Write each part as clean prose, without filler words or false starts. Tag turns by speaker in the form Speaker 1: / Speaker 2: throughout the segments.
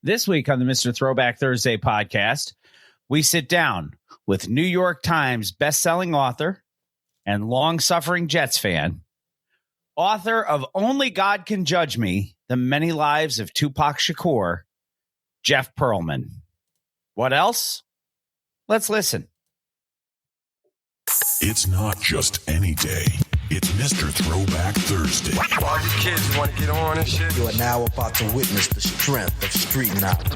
Speaker 1: This week on the Mr. Throwback Thursday podcast, we sit down with New York Times bestselling author and long-suffering Jets fan, author of Only God Can Judge Me, The Many Lives of Tupac Shakur, Jeff Pearlman. What else? Let's listen.
Speaker 2: It's not just any day. It's Mr. Throwback Thursday.
Speaker 3: All you kids want to get on and shit.
Speaker 4: You are now about to witness the strength of street knowledge.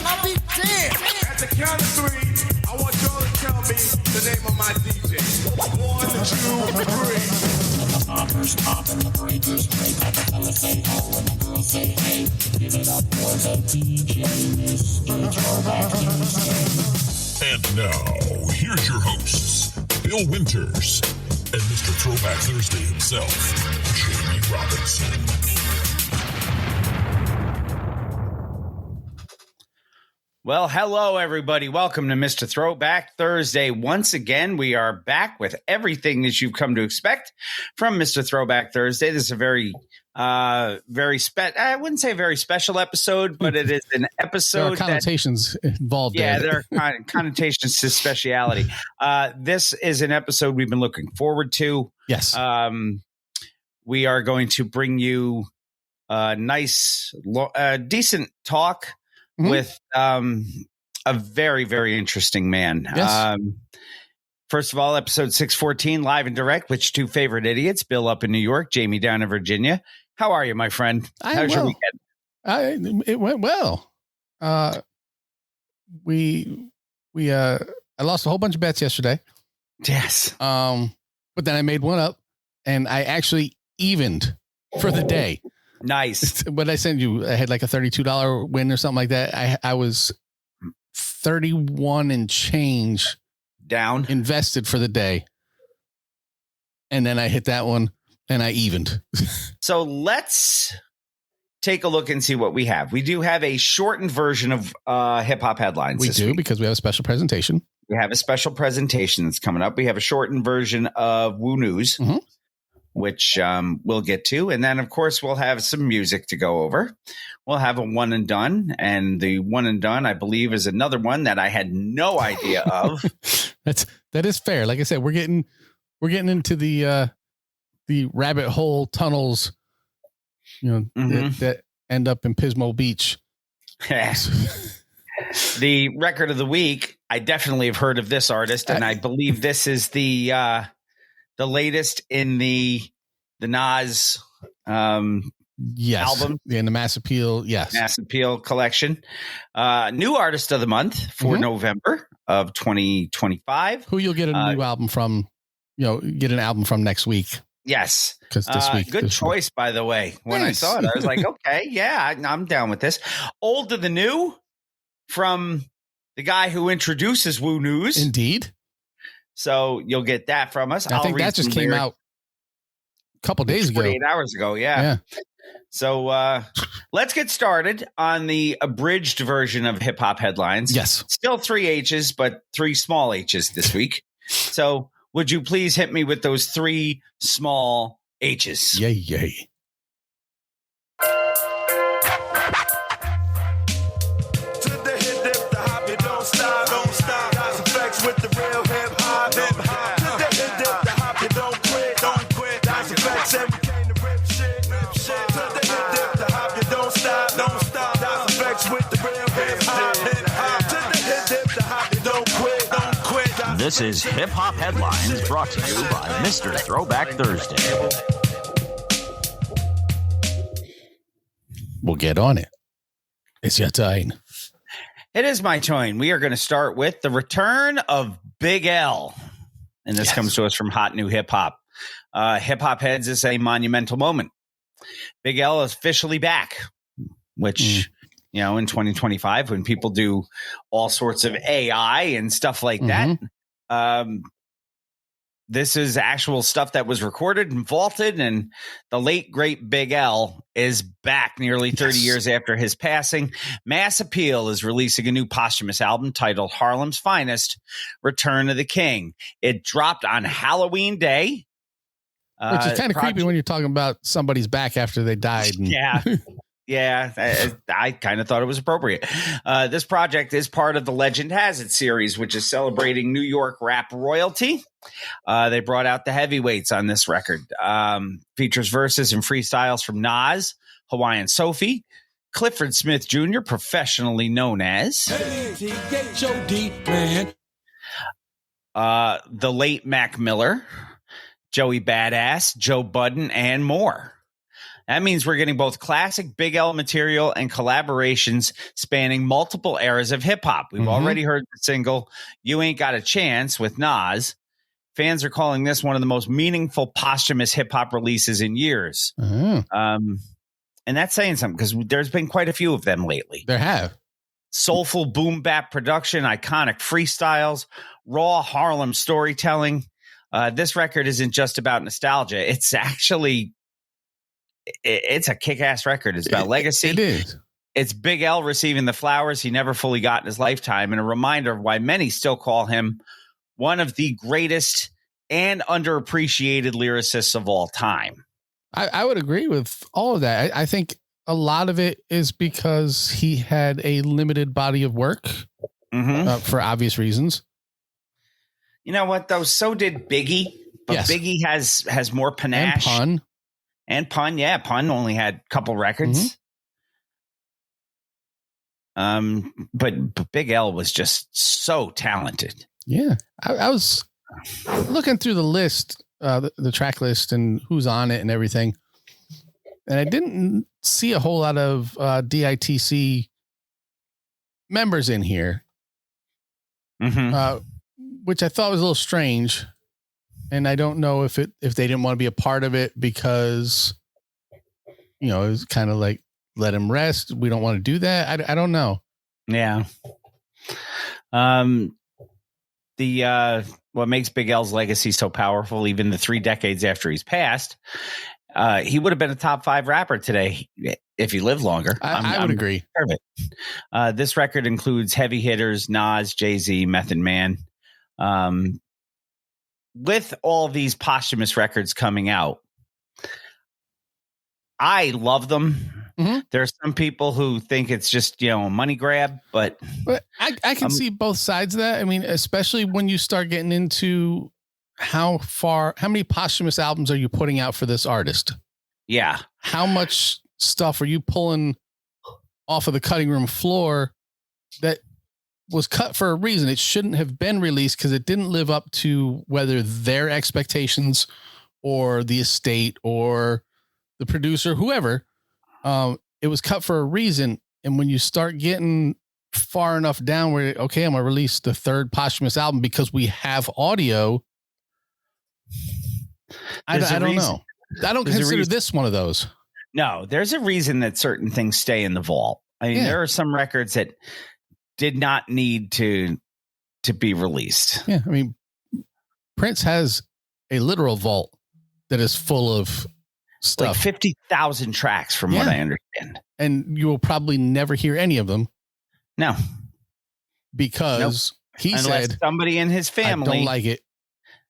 Speaker 3: I'll be damned. At the count of three, I want y'all to tell me the name of my DJ. 1, 2, 3.
Speaker 5: Hoppers pop and the breakers break. The fellas say ho and the girls say hey. Give it up for the DJ, Mr. Throwback Thursday.
Speaker 2: And now, here's your hosts, Bill Winters and Mr. Throwback Thursday himself, Jamie Robinson.
Speaker 1: Well, hello, everybody. Welcome to Mr. Throwback Thursday. Once again, we are back with everything that you've come to expect from Mr. Throwback Thursday. This is a very I wouldn't say a very special episode, but it is an episode.
Speaker 6: There are connotations involved.
Speaker 1: Yeah, there are connotations to speciality. This is an episode we've been looking forward to.
Speaker 6: Yes.
Speaker 1: We are going to bring you a nice, decent talk with a very, very interesting man.
Speaker 6: Yes.
Speaker 1: First of all, episode 614, live and direct, with two favorite idiots, Bill up in New York, Jamie down in Virginia. How are you, my friend? How's your weekend?
Speaker 6: It went well. I lost a whole bunch of bets yesterday.
Speaker 1: Yes.
Speaker 6: But then I made one up and I actually evened for the day.
Speaker 1: Nice.
Speaker 6: What I sent you, I had like a $32 win or something like that. I was 31 and change
Speaker 1: down
Speaker 6: invested for the day. And then I hit that one and I evened.
Speaker 1: So let's take a look and see what we have. We do have a shortened version of hip hop headlines.
Speaker 6: We do
Speaker 1: week.
Speaker 6: because we have a special presentation.
Speaker 1: We have a special presentation that's coming up. We have a shortened version of Woo News, which we'll get to. And then, of course, we'll have some music to go over. We'll have a one and done. And the one and done, I believe, is another one that I had no idea of.
Speaker 6: That is fair. Like I said, we're getting into the rabbit hole tunnels, that end up in Pismo Beach.
Speaker 1: The record of the week, I definitely have heard of this artist, and I believe this is the latest in the Nas album.
Speaker 6: In the Mass Appeal. Yes.
Speaker 1: Mass Appeal collection. New artist of the month for November of 2025.
Speaker 6: Who you'll get a new album from, get an album from next week.
Speaker 1: Yes.
Speaker 6: Because this week.
Speaker 1: Good choice, by the way. When I saw it, I was like, okay, yeah, I'm down with this. Old to the new from the guy who introduces Woo News.
Speaker 6: Indeed.
Speaker 1: So you'll get that from us.
Speaker 6: I think that just came out a couple days ago.
Speaker 1: 48 hours ago. Yeah. So let's get started on the abridged version of hip hop headlines.
Speaker 6: Yes.
Speaker 1: Still 3 H's, but 3 small H's this week. So would you please hit me with those 3 small H's?
Speaker 6: Yay.
Speaker 7: This is Hip Hop Headlines, brought to you by Mr. Throwback Thursday.
Speaker 6: We'll get on it. It's your time.
Speaker 1: It is my turn. We are going to start with the return of Big L. And this comes to us from Hot New Hip Hop. Hip Hop Heads is a monumental moment. Big L is officially back, which, in 2025, when people do all sorts of AI and stuff like that, this is actual stuff that was recorded and vaulted, and the late, great Big L is back nearly 30 years after his passing. Mass Appeal is releasing a new posthumous album titled Harlem's Finest, Return of the King. It dropped on Halloween Day.
Speaker 6: Which is kind of creepy when you're talking about somebody's back after they died.
Speaker 1: Yeah. Yeah, I kind of thought it was appropriate. This project is part of the Legend Has It series, which is celebrating New York rap royalty. They brought out the heavyweights on this record. Features verses and freestyles from Nas, Hawaiian Sophie, Clifford Smith Jr., professionally known as the late Mac Miller, Joey Badass, Joe Budden, and more. That means we're getting both classic Big L material and collaborations spanning multiple eras of hip hop. We've already heard the single "You Ain't Got a Chance" with Nas. Fans are calling this one of the most meaningful posthumous hip hop releases in years. And that's saying something because there's been quite a few of them lately.
Speaker 6: There have.
Speaker 1: Soulful boom bap production, iconic freestyles, raw Harlem storytelling. This record isn't just about nostalgia. It's actually... It's a kick-ass record. It's about legacy.
Speaker 6: It is.
Speaker 1: It's Big L receiving the flowers he never fully got in his lifetime, and a reminder of why many still call him one of the greatest and underappreciated lyricists of all time.
Speaker 6: I would agree with all of that. I think a lot of it is because he had a limited body of work for obvious reasons.
Speaker 1: You know what, though? So did Biggie. But
Speaker 6: yes.
Speaker 1: Biggie has more panache. And Pun, yeah. Pun only had a couple records. But Big L was just so talented.
Speaker 6: Yeah. I was looking through the list, the track list and who's on it and everything. And I didn't see a whole lot of DITC members in here, which I thought was a little strange. And I don't know if they didn't want to be a part of it because, it was kind of like, let him rest. We don't want to do that. I don't know.
Speaker 1: Yeah. What makes Big L's legacy so powerful, even the 3 decades after he's passed, he would have been a top 5 rapper today if he lived longer.
Speaker 6: I would agree.
Speaker 1: Perfect. This record includes heavy hitters, Nas, Jay-Z, Method Man. With all these posthumous records coming out, I love them. There are some people who think it's just, a money grab, but
Speaker 6: I can see both sides of that. I mean, especially when you start getting into how many posthumous albums are you putting out for this artist?
Speaker 1: Yeah.
Speaker 6: How much stuff are you pulling off of the cutting room floor that was cut for a reason? It shouldn't have been released because it didn't live up to whether their expectations or the estate or the producer, whoever. It was cut for a reason. And when you start getting far enough down where, okay, I'm going to release the 3rd posthumous album because we have audio. I don't know. I don't consider this one of those.
Speaker 1: No, there's a reason that certain things stay in the vault. I mean, there are some records that did not need to be released.
Speaker 6: Yeah. I mean, Prince has a literal vault that is full of stuff.
Speaker 1: Like 50,000 tracks from what I understand.
Speaker 6: And you will probably never hear any of them.
Speaker 1: No.
Speaker 6: Because he said
Speaker 1: somebody in his family
Speaker 6: I don't like it,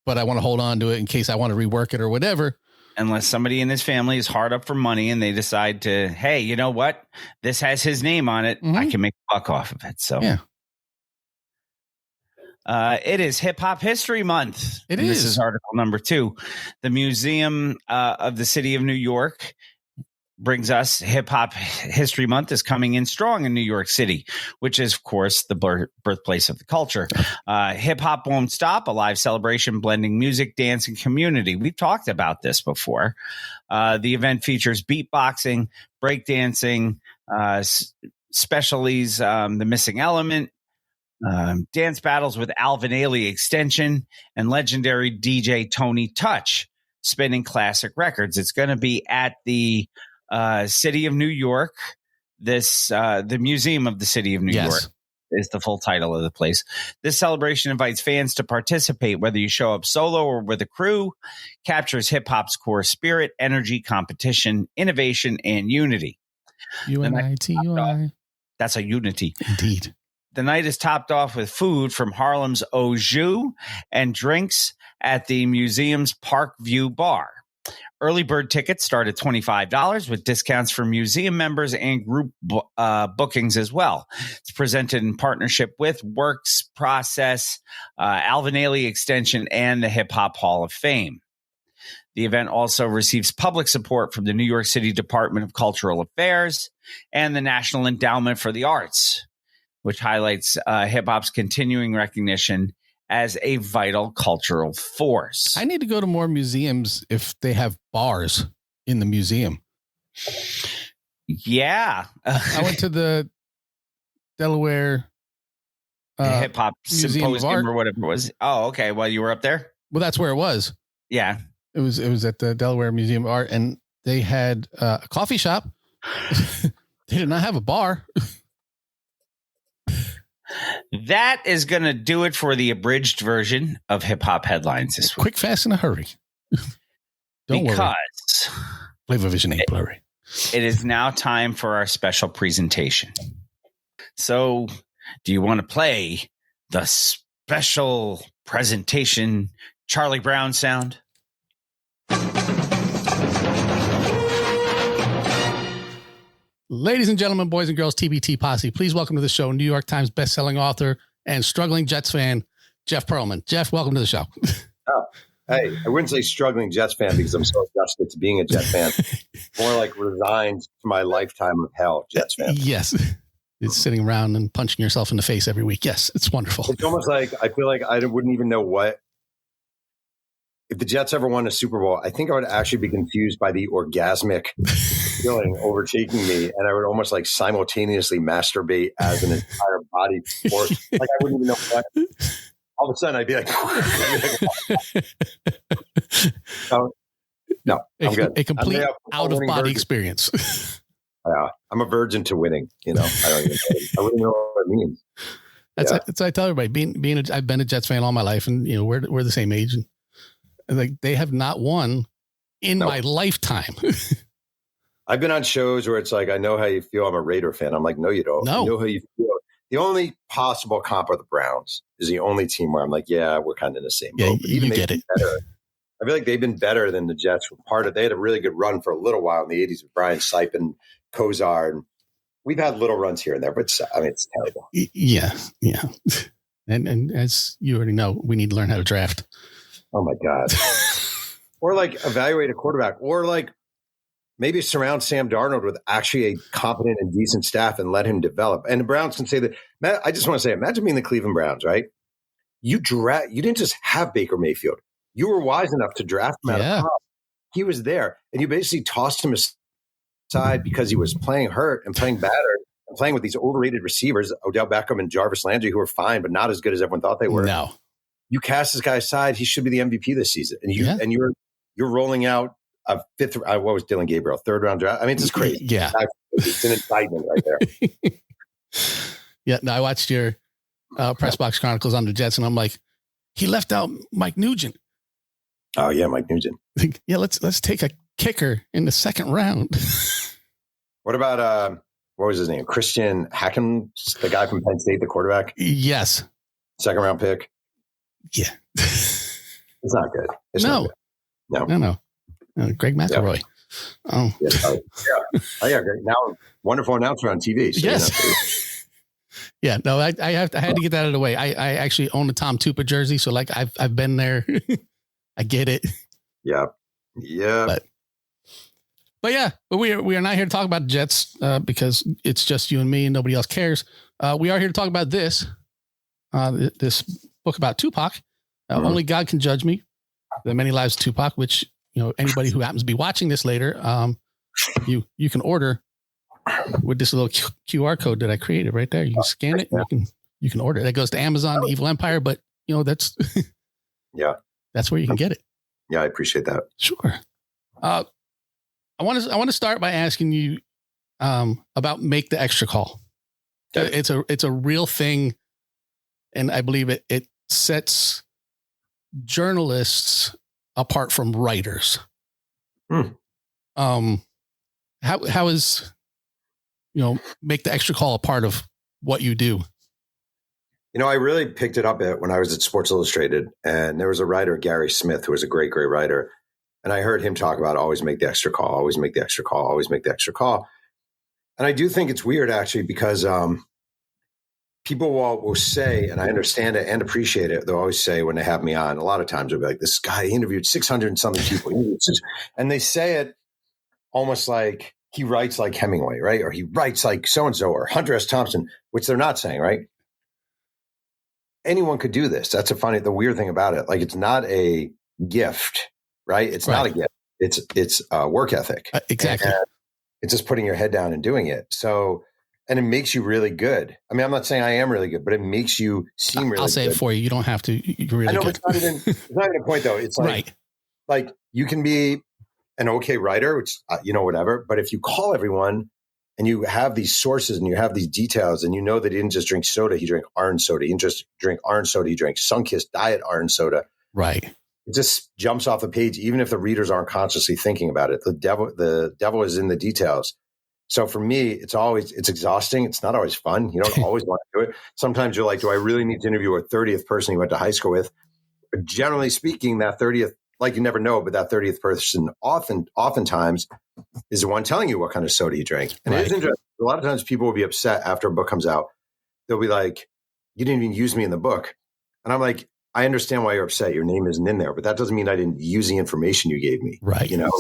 Speaker 6: but I want to hold on to it in case I want to rework it or whatever.
Speaker 1: Unless somebody in his family is hard up for money and they decide to, hey, you know what? This has his name on it. I can make a buck off of it. So it is Hip Hop History Month. This is article number 2. The Museum of the City of New York brings us Hip Hop History Month is coming in strong in New York City, which is, of course, the birthplace of the culture. Hip Hop Won't Stop, a live celebration blending music, dance, and community. We've talked about this before. The event features beatboxing, breakdancing, specialties, The Missing Element, dance battles with Alvin Ailey Extension, and legendary DJ Tony Touch spinning classic records. It's going to be at the City of New York. The Museum of the City of New York is the full title of the place. This celebration invites fans to participate, whether you show up solo or with a crew, captures hip hop's core spirit, energy, competition, innovation, and unity.
Speaker 6: UNITY.
Speaker 1: That's a unity.
Speaker 6: Indeed.
Speaker 1: The night is topped off with food from Harlem's Au Jus and drinks at the museum's Park View Bar. Early bird tickets start at $25 with discounts for museum members and group bookings as well. It's presented in partnership with Works Process, Alvin Ailey Extension, and the Hip Hop Hall of Fame. The event also receives public support from the New York City Department of Cultural Affairs and the National Endowment for the Arts, which highlights hip-hop's continuing recognition as a vital cultural force.
Speaker 6: I need to go to more museums if they have bars in the museum.
Speaker 1: Yeah.
Speaker 6: I went to the Delaware
Speaker 1: Hip Hop
Speaker 6: Museum
Speaker 1: Symposium or whatever it was. Oh, okay. Well, you were up there?
Speaker 6: Well, that's where it was.
Speaker 1: Yeah.
Speaker 6: It was at the Delaware Museum of Art, and they had a coffee shop. They did not have a bar.
Speaker 1: That is going to do it for the abridged version of Hip Hop Headlines this week.
Speaker 6: Quick, fast, in a hurry. Don't worry. Flavor Vision ain't blurry.
Speaker 1: It is now time for our special presentation. So, do you want to play the special presentation Charlie Brown sound?
Speaker 6: Ladies and gentlemen, boys and girls, TBT Posse, please welcome to the show New York Times bestselling author and struggling Jets fan, Jeff Pearlman. Jeff, welcome to the show.
Speaker 8: Oh, hey, I wouldn't say struggling Jets fan because I'm so adjusted to being a Jets fan. More like resigned to my lifetime of hell, Jets fan.
Speaker 6: Yes. It's sitting around and punching yourself in the face every week. Yes, it's wonderful.
Speaker 8: It's almost like I feel like I wouldn't even know what. If the Jets ever won a Super Bowl, I think I would actually be confused by the orgasmic feeling overtaking me, and I would almost like simultaneously masturbate as an entire body force. Like I wouldn't even know what. All of a sudden, I'd be like, no, I'm good.
Speaker 6: A complete out-of-body experience.
Speaker 8: I'm a virgin to winning. You know, I wouldn't know what it means.
Speaker 6: That's I tell everybody. I've been a Jets fan all my life, and you know we're the same age, and like they have not won in my lifetime.
Speaker 8: I've been on shows where it's like, I know how you feel. I'm a Raider fan. I'm like, no, you don't.
Speaker 6: No.
Speaker 8: I know how you feel. The only possible comp are the Browns is the only team where I'm like, yeah, we're kind of in the same boat. But even
Speaker 6: you get it.
Speaker 8: Better. I feel like they've been better than the Jets. They had a really good run for a little while in the 80s with Brian Sipin, Kozar, and we've had little runs here and there, but it's terrible.
Speaker 6: Yeah. And as you already know, we need to learn how to draft.
Speaker 8: Oh my God. Or like evaluate a quarterback, or like maybe surround Sam Darnold with actually a competent and decent staff and let him develop. And the Browns can say that. I just want to say, imagine being the Cleveland Browns, right? You didn't just have Baker Mayfield. You were wise enough to draft him out of college. He was there, and you basically tossed him aside because he was playing hurt and playing battered and playing with these overrated receivers, Odell Beckham and Jarvis Landry, who were fine, but not as good as everyone thought they were.
Speaker 6: No.
Speaker 8: You cast this guy aside. He should be the MVP this season. And you're rolling out a fifth. What was Dylan Gabriel? Third round draft. I mean, it's just crazy.
Speaker 6: Yeah.
Speaker 8: It's an indictment right there.
Speaker 6: Yeah. No, I watched your Press Box Chronicles on the Jets, and I'm like, he left out Mike Nugent.
Speaker 8: Oh yeah. Mike Nugent.
Speaker 6: Yeah. Let's take a kicker in the second round.
Speaker 8: What about, what was his name? Christian Hacken, the guy from Penn State, the quarterback.
Speaker 6: Yes.
Speaker 8: Second round pick.
Speaker 6: Yeah.
Speaker 8: It's not good. It's not good. No. Greg McElroy.
Speaker 6: Yeah. Oh.
Speaker 8: Yeah. Oh, yeah. Great. Now, wonderful announcer on TV. So
Speaker 6: yes. Yeah. No, I had to get that out of the way. I actually own a Tom Tupa jersey. So like I've been there. I get it.
Speaker 8: Yeah. Yeah.
Speaker 6: But yeah, but we are not here to talk about the Jets because it's just you and me and nobody else cares. We are here to talk about this book about Tupac. Only God Can Judge Me. The Many Lives of Tupac, which, you know, anybody who happens to be watching this later, you can order with this little QR code that I created right there. You can scan it. And you can order it. That goes to Amazon, Evil Empire, but you know, that's that's where you can get it.
Speaker 8: Yeah. I appreciate that.
Speaker 6: Sure. I want to start by asking you about Make the Extra Call. Okay. It's a real thing. And I believe it sets journalists apart from writers. How is, you know, Make the Extra Call a part of what you do?
Speaker 8: You know, I really picked it up when I was at Sports Illustrated, and there was a writer, Gary Smith, who was a great, great writer. And I heard him talk about always make the extra call, always make the extra call, always make the extra call. And I do think it's weird, actually, because people will say, and I understand it and appreciate it, they'll always say when they have me on, a lot of times they'll be like, this guy interviewed 600 and something people. And they say it almost like he writes like Hemingway, right? Or he writes like so-and-so or Hunter S. Thompson, which they're not saying, right? Anyone could do this. That's the weird thing about it. Like, it's not a gift, right? It's not a gift. It's work ethic.
Speaker 6: Exactly.
Speaker 8: And it's just putting your head down and doing it. So, and it makes you really good. I mean, I'm not saying I am really good, but it makes you seem really good.
Speaker 6: I'll say it for you. You don't have to. You're really
Speaker 8: I know,
Speaker 6: good.
Speaker 8: but it's not even a point, though. It's like, like you can be an okay writer, which, whatever. But if you call everyone and you have these sources and you have these details and you know that he didn't just drink soda, he drank orange soda. He didn't just drink orange soda, he drank Sunkist diet orange soda.
Speaker 6: Right.
Speaker 8: It just jumps off the page, even if the readers aren't consciously thinking about it. The devil is in the details. So for me, it's exhausting. It's not always fun. You don't always want to do it. Sometimes you're like, do I really need to interview a 30th person you went to high school with? But generally speaking, that 30th, like you never know, but that 30th person oftentimes is the one telling you what kind of soda you drank. And it is interesting. A lot of times people will be upset after a book comes out. They'll be like, you didn't even use me in the book. And I'm like, I understand why you're upset. Your name isn't in there, but that doesn't mean I didn't use the information you gave me.
Speaker 6: Right.
Speaker 8: Like,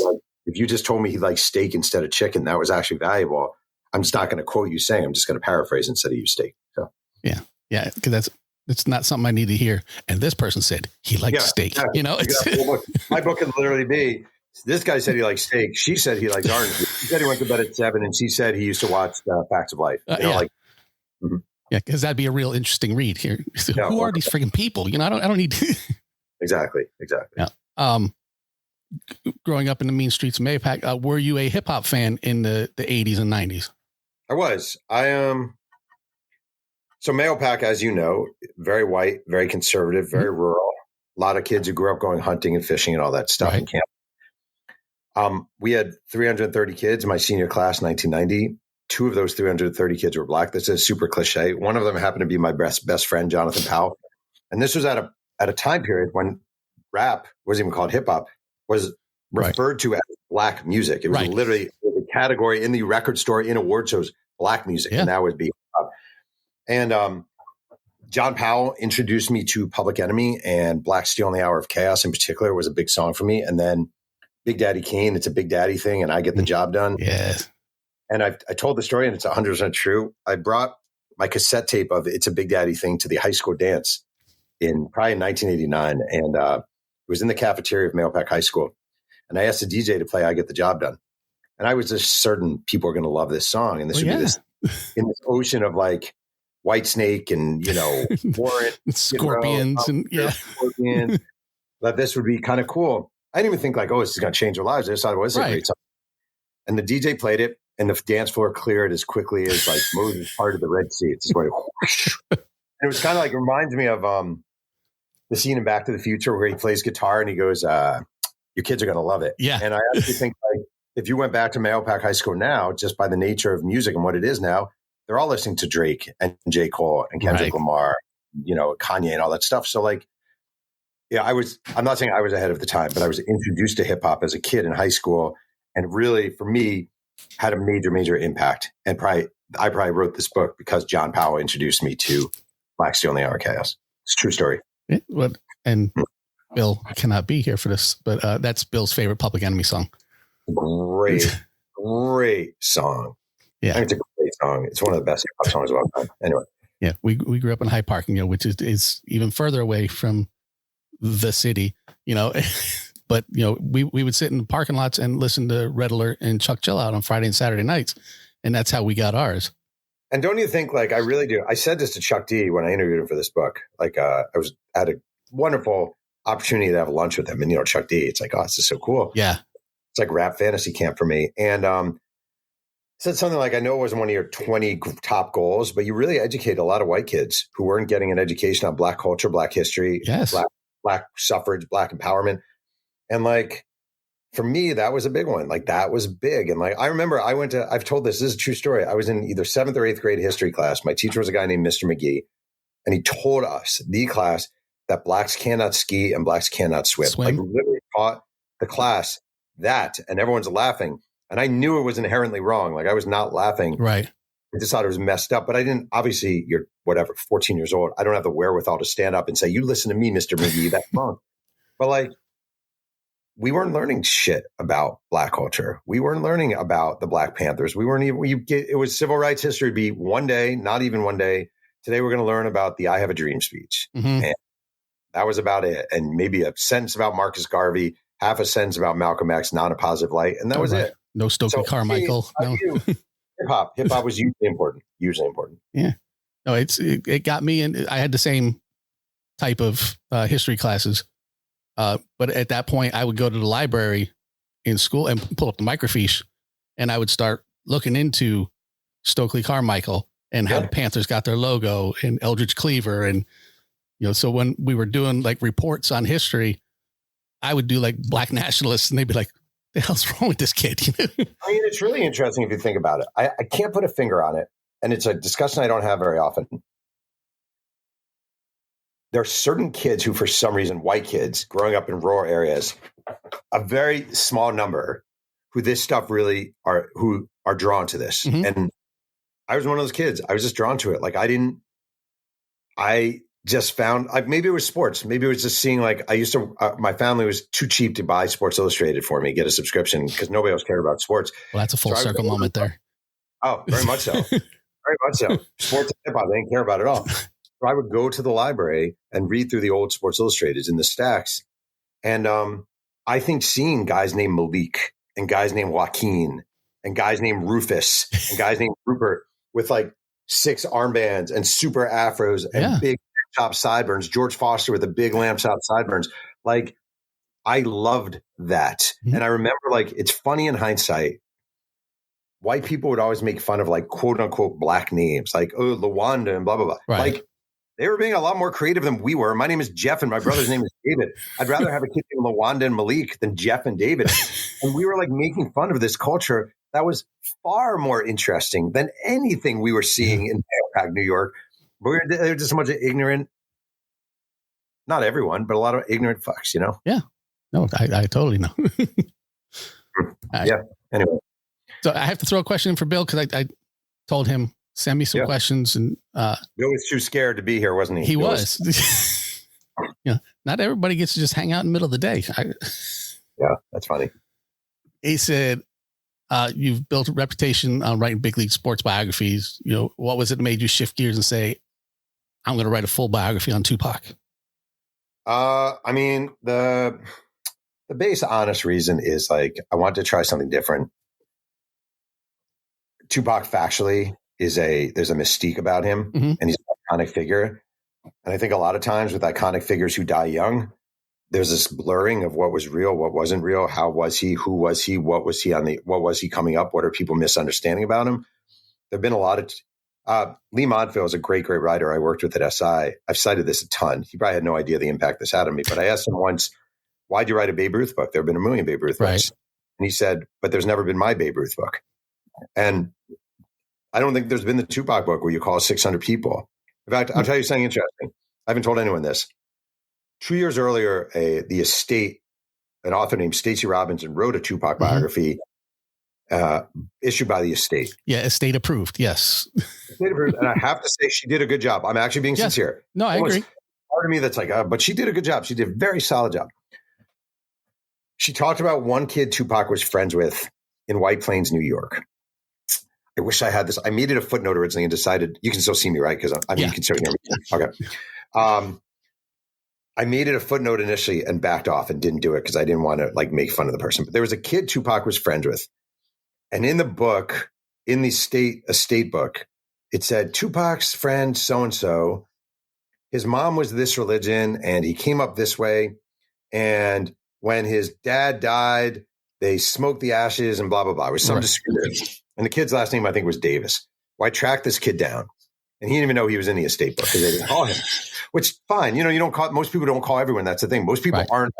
Speaker 8: if you just told me he likes steak instead of chicken, that was actually valuable. I'm just not going to quote you saying, I'm just going to paraphrase instead of use steak. So
Speaker 6: yeah. Because it's not something I need to hear. And this person said he likes steak.
Speaker 8: Exactly. My book could literally be, this guy said he likes steak. She said he likes orange. He said he went to bed at 7, and she said he used to watch Facts of Life.
Speaker 6: Yeah, because that'd be a real interesting read here. So who are these freaking people? I don't need to.
Speaker 8: Exactly.
Speaker 6: Yeah. Growing up in the mean streets of Mahopac, were you a hip hop fan in the 80s and 90s?
Speaker 8: I was. So Mahopac, as you know, very white, very conservative, very rural. A lot of kids who grew up going hunting and fishing and all that stuff in camp. We had 330 kids, my senior class, 1990. 2 of those 330 kids were black. This is super cliche. One of them happened to be my best friend, Jonathan Powell. And this was at a time period when rap wasn't even called hip hop, was referred to as black music. It was literally a category in the record store, in award shows, black music. And that would be hip hop. And John Powell introduced me to Public Enemy, and Black Steel in the Hour of Chaos in particular was a big song for me. And then Big Daddy Kane, it's a Big Daddy thing, and I Get the Job Done.
Speaker 6: Yes.
Speaker 8: And I told the story, and it's 100% true. I brought my cassette tape of It's a Big Daddy Thing to the high school dance probably in 1989. And it was in the cafeteria of Mahopac High School. And I asked the DJ to play I Get the Job Done. And I was just certain people are going to love this song. And this would be this in this ocean of like Whitesnake and, Warrant.
Speaker 6: Scorpions.
Speaker 8: Scorpions. That this would be kind of cool. I didn't even think like, this is going to change our lives. I just thought it was a great song. And the DJ played it, and the dance floor cleared as quickly as like Moses parted the Red Sea. It's just going whoosh. And it was kind of like, reminds me of the scene in Back to the Future where he plays guitar and he goes, your kids are going to love it.
Speaker 6: Yeah.
Speaker 8: And I actually think like if you went back to Mahopac High School now, just by the nature of music and what it is now, they're all listening to Drake and J. Cole and Kendrick Lamar, Kanye and all that stuff. So like, I'm not saying I was ahead of the time, but I was introduced to hip hop as a kid in high school, and really for me had a major impact. And I probably wrote this book because John Powell introduced me to Black Steel in the Hour of Chaos. It's a true story.
Speaker 6: And Bill cannot be here for this, but that's Bill's favorite Public Enemy song.
Speaker 8: Great song.
Speaker 6: Yeah.
Speaker 8: I think it's a great song. It's one of the best hip hop songs of all time. Anyway.
Speaker 6: Yeah. We grew up in Hyde Park, which is even further away from the city, but we would sit in the parking lots and listen to Red Alert and Chuck Chill Out on Friday and Saturday nights. And that's how we got ours.
Speaker 8: And don't you think, like, I really do. I said this to Chuck D when I interviewed him for this book. Like, I had a wonderful opportunity to have lunch with him. And, Chuck D, it's like, this is so cool.
Speaker 6: Yeah.
Speaker 8: It's like rap fantasy camp for me. And said something like, I know it wasn't one of your 20 top goals, but you really educated a lot of white kids who weren't getting an education on Black culture, Black history, Black suffrage, Black empowerment. And like, for me, that was a big one. Like, that was big. And like, I remember I've told this is a true story. I was in either 7th or 8th grade history class. My teacher was a guy named Mr. McGee. And he told us, the class, that Blacks cannot ski and Blacks cannot swim. Like, literally taught the class that, and everyone's laughing. And I knew it was inherently wrong. Like I was not laughing.
Speaker 6: Right.
Speaker 8: I just thought it was messed up, but I didn't, obviously you're 14 years old. I don't have the wherewithal to stand up and say, you listen to me, Mr. McGee, that's wrong. But like, we weren't learning shit about Black culture. We weren't learning about the Black Panthers. We weren't even, it was civil rights history would be one day, not even one day. Today, we're going to learn about the I Have a Dream speech.
Speaker 6: Mm-hmm.
Speaker 8: And that was about it. And maybe a sentence about Marcus Garvey, half a sentence about Malcolm X, not a positive light. And that was it.
Speaker 6: No Stokely Carmichael. No.
Speaker 8: Hip hop was usually important.
Speaker 6: Yeah. No, it got me. And I had the same type of history classes. But at that point, I would go to the library in school and pull up the microfiche, and I would start looking into Stokely Carmichael and how the Panthers got their logo and Eldridge Cleaver. And, so when we were doing like reports on history, I would do like Black nationalists, and they'd be like, the hell's wrong with this kid?
Speaker 8: I mean, it's really interesting if you think about it. I can't put a finger on it. And it's a discussion I don't have very often. There are certain kids who, for some reason, white kids growing up in rural areas, a very small number who this stuff really are drawn to this. Mm-hmm. And I was one of those kids. I was just drawn to it. Like I just found, maybe it was sports. Maybe it was just seeing my family was too cheap to buy Sports Illustrated for me, get a subscription because nobody else cared about sports.
Speaker 6: Well, that's a full circle moment there.
Speaker 8: Oh, very much so. Very much so. Sports and hip hop, they didn't care about it at all. So I would go to the library and read through the old Sports Illustrateds in the stacks. And I think seeing guys named Malik and guys named Joaquin and guys named Rufus and guys named Rupert with like 6 armbands and super afros and big top sideburns, George Foster with the big lamp top sideburns. Like I loved that. Mm-hmm. And I remember it's funny in hindsight. White people would always make fun of quote unquote Black names like, oh, Lawanda and blah, blah, blah.
Speaker 6: Right.
Speaker 8: They were being a lot more creative than we were. My name is Jeff and my brother's name is David. I'd rather have a kid named Lawanda and Malik than Jeff and David. And we were making fun of this culture that was far more interesting than anything we were seeing in Pack, New York. But they were just a bunch of ignorant, not everyone, but a lot of ignorant fucks,
Speaker 6: Yeah. No, I totally know.
Speaker 8: Yeah. Anyway.
Speaker 6: So I have to throw a question in for Bill because I told him, send me some questions. And
Speaker 8: Bill was too scared to be here, wasn't he?
Speaker 6: He was. Not everybody gets to just hang out in the middle of the day.
Speaker 8: Yeah, that's funny.
Speaker 6: He said, you've built a reputation on writing big league sports biographies. What was it that made you shift gears and say, I'm going to write a full biography on Tupac?
Speaker 8: I mean, the base honest reason is I want to try something different. Tupac factually there's a mystique about him, mm-hmm. and he's an iconic figure. And I think a lot of times with iconic figures who die young, there's this blurring of what was real, what wasn't real, how was he, who was he, what was he coming up, what are people misunderstanding about him? There've been a lot of Lee Montville is a great writer I worked with at SI. I've cited this a ton. He probably had no idea the impact this had on me, but I asked him once, why'd you write a Babe Ruth book? There have been a million Babe Ruth books. And he said, but there's never been my Babe Ruth book. And I don't think there's been the Tupac book where you call 600 people. In fact, I'll tell you something interesting. I haven't told anyone this. 2 years earlier, the estate, an author named Stacey Robinson wrote a Tupac biography issued by the estate.
Speaker 6: Yeah, estate approved. Yes.
Speaker 8: Estate approved. And I have to say she did a good job. I'm actually being sincere.
Speaker 6: No, I agree.
Speaker 8: Part of me that's but she did a good job. She did a very solid job. She talked about one kid Tupac was friends with in White Plains, New York. I wish I had this. I made it a footnote originally and decided you can still see me, right? Because you can still hear me. Okay. I made it a footnote initially and backed off and didn't do it because I didn't want to make fun of the person. But there was a kid Tupac was friends with. And in the book, in the estate book, it said Tupac's friend so-and-so, his mom was this religion and he came up this way. And when his dad died, they smoked the ashes and blah, blah, blah. It was some description. And the kid's last name, I think, was Davis. Well, I tracked this kid down. And he didn't even know he was in the estate book because they didn't call him. Which, fine. You don't call, most people don't call everyone. That's the thing. Most people aren't.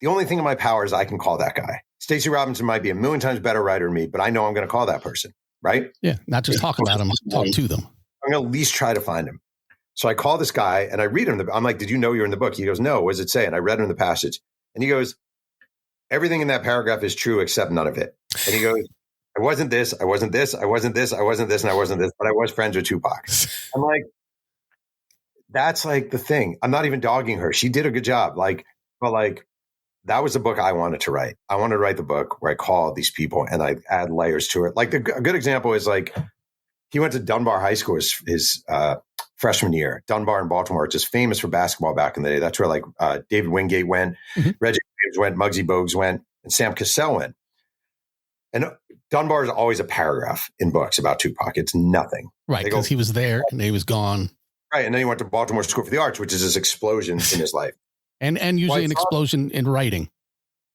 Speaker 8: The only thing in my power is I can call that guy. Stacey Robinson might be a million times better writer than me, but I know I'm going to call that person, right?
Speaker 6: Yeah, not just talk about him, talk to them.
Speaker 8: I'm going to at least try to find him. So I call this guy and I read him. I'm like, did you know you're in the book? He goes, no, what does it say? And I read him the passage. And he goes, everything in that paragraph is true except none of it. And he goes, I wasn't this, I wasn't this, I wasn't this, I wasn't this, and I wasn't this, but I was friends with Tupac. I'm like, that's like the thing. I'm not even dogging her. She did a good job. Like, but like, that was the book I wanted to write. I wanted to write the book where I call these people and I add layers to it. Like a good example is like, he went to Dunbar High School his freshman year. Dunbar in Baltimore, just famous for basketball back in the day. That's where like David Wingate went, Reggie Williams went, Muggsy Bogues went, and Sam Cassell went. And Dunbar is always a paragraph in books about Tupac. It's nothing.
Speaker 6: Right, because he was there and he was gone.
Speaker 8: Right, and then he went to Baltimore School for the Arts, which is this explosion in his life.
Speaker 6: And usually an explosion in writing.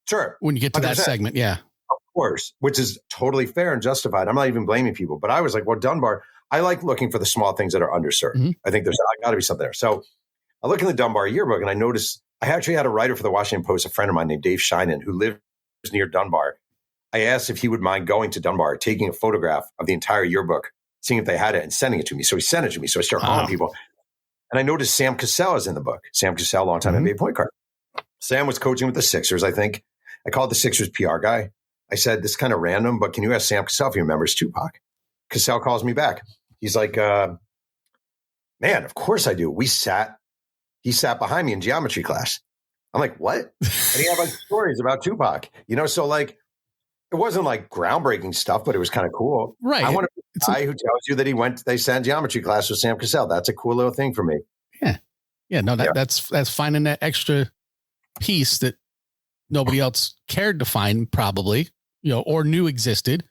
Speaker 8: Sure.
Speaker 6: When you get to 100%. That segment, yeah.
Speaker 8: Of course, which is totally fair and justified. I'm not even blaming people. But I was like, well, Dunbar, I like looking for the small things that are underserved. I think there's got to be something there. So I look in the Dunbar yearbook and I noticed I actually had a writer for the Washington Post, a friend of mine named Dave Sheinin, who lives near Dunbar. I asked if he would mind going to Dunbar, taking a photograph of the entire yearbook, seeing if they had it and sending it to me. So he sent it to me. So I started calling people. And I noticed Sam Cassell is in the book. Sam Cassell, longtime NBA point guard. Sam was coaching with the Sixers, I think. I called the Sixers PR guy. I said, this is kind of random, but can you ask Sam Cassell if he remembers Tupac? Cassell calls me back. He's like, man, of course I do. He sat behind me in geometry class. I'm like, what? And he had like stories about Tupac, so like, it wasn't like groundbreaking stuff, but it was kind of cool.
Speaker 6: Right.
Speaker 8: I want to be the guy who tells you that they sat geometry class with Sam Cassell. That's a cool little thing for me.
Speaker 6: Yeah. Yeah. No, that's finding that extra piece that nobody else cared to find probably, or knew existed.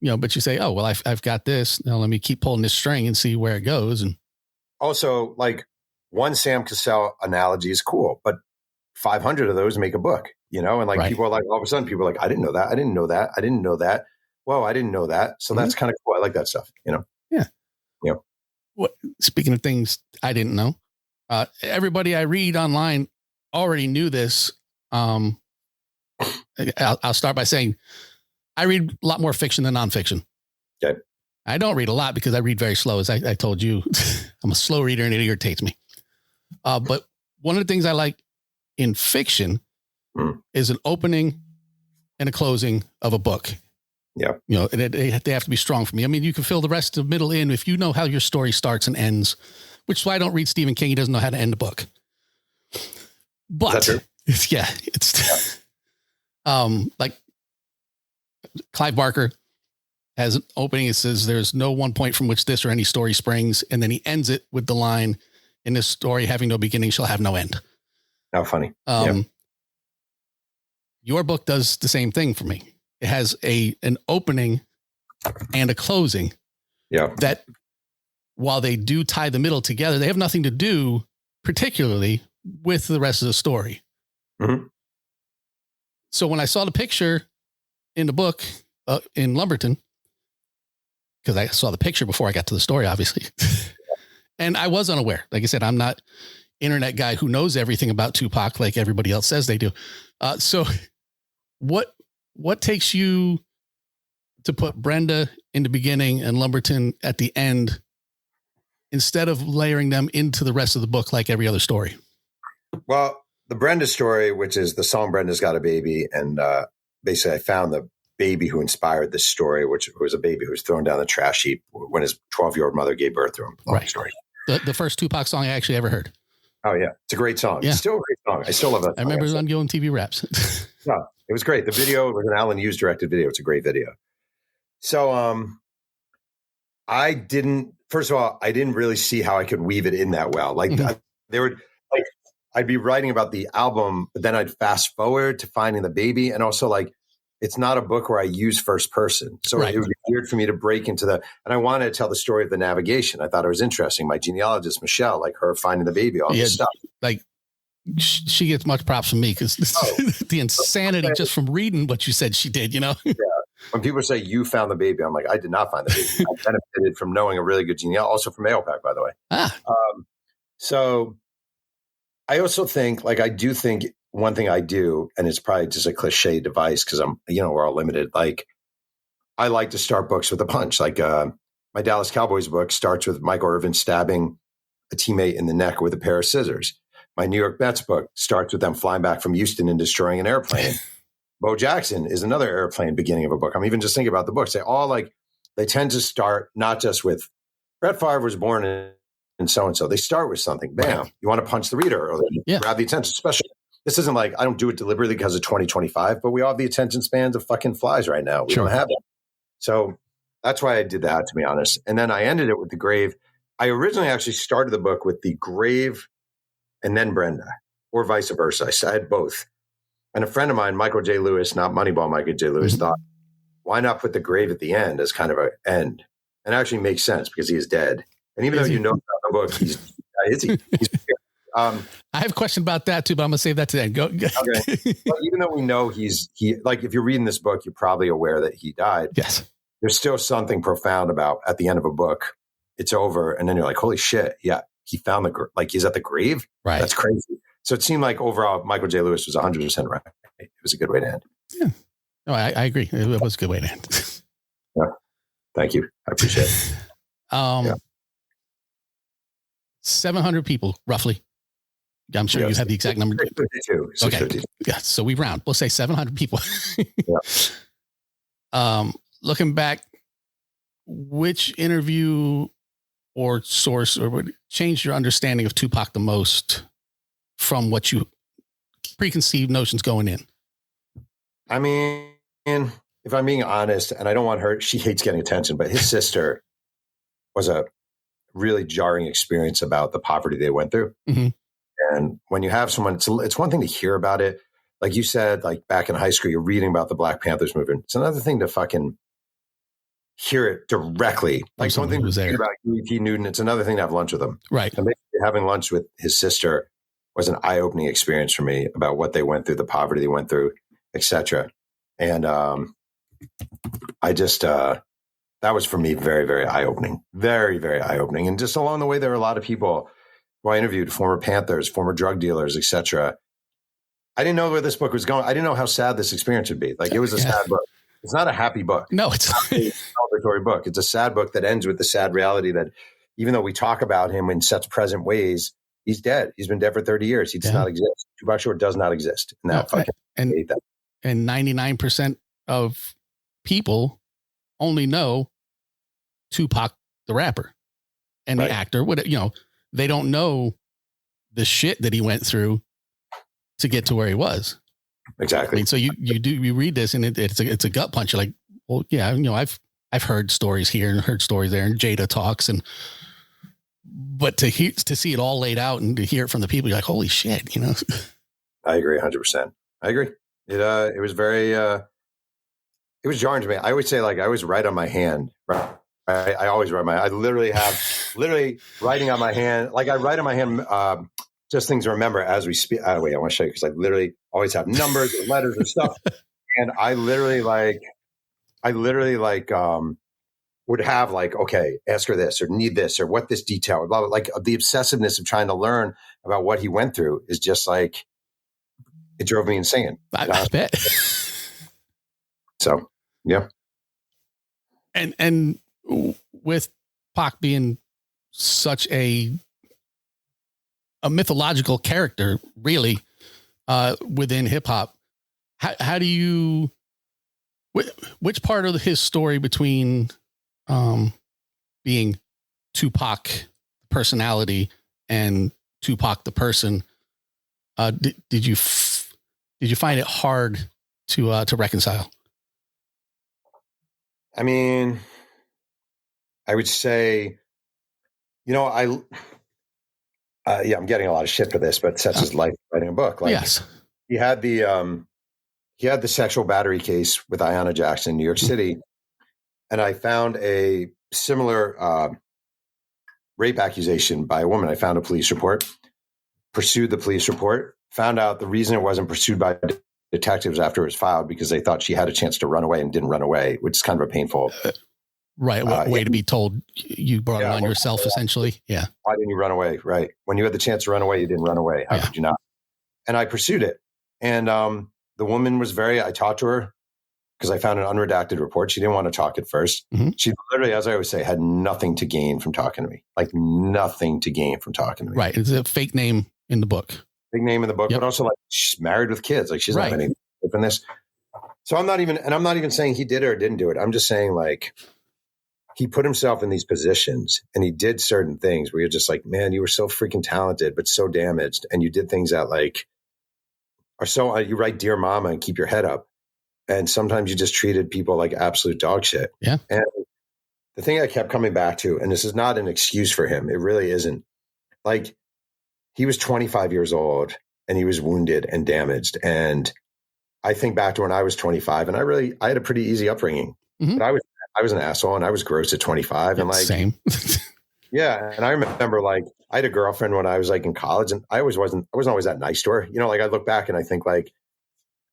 Speaker 8: Yeah.
Speaker 6: But you say, oh, well, I've got this. Now let me keep pulling this string and see where it goes. And
Speaker 8: also like one Sam Cassell analogy is cool, but 500 of those make a book, and like people are like, all of a sudden people are like, I didn't know that. I didn't know that. I didn't know that. Whoa, I didn't know that. So that's kind of cool. I like that stuff,
Speaker 6: Yeah.
Speaker 8: Yeah.
Speaker 6: Speaking of things I didn't know, everybody I read online already knew this. I'll start by saying I read a lot more fiction than nonfiction.
Speaker 8: Okay.
Speaker 6: I don't read a lot because I read very slow. As I told you, I'm a slow reader and it irritates me. But one of the things I like in fiction is an opening and a closing of a book.
Speaker 8: Yeah.
Speaker 6: They have to be strong for me. I mean, you can fill the rest of the middle in if you know how your story starts and ends, which is why I don't read Stephen King. He doesn't know how to end a book. But it's like Clive Barker has an opening. It says, there's no one point from which this or any story springs. And then he ends it with the line, in this story having no beginning shall have no end.
Speaker 8: How funny.
Speaker 6: Your book does the same thing for me. It has an opening and a closing.
Speaker 8: Yeah.
Speaker 6: That while they do tie the middle together, they have nothing to do particularly with the rest of the story. So when I saw the picture in the book in Lumberton, because I saw the picture before I got to the story, obviously, and I was unaware. Like I said, I'm not internet guy who knows everything about Tupac like everybody else says they do. So what takes you to put Brenda in the beginning and Lumberton at the end instead of layering them into the rest of the book like every other story?
Speaker 8: Well, the Brenda story, which is the song Brenda's Got a Baby, and basically I found the baby who inspired this story, which was a baby who was thrown down the trash heap when his 12-year-old mother gave birth to him. Long story.
Speaker 6: The first Tupac song I actually ever heard.
Speaker 8: Oh, yeah. It's a great song.
Speaker 6: Yeah.
Speaker 8: It's still a great song. I still love that song.
Speaker 6: I remember it on Yo MTV Raps.
Speaker 8: Yeah, it was great. The video was an Alan Hughes directed video. It's a great video. So I didn't really see how I could weave it in that well. Like I'd be writing about the album, but then I'd fast forward to finding the baby. And also like, it's not a book where I use first person. So it would be weird for me to break into and I wanted to tell the story of the navigation. I thought it was interesting. My genealogist, Michelle, like her finding the baby, all this stuff.
Speaker 6: Like she gets much props from me because the insanity just from reading what you said she did, Yeah.
Speaker 8: When people say you found the baby, I'm like, I did not find the baby. I benefited from knowing a really good genealogy, also from AOPAC, by the way. So I also think, I do think one thing I do, and it's probably just a cliche device because we're all limited. Like, I like to start books with a punch. Like my Dallas Cowboys book starts with Michael Irvin stabbing a teammate in the neck with a pair of scissors. My New York Mets book starts with them flying back from Houston and destroying an airplane. Bo Jackson is another airplane beginning of a book. I'm even just thinking about the books. They tend to start not just with Brett Favre was born in so-and-so. They start with something. Bam. Right. You want to punch the reader or grab the attention, especially. This isn't like I don't do it deliberately because of 2025, but we all have the attention spans of fucking flies right now. We don't have it. So that's why I did that, to be honest. And then I ended it with the grave. I originally actually started the book with the grave and then Brenda, or vice versa. I had both. And a friend of mine, Michael J. Lewis, not Moneyball Michael J. Lewis, thought, why not put the grave at the end as kind of an end? And it actually makes sense because he is dead. And even though you know about the book, he's I
Speaker 6: have a question about that too, but I'm gonna save that to the end. Go.
Speaker 8: Okay. But even though we know he like if you're reading this book, you're probably aware that he died.
Speaker 6: Yes.
Speaker 8: There's still something profound about at the end of a book, it's over, and then you're like, holy shit, yeah, he found he's at the grave.
Speaker 6: Right.
Speaker 8: That's crazy. So it seemed like overall Michael J. Lewis was 100% right. It was a good way to end.
Speaker 6: Yeah. No, I agree. It was a good way to end.
Speaker 8: Yeah. Thank you. I appreciate it. 700
Speaker 6: people, roughly. I'm sure you have the exact number.
Speaker 8: 652.
Speaker 6: Okay. Yeah. So we round. We'll say 700 people. Looking back, which interview or source or what changed your understanding of Tupac the most from what you preconceived notions going in?
Speaker 8: I mean, if I'm being honest, and I don't want her, she hates getting attention, but his sister was a really jarring experience about the poverty they went through.
Speaker 6: Mm-hmm.
Speaker 8: And when you have someone, it's one thing to hear about it. Like you said, like back in high school, you're reading about the Black Panthers movement. It's another thing to fucking hear it directly. Like one thing to hear about E.P. Newton. It's another thing to have lunch with him.
Speaker 6: Right.
Speaker 8: And having lunch with his sister was an eye-opening experience for me about what they went through, the poverty they went through, etc. And I just that was for me very, very eye-opening, very, very eye-opening. And just along the way, there were a lot of people who I interviewed, former Panthers, former drug dealers, etc. I didn't know where this book was going. I didn't know how sad this experience would be. Like it was a sad book. It's not a happy book.
Speaker 6: No, it's not
Speaker 8: a celebratory book. It's a sad book that ends with the sad reality that even though we talk about him in such present ways, he's dead. He's been dead for 30 years. He does not exist. Tupac Shakur does not exist. And
Speaker 6: and 99% of people only know Tupac the rapper and the actor. They don't know the shit that he went through to get to where he was.
Speaker 8: Exactly.
Speaker 6: I mean, so you read this and it's a gut punch. You're like, well, yeah, I've heard stories here and heard stories there, and Jada talks, but to see it all laid out and to hear it from the people, you're like, holy shit,
Speaker 8: I agree 100%. I agree. It was very, it was jarring to me. I always say, like, I always write on my hand, right? I always write I literally have writing on my hand. Like I write on my hand, just things to remember as we speak. Wait, I want to show you because I literally always have numbers or letters or stuff. And I literally would have like, okay, ask her this or need this or what this detail, blah, blah, like the obsessiveness of trying to learn about what he went through is just like, it drove me insane.
Speaker 6: I bet.
Speaker 8: So, yeah.
Speaker 6: And with Pac being such a mythological character, really, within hip hop, how do you, which part of his story between being Tupac personality and Tupac the person, did you find it hard to reconcile?
Speaker 8: I mean, I would say, I'm getting a lot of shit for this, but sets his life writing a book. Like,
Speaker 6: yes,
Speaker 8: he had the sexual battery case with Ayanna Jackson in New York City, and I found a similar rape accusation by a woman. I found a police report, pursued the police report, found out the reason it wasn't pursued by detectives after it was filed because they thought she had a chance to run away and didn't run away, which is kind of a painful.
Speaker 6: Right. Way to be told you brought it on yourself, essentially. Yeah.
Speaker 8: Why didn't you run away? Right. When you had the chance to run away, you didn't run away. How could you not? And I pursued it. And the woman was I talked to her because I found an unredacted report. She didn't want to talk at first. Mm-hmm. She literally, as I always say, had nothing to gain from talking to me. Like nothing to gain from talking to me.
Speaker 6: Right. It's a fake name in the book.
Speaker 8: Big name in the book, but also like she's married with kids. Like she doesn't have anything from this. So I'm not even saying he did it or didn't do it. I'm just saying, like, he put himself in these positions and he did certain things where you're just like, man, you were so freaking talented, but so damaged. And you did things that, like, are so, you write Dear Mama and keep your head up. And sometimes you just treated people like absolute dog shit.
Speaker 6: Yeah.
Speaker 8: And the thing I kept coming back to, and this is not an excuse for him, it really isn't. Like, he was 25 years old and he was wounded and damaged. And I think back to when I was 25 and I had a pretty easy upbringing, but I was an asshole and I was gross at 25 and, like,
Speaker 6: same.
Speaker 8: yeah. And I remember, like, I had a girlfriend when I was, like, in college, and I wasn't always that nice to her. You know, like, I look back and I think, like,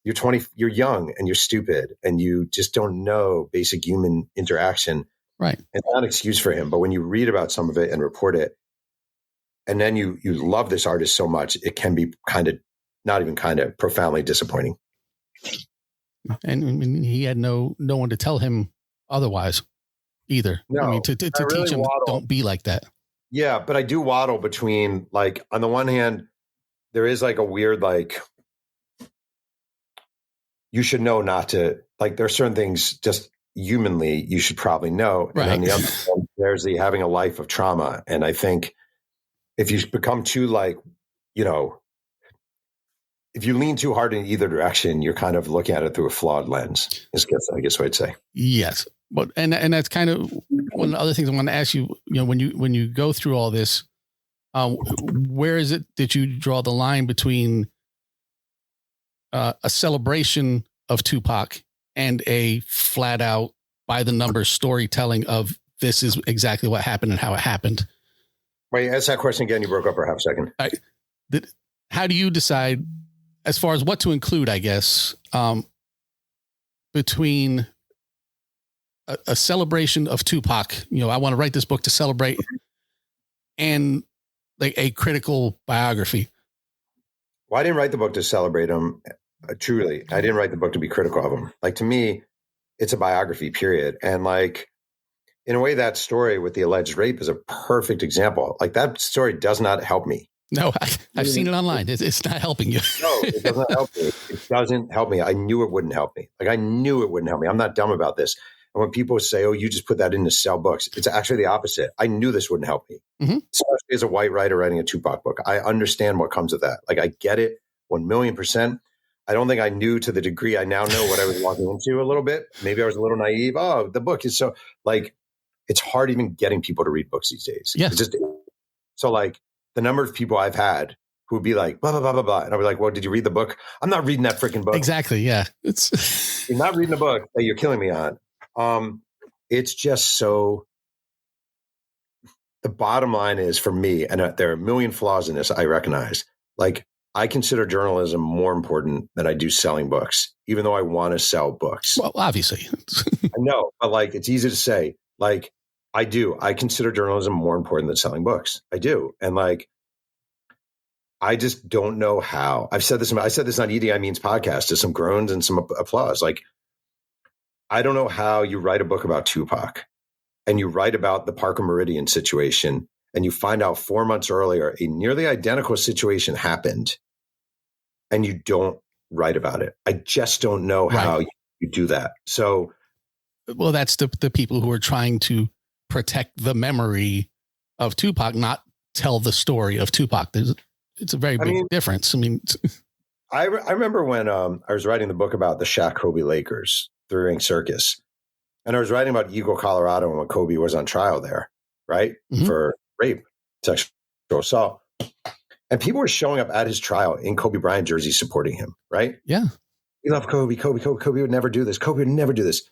Speaker 8: you're 20, you're young and you're stupid and you just don't know basic human interaction.
Speaker 6: Right.
Speaker 8: It's not an excuse for him. But when you read about some of it and report it, and then you love this artist so much, it can be profoundly disappointing.
Speaker 6: And I mean, he had no one to tell him otherwise either.
Speaker 8: No,
Speaker 6: I mean, to
Speaker 8: really
Speaker 6: teach him, don't be like that.
Speaker 8: Yeah, but I do waddle between, like, on the one hand, there is, like, a weird, like, you should know not to, like, there are certain things just humanly you should probably know.
Speaker 6: Right.
Speaker 8: And on the other hand, there's the having a life of trauma. And I think if you become too, like, you know, if you lean too hard in either direction, you're kind of looking at it through a flawed lens, I guess what I'd say.
Speaker 6: Yes. But, and that's kind of one of the other things I want to ask you, you know, when you go through all this, where is it that you draw the line between a celebration of Tupac and a flat out by the numbers storytelling of this is exactly what happened and how it happened?
Speaker 8: Wait, ask that question again. You broke up for a half second.
Speaker 6: How do you decide as far as what to include, I guess, between a celebration of Tupac, you know, I want to write this book to celebrate, and, like, a critical biography?
Speaker 8: Well, I didn't write the book to celebrate him. Truly, I didn't write the book to be critical of him. Like, to me, it's a biography, period. And, like, in a way, that story with the alleged rape is a perfect example. Like, that story does not help me.
Speaker 6: No, I've seen it online. It's not helping you.
Speaker 8: No, it doesn't help me. It doesn't help me. I knew it wouldn't help me. Like, I knew it wouldn't help me. I'm not dumb about this. And when people say, oh, you just put that in to sell books, it's actually the opposite. I knew this wouldn't help me, especially as a white writer writing a Tupac book. I understand what comes with that. Like, I get it 1,000,000%. I don't think I knew to the degree I now know what I was walking into a little bit. Maybe I was a little naive. Oh, the book is so, like, it's hard even getting people to read books these days.
Speaker 6: Yes.
Speaker 8: It's just, so, like, the number of people I've had who would be like, blah, blah, blah, blah, blah. And I'll be like, well, did you read the book? I'm not reading that freaking book.
Speaker 6: Exactly. Yeah. It's
Speaker 8: You're not reading the book that you're killing me on. It's just so, the bottom line is, for me, and there are a million flaws in this, I recognize, like, I consider journalism more important than I do selling books, even though I want to sell books.
Speaker 6: Well, obviously.
Speaker 8: I know, but, like, it's easy to say. Like, I do. I consider journalism more important than selling books. I do. And, like, I just don't know how. I said this on Edie I Mean's podcast to some groans and some applause. Like, I don't know how you write a book about Tupac and you write about the Parker Meridian situation and you find out 4 months earlier a nearly identical situation happened and you don't write about it. I just don't know how you do that. So,
Speaker 6: well, that's the people who are trying to protect the memory of Tupac, not tell the story of Tupac. It's a very big difference. I mean,
Speaker 8: I remember when I was writing the book about the Shaq Kobe Lakers, Three Ring Circus, and I was writing about Eagle, Colorado, when Kobe was on trial there, right, for rape, sexual assault, and people were showing up at his trial in Kobe Bryant jerseys supporting him, right?
Speaker 6: Yeah,
Speaker 8: we love Kobe. Kobe would never do this. Kobe would never do this.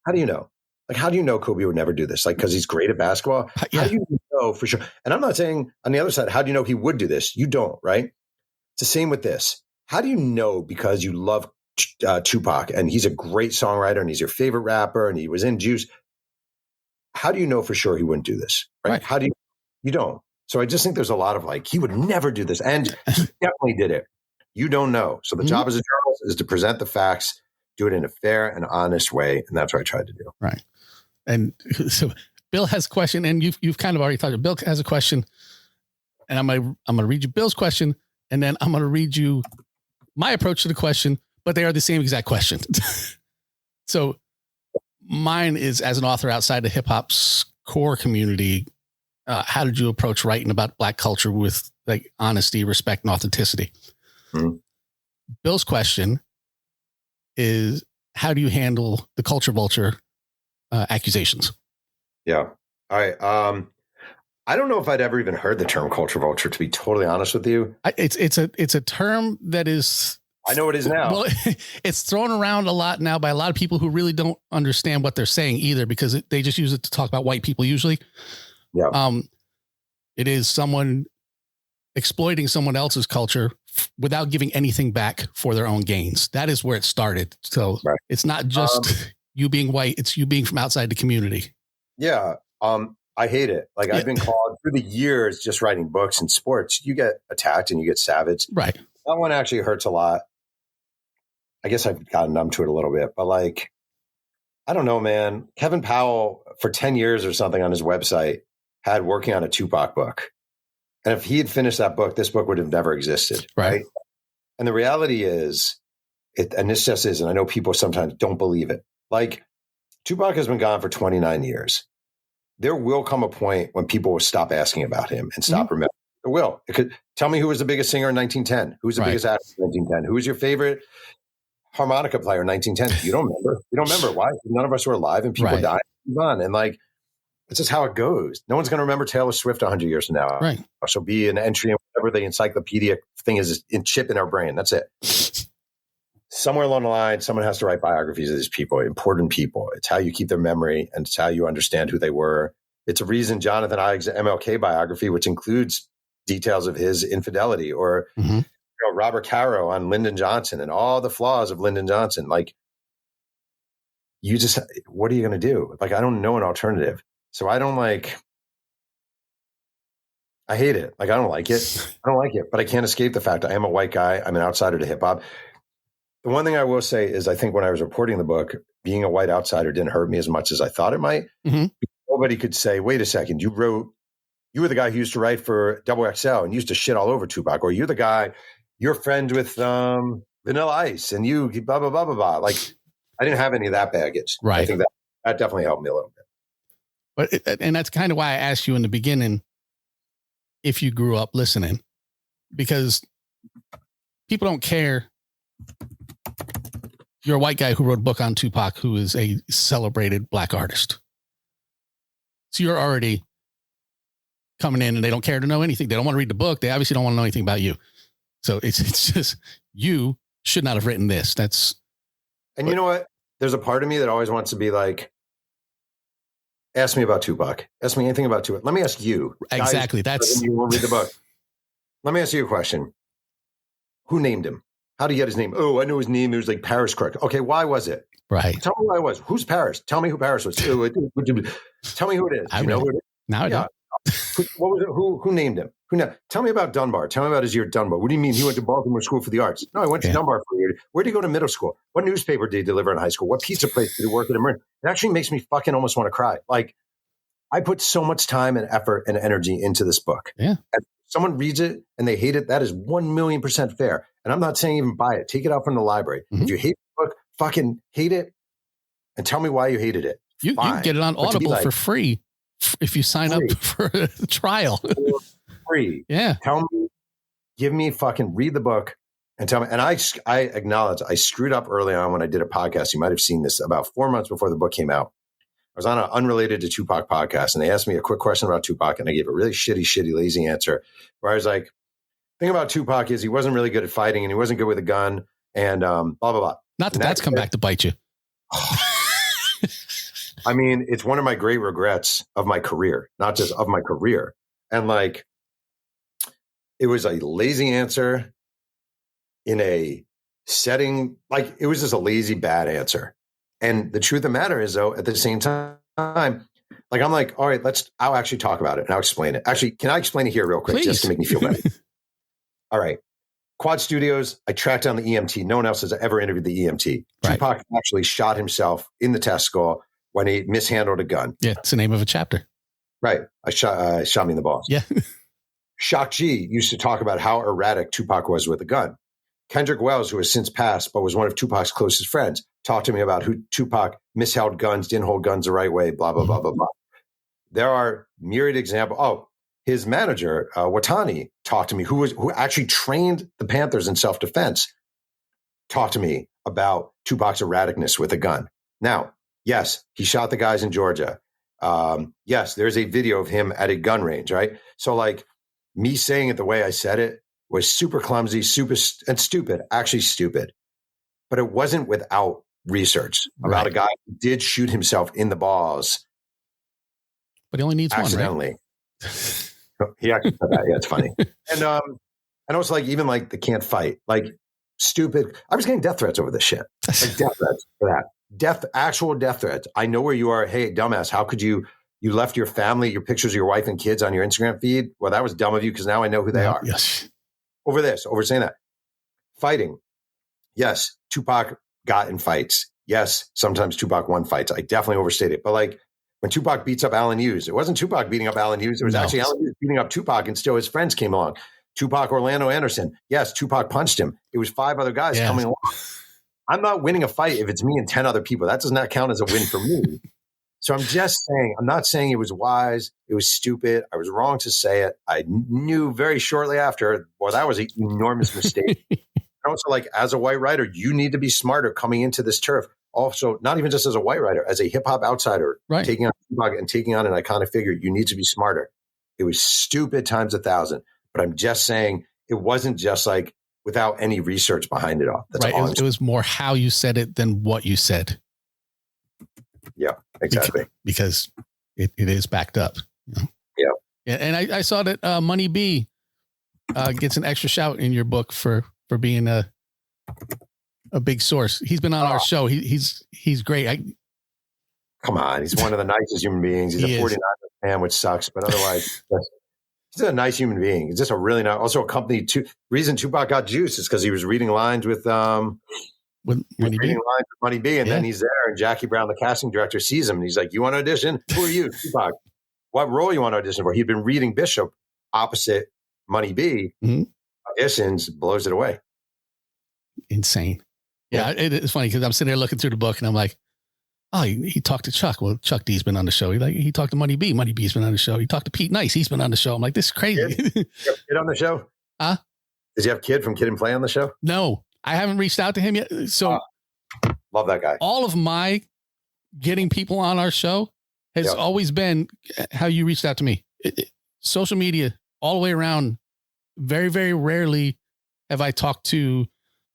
Speaker 8: How do you know? Like, how do you know Kobe would never do this? Like, because he's great at basketball?
Speaker 6: Yeah.
Speaker 8: How do you know for sure? And I'm not saying on the other side, how do you know he would do this? You don't, right? It's the same with this. How do you know because you love Tupac and he's a great songwriter and he's your favorite rapper and he was in Juice? How do you know for sure he wouldn't do this? Right? How do you don't? So I just think there's a lot of, like, he would never do this. And he definitely did it. You don't know. So the job as a journalist is to present the facts, do it in a fair and honest way. And that's what I tried to do.
Speaker 6: Right. And so Bill has a question, and you've kind of already talked. Bill has a question, and I'm gonna read you Bill's question, and then I'm gonna read you my approach to the question. But they are the same exact question. So mine is, as an author outside the hip hop's core community, how did you approach writing about Black culture with like honesty, respect, and authenticity?
Speaker 8: Mm-hmm.
Speaker 6: Bill's question is, how do you handle the culture vulture accusations?
Speaker 8: Yeah. All right. I don't know if I'd ever even heard the term culture vulture, to be totally honest with you.
Speaker 6: It's a term that is,
Speaker 8: I know it is now.
Speaker 6: well, it's thrown around a lot now by a lot of people who really don't understand what they're saying either, because they just use it to talk about white people usually.
Speaker 8: Yeah.
Speaker 6: It is someone exploiting someone else's culture without giving anything back for their own gains. That is where it started. So
Speaker 8: Right.
Speaker 6: It's not just you being white, it's you being from outside the community.
Speaker 8: Yeah. I hate it. Like, I've been called through the years just writing books and sports. You get attacked and you get savage.
Speaker 6: Right.
Speaker 8: That one actually hurts a lot. I guess I've gotten numb to it a little bit, but like, I don't know, man. Kevin Powell for 10 years or something on his website had working on a Tupac book. And if he had finished that book, this book would have never existed. Right. And the reality is, and this just is, and I know people sometimes don't believe it. Like, Tupac has been gone for 29 years. There will come a point when people will stop asking about him and stop remembering. It will. It could tell me who was the biggest singer in 1910. Who's the biggest actor in 1910? Who was your favorite harmonica player in 1910? You don't remember. You don't remember. Why? None of us were alive and people died. And like, it's just how it goes. No one's going to remember Taylor Swift 100 years from now.
Speaker 6: Right.
Speaker 8: She'll be an entry in whatever the encyclopedia thing is in chip in our brain. That's it. Somewhere along the line, someone has to write biographies of these people, important people. It's how you keep their memory, and it's how you understand who they were. It's a reason Jonathan Ives' MLK biography, which includes details of his infidelity, or Robert Caro on Lyndon Johnson and all the flaws of Lyndon Johnson. Like, you just, what are you going to do? Like, I don't know an alternative. So I don't like, I hate it. Like, I don't like it. I don't like it, but I can't escape the fact that I am a white guy. I'm an outsider to hip hop. The one thing I will say is, I think when I was reporting the book, being a white outsider didn't hurt me as much as I thought it might. Nobody could say, wait a second, you were the guy who used to write for XXL and used to shit all over Tupac, or you're the guy, you're friends with Vanilla Ice and you blah, blah, blah, blah, blah. Like, I didn't have any of that baggage.
Speaker 6: Right.
Speaker 8: I think that definitely helped me a little bit.
Speaker 6: And that's kind of why I asked you in the beginning if you grew up listening, because people don't care. You're a white guy who wrote a book on Tupac, who is a celebrated Black artist. So you're already coming in and they don't care to know anything. They don't want to read the book. They obviously don't want to know anything about you. So it's just, you should not have written this.
Speaker 8: And you know what? There's a part of me that always wants to be like, ask me about Tupac. Ask me anything about Tupac. Let me ask you.
Speaker 6: Exactly.
Speaker 8: Guys, you won't read the book. Let me ask you a question. Who named him? How did he get his name? Oh, I know his name. It was like Paris Crook. Okay, why was it?
Speaker 6: Right.
Speaker 8: Tell me why it was. Who's Paris? Tell me who Paris was. Tell me who it is.
Speaker 6: I know who it is. Now I know.
Speaker 8: What was it? Who named him? Tell me about Dunbar. Tell me about his year at Dunbar. What do you mean he went to Baltimore School for the Arts? No, I went to Dunbar for a year. Where did he go to middle school? What newspaper did he deliver in high school? What pizza place did he work at in Marin? It actually makes me fucking almost want to cry. Like, I put so much time and effort and energy into this book.
Speaker 6: Yeah.
Speaker 8: And someone reads it and they hate it. That is 1,000,000% fair. And I'm not saying even buy it. Take it out from the library. If you hate the book, fucking hate it, and tell me why you hated it.
Speaker 6: You can get it on Audible for free if you sign up for a trial.
Speaker 8: Free.
Speaker 6: Yeah.
Speaker 8: Tell me, give me fucking read the book and tell me. And I acknowledge I screwed up early on when I did a podcast. You might have seen this about 4 months before the book came out. I was on an unrelated to Tupac podcast, and they asked me a quick question about Tupac, and I gave a really shitty, lazy answer where I was like, the thing about Tupac is he wasn't really good at fighting, and he wasn't good with a gun, and blah, blah, blah.
Speaker 6: Not that that's come back to bite you.
Speaker 8: I mean, it's one of my great regrets of my career, not just of my career. And like, it was a lazy answer in a setting, like it was just a lazy, bad answer. And the truth of the matter is, though, at the same time, like, I'm like, all right, I'll actually talk about it and I'll explain it. Actually, can I explain it here real quick?
Speaker 6: Please.
Speaker 8: Just to make me feel better? All right. Quad Studios, I tracked down the EMT. No one else has ever interviewed the EMT.
Speaker 6: Right.
Speaker 8: Tupac actually shot himself in the test skull when he mishandled a gun.
Speaker 6: Yeah, it's the name of a chapter.
Speaker 8: Right. Shot me in the balls.
Speaker 6: Yeah.
Speaker 8: Shock G used to talk about how erratic Tupac was with a gun. Kendrick Wells, who has since passed, but was one of Tupac's closest friends, talked to me about who Tupac misheld guns, didn't hold guns the right way, blah, blah, blah, blah, blah. There are myriad examples. Oh, his manager, Watani, talked to me, who actually trained the Panthers in self-defense, talked to me about Tupac's erraticness with a gun. Now, yes, he shot the guys in Georgia. Yes, there's a video of him at a gun range, right? So like me saying it the way I said it was super clumsy, and stupid, actually stupid. But it wasn't without research about a guy who did shoot himself in the balls.
Speaker 6: But he only needs
Speaker 8: accidentally.
Speaker 6: One, right?
Speaker 8: He actually said that. Yeah, it's funny. And also like even like the can't fight, like stupid. I was getting death threats over this shit. Like death threats for that. Actual death threats. I know where you are. Hey, dumbass, how could you left your family, your pictures of your wife and kids on your Instagram feed? Well, that was dumb of you because now I know who they are.
Speaker 6: Yes.
Speaker 8: Over saying that. Fighting. Yes, Tupac got in fights. Yes, sometimes Tupac won fights. I definitely overstated it. But like when Tupac beats up Alan Hughes, it wasn't Tupac beating up Alan Hughes. It was actually Alan Hughes beating up Tupac, and still his friends came along. Tupac Orlando Anderson. Yes, Tupac punched him. It was 5 other guys coming along. I'm not winning a fight if it's me and 10 other people. That does not count as a win for me. So I'm just saying, I'm not saying it was wise. It was stupid. I was wrong to say it. I knew very shortly after, well, that was an enormous mistake. And also, like, as a white writer, you need to be smarter coming into this turf. Also, not even just as a white writer, as a hip hop outsider, taking on Tupac and taking on an iconic figure, you need to be smarter. It was stupid times 1,000. But I'm just saying it wasn't just like without any research behind it all. That's all
Speaker 6: it was more how you said it than what you said.
Speaker 8: Yeah, exactly.
Speaker 6: Because it is backed up. You know?
Speaker 8: Yeah.
Speaker 6: And I saw that Money B gets an extra shout in your book for being a big source. He's been on our show. He's great.
Speaker 8: Come on. He's one of the nicest human beings. He's a 49er fan, which sucks, but otherwise he's a nice human being. He's just a really nice, also a company reason Tupac got juice is because he was reading lines with Money B, and then he's there, and Jackie Brown, the casting director, sees him, and he's like, "You want to audition? Who are you, Tupac? What role you want to audition for?" He'd been reading Bishop opposite Money B. Auditions, blows it away.
Speaker 6: Insane. Yeah, it's funny because I'm sitting there looking through the book, and I'm like, "Oh, he talked to Chuck. Well, Chuck D's been on the show. He talked to Money B. Money B's been on the show. He talked to Pete Nice. He's been on the show." I'm like, "This is crazy."
Speaker 8: Did you have Kid on the show?
Speaker 6: Huh?
Speaker 8: Did you have Kid from Kid and Play on the show?
Speaker 6: No, I haven't reached out to him yet. So.
Speaker 8: Love that guy.
Speaker 6: All of my getting people on our show has always been how you reached out to me. Social media, all the way around. Very, very rarely have I talked to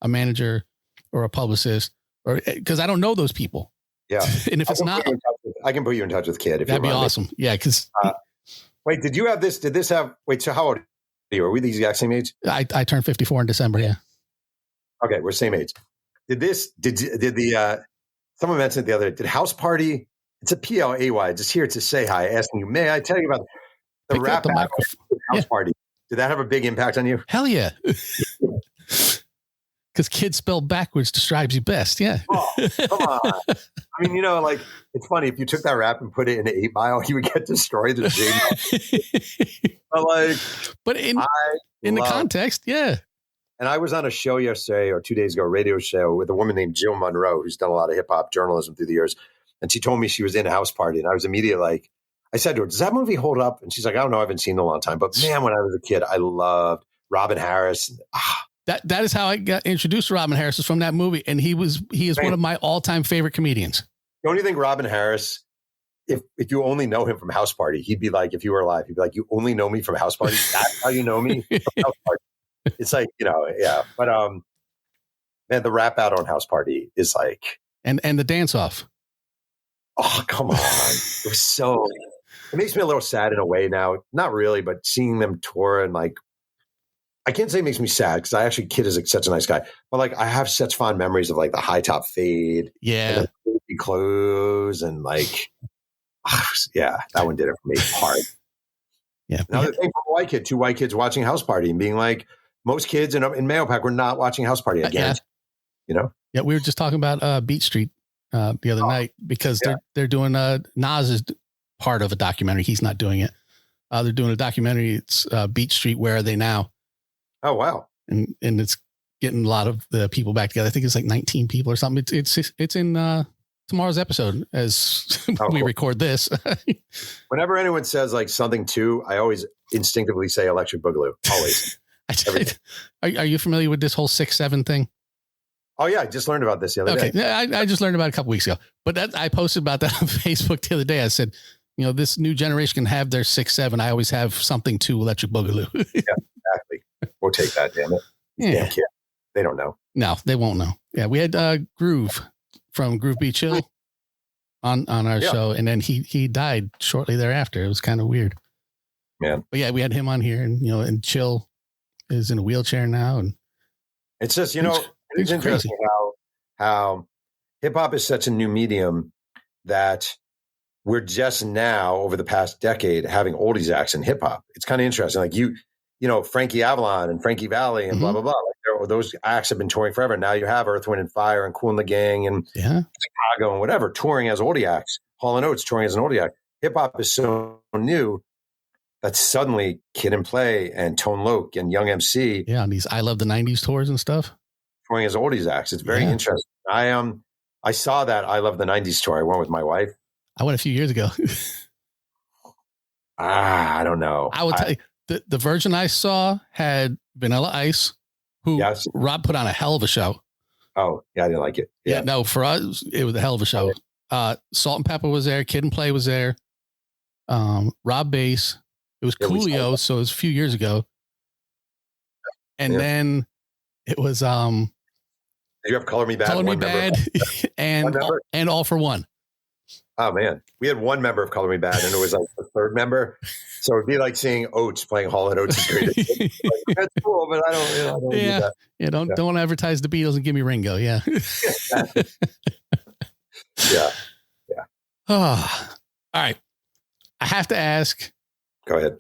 Speaker 6: a manager or a publicist, or because I don't know those people.
Speaker 8: Yeah.
Speaker 6: And if it's not,
Speaker 8: I can put you in touch with Kid. If
Speaker 6: that'd be awesome. Yeah. Because
Speaker 8: wait, did you have this? Did this have? Wait, so how old are you? Are we the exact same age?
Speaker 6: I turned 54 in December. Yeah.
Speaker 8: Okay, we're same age. Someone mentioned it the other day, did House Party, it's a PLAY, just here to say hi, asking you, may I tell you about the rap battle House Party? Did that have a big impact on you?
Speaker 6: Hell yeah. Because Kid spelled backwards describes you best. Yeah.
Speaker 8: Oh, come on. I mean, like, it's funny. If you took that rap and put it in an 8 Mile, you would get destroyed. But in
Speaker 6: the context, yeah.
Speaker 8: And I was on a show yesterday or 2 days ago, a radio show with a woman named Jill Monroe, who's done a lot of hip hop journalism through the years. And she told me she was in a House Party. And I was immediately like, I said to her, does that movie hold up? And she's like, I don't know. I haven't seen it in a long time. But man, when I was a kid, I loved Robin Harris.
Speaker 6: That is how I got introduced to Robin Harris, is from that movie. And he is one of my all-time favorite comedians.
Speaker 8: Don't you think Robin Harris, if you only know him from House Party, he'd be like, if you were alive, he'd be like, you only know me from House Party? That's how you know me from House Party. It's like, yeah. But man, the rap out on House Party is like,
Speaker 6: and the dance off.
Speaker 8: Oh, come on. It was so, it makes me a little sad in a way now. Not really, but seeing them tour and like, I can't say it makes me sad because Kid is such a nice guy, but like I have such fond memories of like the high top fade.
Speaker 6: Yeah.
Speaker 8: And the clothes and like, yeah, that one did it for me hard.
Speaker 6: Yeah.
Speaker 8: Another thing for a white kid, 2 white kids watching House Party and being like, most kids in Mayo Pack were not watching House Party again. Yeah, we
Speaker 6: were just talking about Beat Street the other night because they're doing Nas's part of a documentary. He's not doing it. They're doing a documentary. It's Beat Street. Where Are They Now?
Speaker 8: Oh wow!
Speaker 6: And it's getting a lot of the people back together. I think it's like 19 people or something. It's in tomorrow's episode as we record this.
Speaker 8: Whenever anyone says like something too, I always instinctively say Electric Boogaloo. Always.
Speaker 6: Are you familiar with this whole 6-7 thing?
Speaker 8: Oh yeah, I just learned about this the other day.
Speaker 6: Yeah, I just learned about it a couple weeks ago. But I posted about that on Facebook the other day. I said, this new generation can have their 6-7. I always have something to Electric Boogaloo. Yeah,
Speaker 8: exactly. We'll take that, damn it.
Speaker 6: Yeah.
Speaker 8: They don't know.
Speaker 6: No, they won't know. Yeah, we had Groove from Groove Be Chill on our show, and then he died shortly thereafter. It was kind of weird.
Speaker 8: Man.
Speaker 6: But yeah, we had him on here, and and Chill is in a wheelchair now, and
Speaker 8: it's just it's interesting how hip hop is such a new medium that we're just now over the past decade having oldies acts in hip hop. It's kind of interesting. Like Frankie Avalon and Frankie Valli and blah blah blah. Like those acts have been touring forever. Now you have Earth, Wind and Fire and Kool and the Gang and Chicago and whatever touring as oldie acts. Hall & Oates touring as an oldie act. Hip hop is so new that suddenly Kid and Play and Tone Loc and Young MC.
Speaker 6: Yeah, on these I Love the 90s tours and stuff.
Speaker 8: Touring as oldies acts. It's very interesting. I saw that I Love the 90s tour. I went with my wife.
Speaker 6: I went a few years ago.
Speaker 8: I don't know.
Speaker 6: I will tell you, the version I saw had Vanilla Ice, who Rob put on a hell of a show.
Speaker 8: Oh, yeah, I didn't like it.
Speaker 6: Yeah, no, for us, it was a hell of a show. Salt and Pepper was there. Kid and Play was there. Rob Bass. It was Coolio, so it was a few years ago. And then it was
Speaker 8: did you have Color Me Bad?
Speaker 6: Color Me Bad and All for One.
Speaker 8: Oh man, we had one member of Color Me Bad, and it was like the third member. So it'd be like seeing Oates playing Hall & Oates. That's cool, but I don't do that.
Speaker 6: Yeah, don't advertise the Beatles and give me Ringo. Yeah.
Speaker 8: Yeah.
Speaker 6: Oh, all right. I have to ask.
Speaker 8: Go ahead.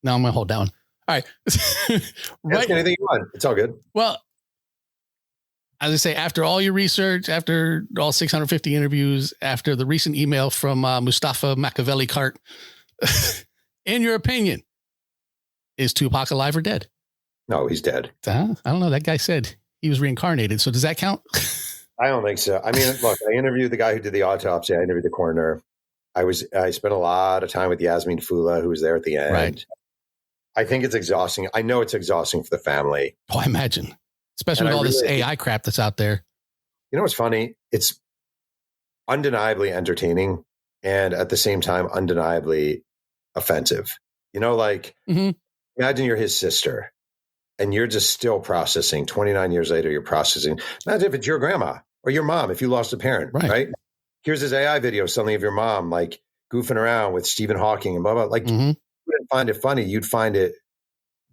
Speaker 6: No, I'm gonna hold down. All right.
Speaker 8: Ask anything you want. It's all good.
Speaker 6: Well, as I say, after all your research, after all 650 interviews, after the recent email from Mustafa Machiavelli Cart, in your opinion, is Tupac alive or dead?
Speaker 8: No, he's dead.
Speaker 6: I don't know. That guy said he was reincarnated. So does that count?
Speaker 8: I don't think so. I mean, look, I interviewed the guy who did the autopsy. I interviewed the coroner. I spent a lot of time with Yasmin Fula, who was there at the end. Right. I think it's exhausting. I know it's exhausting for the family.
Speaker 6: Oh, I imagine. Especially with all this AI crap that's out there.
Speaker 8: You know what's funny? It's undeniably entertaining and at the same time undeniably offensive. Imagine you're his sister and you're just still processing. 29 years later, you're processing. Imagine if it's your grandma or your mom, if you lost a parent, right? Here's this AI video suddenly of your mom like goofing around with Stephen Hawking and blah, blah. Like, you wouldn't find it funny. You'd find it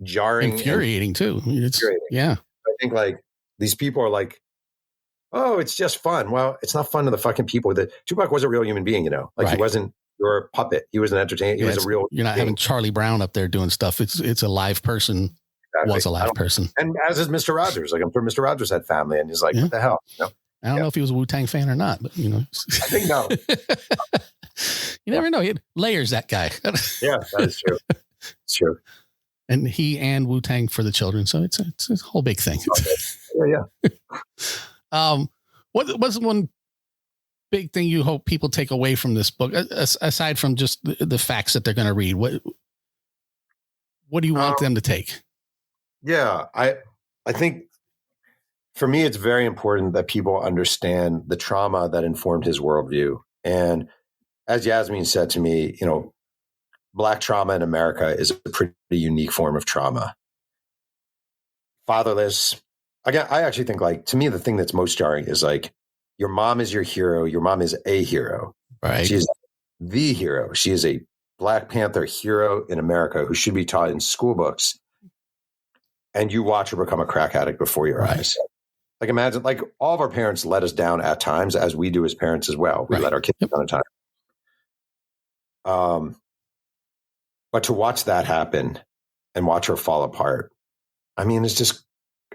Speaker 8: jarring.
Speaker 6: Infuriating too. Yeah.
Speaker 8: I think like these people are like, oh, it's just fun. Well, it's not fun to the fucking people. Tupac was a real human being, he wasn't your puppet. He was an entertainer. He was a real.
Speaker 6: You're not having Charlie Brown up there doing stuff. It's a live person. Exactly. Was a live person. And
Speaker 8: as is Mr. Rogers. Like I'm sure Mr. Rogers had family, and he's like, what the hell?
Speaker 6: I don't know if he was a Wu-Tang fan or not, but
Speaker 8: I think no.
Speaker 6: You never know. He had layers, that guy.
Speaker 8: Yeah, that is true. It's true.
Speaker 6: And he and Wu-Tang for the children. So it's a whole big thing.
Speaker 8: Yeah.
Speaker 6: What's one big thing you hope people take away from this book, aside from just the facts that they're going to read? What do you want them to take?
Speaker 8: Yeah, I think for me, it's very important that people understand the trauma that informed his worldview. And as Yasmin said to me, Black trauma in America is a pretty unique form of trauma. Fatherless. Again, I actually think to me, the thing that's most jarring is your mom is your hero. Your mom is a hero.
Speaker 6: Right.
Speaker 8: She is the hero. She is a Black Panther hero in America who should be taught in school books. And you watch her become a crack addict before your eyes. Imagine, all of our parents let us down at times, as we do as parents as well. We let our kids down at times. But to watch that happen and watch her fall apart, I mean, it's just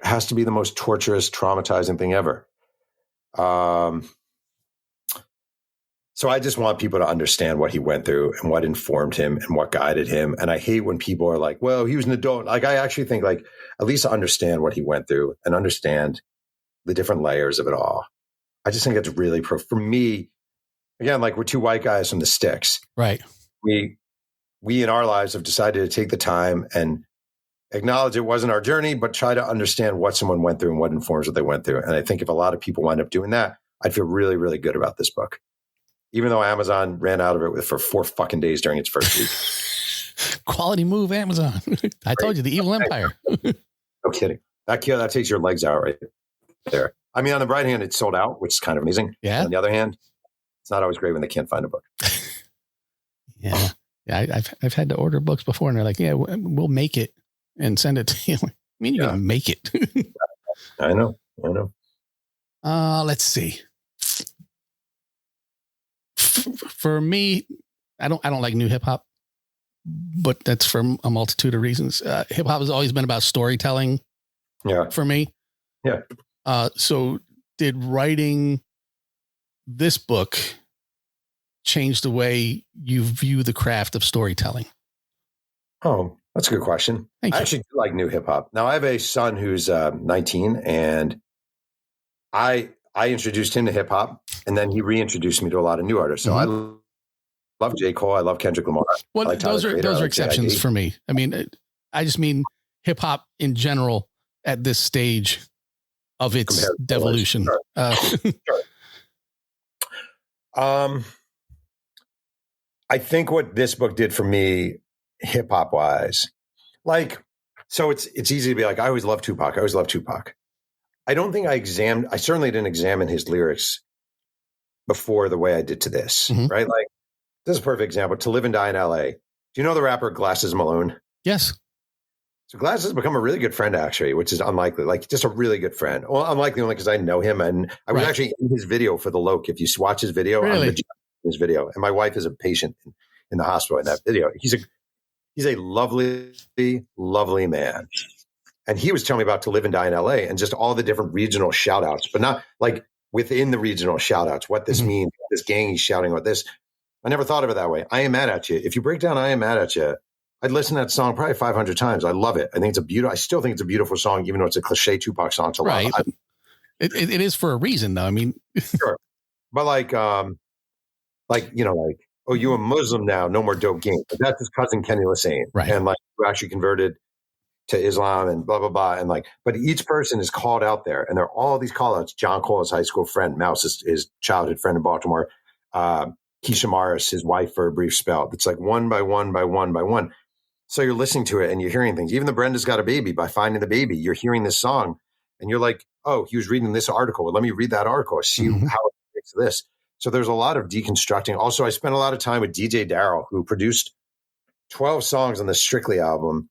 Speaker 8: has to be the most torturous, traumatizing thing ever. So So I just want people to understand what he went through and what informed him and what guided him. And I hate when people are like, well, he was an adult. Like, I actually think, like, at least understand what he went through and understand the different layers of it all. I just think it's really for me, again, like, we're two white guys from the sticks.
Speaker 6: Right.
Speaker 8: We in our lives have decided to take the time and acknowledge it wasn't our journey, but try to understand what someone went through and what informs what they went through. And I think if a lot of people wind up doing that, I'd feel really, really good about this book. Even though Amazon ran out of it for 4 fucking days during its first week.
Speaker 6: Quality move, Amazon. I told you, the evil empire.
Speaker 8: No kidding. That takes your legs out right there. I mean, on the bright hand, it's sold out, which is kind of amazing.
Speaker 6: Yeah.
Speaker 8: On the other hand, it's not always great when they can't find a book.
Speaker 6: Yeah. I've had to order books before, and they're like, yeah, we'll make it and send it to you. I mean, you're going to make it.
Speaker 8: I know.
Speaker 6: Let's see. For me, I don't like new hip hop, but that's for a multitude of reasons. Hip hop has always been about storytelling.
Speaker 8: Yeah.
Speaker 6: For me.
Speaker 8: Yeah.
Speaker 6: So did writing this book change the way you view the craft of storytelling?
Speaker 8: Oh, that's a good question. I actually do like new hip hop. Now, I have a son who's 19, and I introduced him to hip hop, and then he reintroduced me to a lot of new artists. So I love J. Cole. I love Kendrick Lamar.
Speaker 6: Well,
Speaker 8: like
Speaker 6: those are exceptions for me. I mean, I just mean hip hop in general at this stage of its devolution.
Speaker 8: Sure. I think what this book did for me, hip hop wise, like, so it's easy to be like, I always loved Tupac. I don't think I certainly didn't examine his lyrics before the way I did to this, right? Like, this is a perfect example. To Live and Die in LA. Do you know the rapper Glasses Malone?
Speaker 6: Yes.
Speaker 8: So Glasses has become a really good friend, actually, which is unlikely, like, just a really good friend. Well, unlikely only because I know him. And I was actually in his video for The Loke. If you watch his video,
Speaker 6: really?
Speaker 8: I'm his video. And my wife is a patient in the hospital in that video. He's a lovely, lovely man. And he was telling me about To Live and Die in LA and just all the different regional shout outs, but not like within the regional shout outs, what this means, this gang he's shouting about this. I never thought of it that way. I Am Mad at You. If you break down I Am Mad at You, I'd listen to that song probably 500 times. I love it. I still think it's a beautiful song, even though it's a cliche Tupac song to love.
Speaker 6: Right. It is for a reason, though. I mean,
Speaker 8: sure. But like, oh, you a Muslim now, no more dope game. But that's his cousin Kenny Lassane.
Speaker 6: Right.
Speaker 8: And like, who actually converted to Islam and blah, blah, blah. And like, but each person is called out there, and there are all these call outs. John Cole, his high school friend, Mouse is his childhood friend in Baltimore. Keisha Morris, his wife for a brief spell. It's like one by one by one by one. So you're listening to it and you're hearing things. Even the Brenda's Got a Baby, by Finding the Baby, you're hearing this song and you're like, oh, he was reading this article. Well, let me read that article. See how it relates to this. So there's a lot of deconstructing. Also, I spent a lot of time with DJ Darryl, who produced 12 songs on the Strictly album,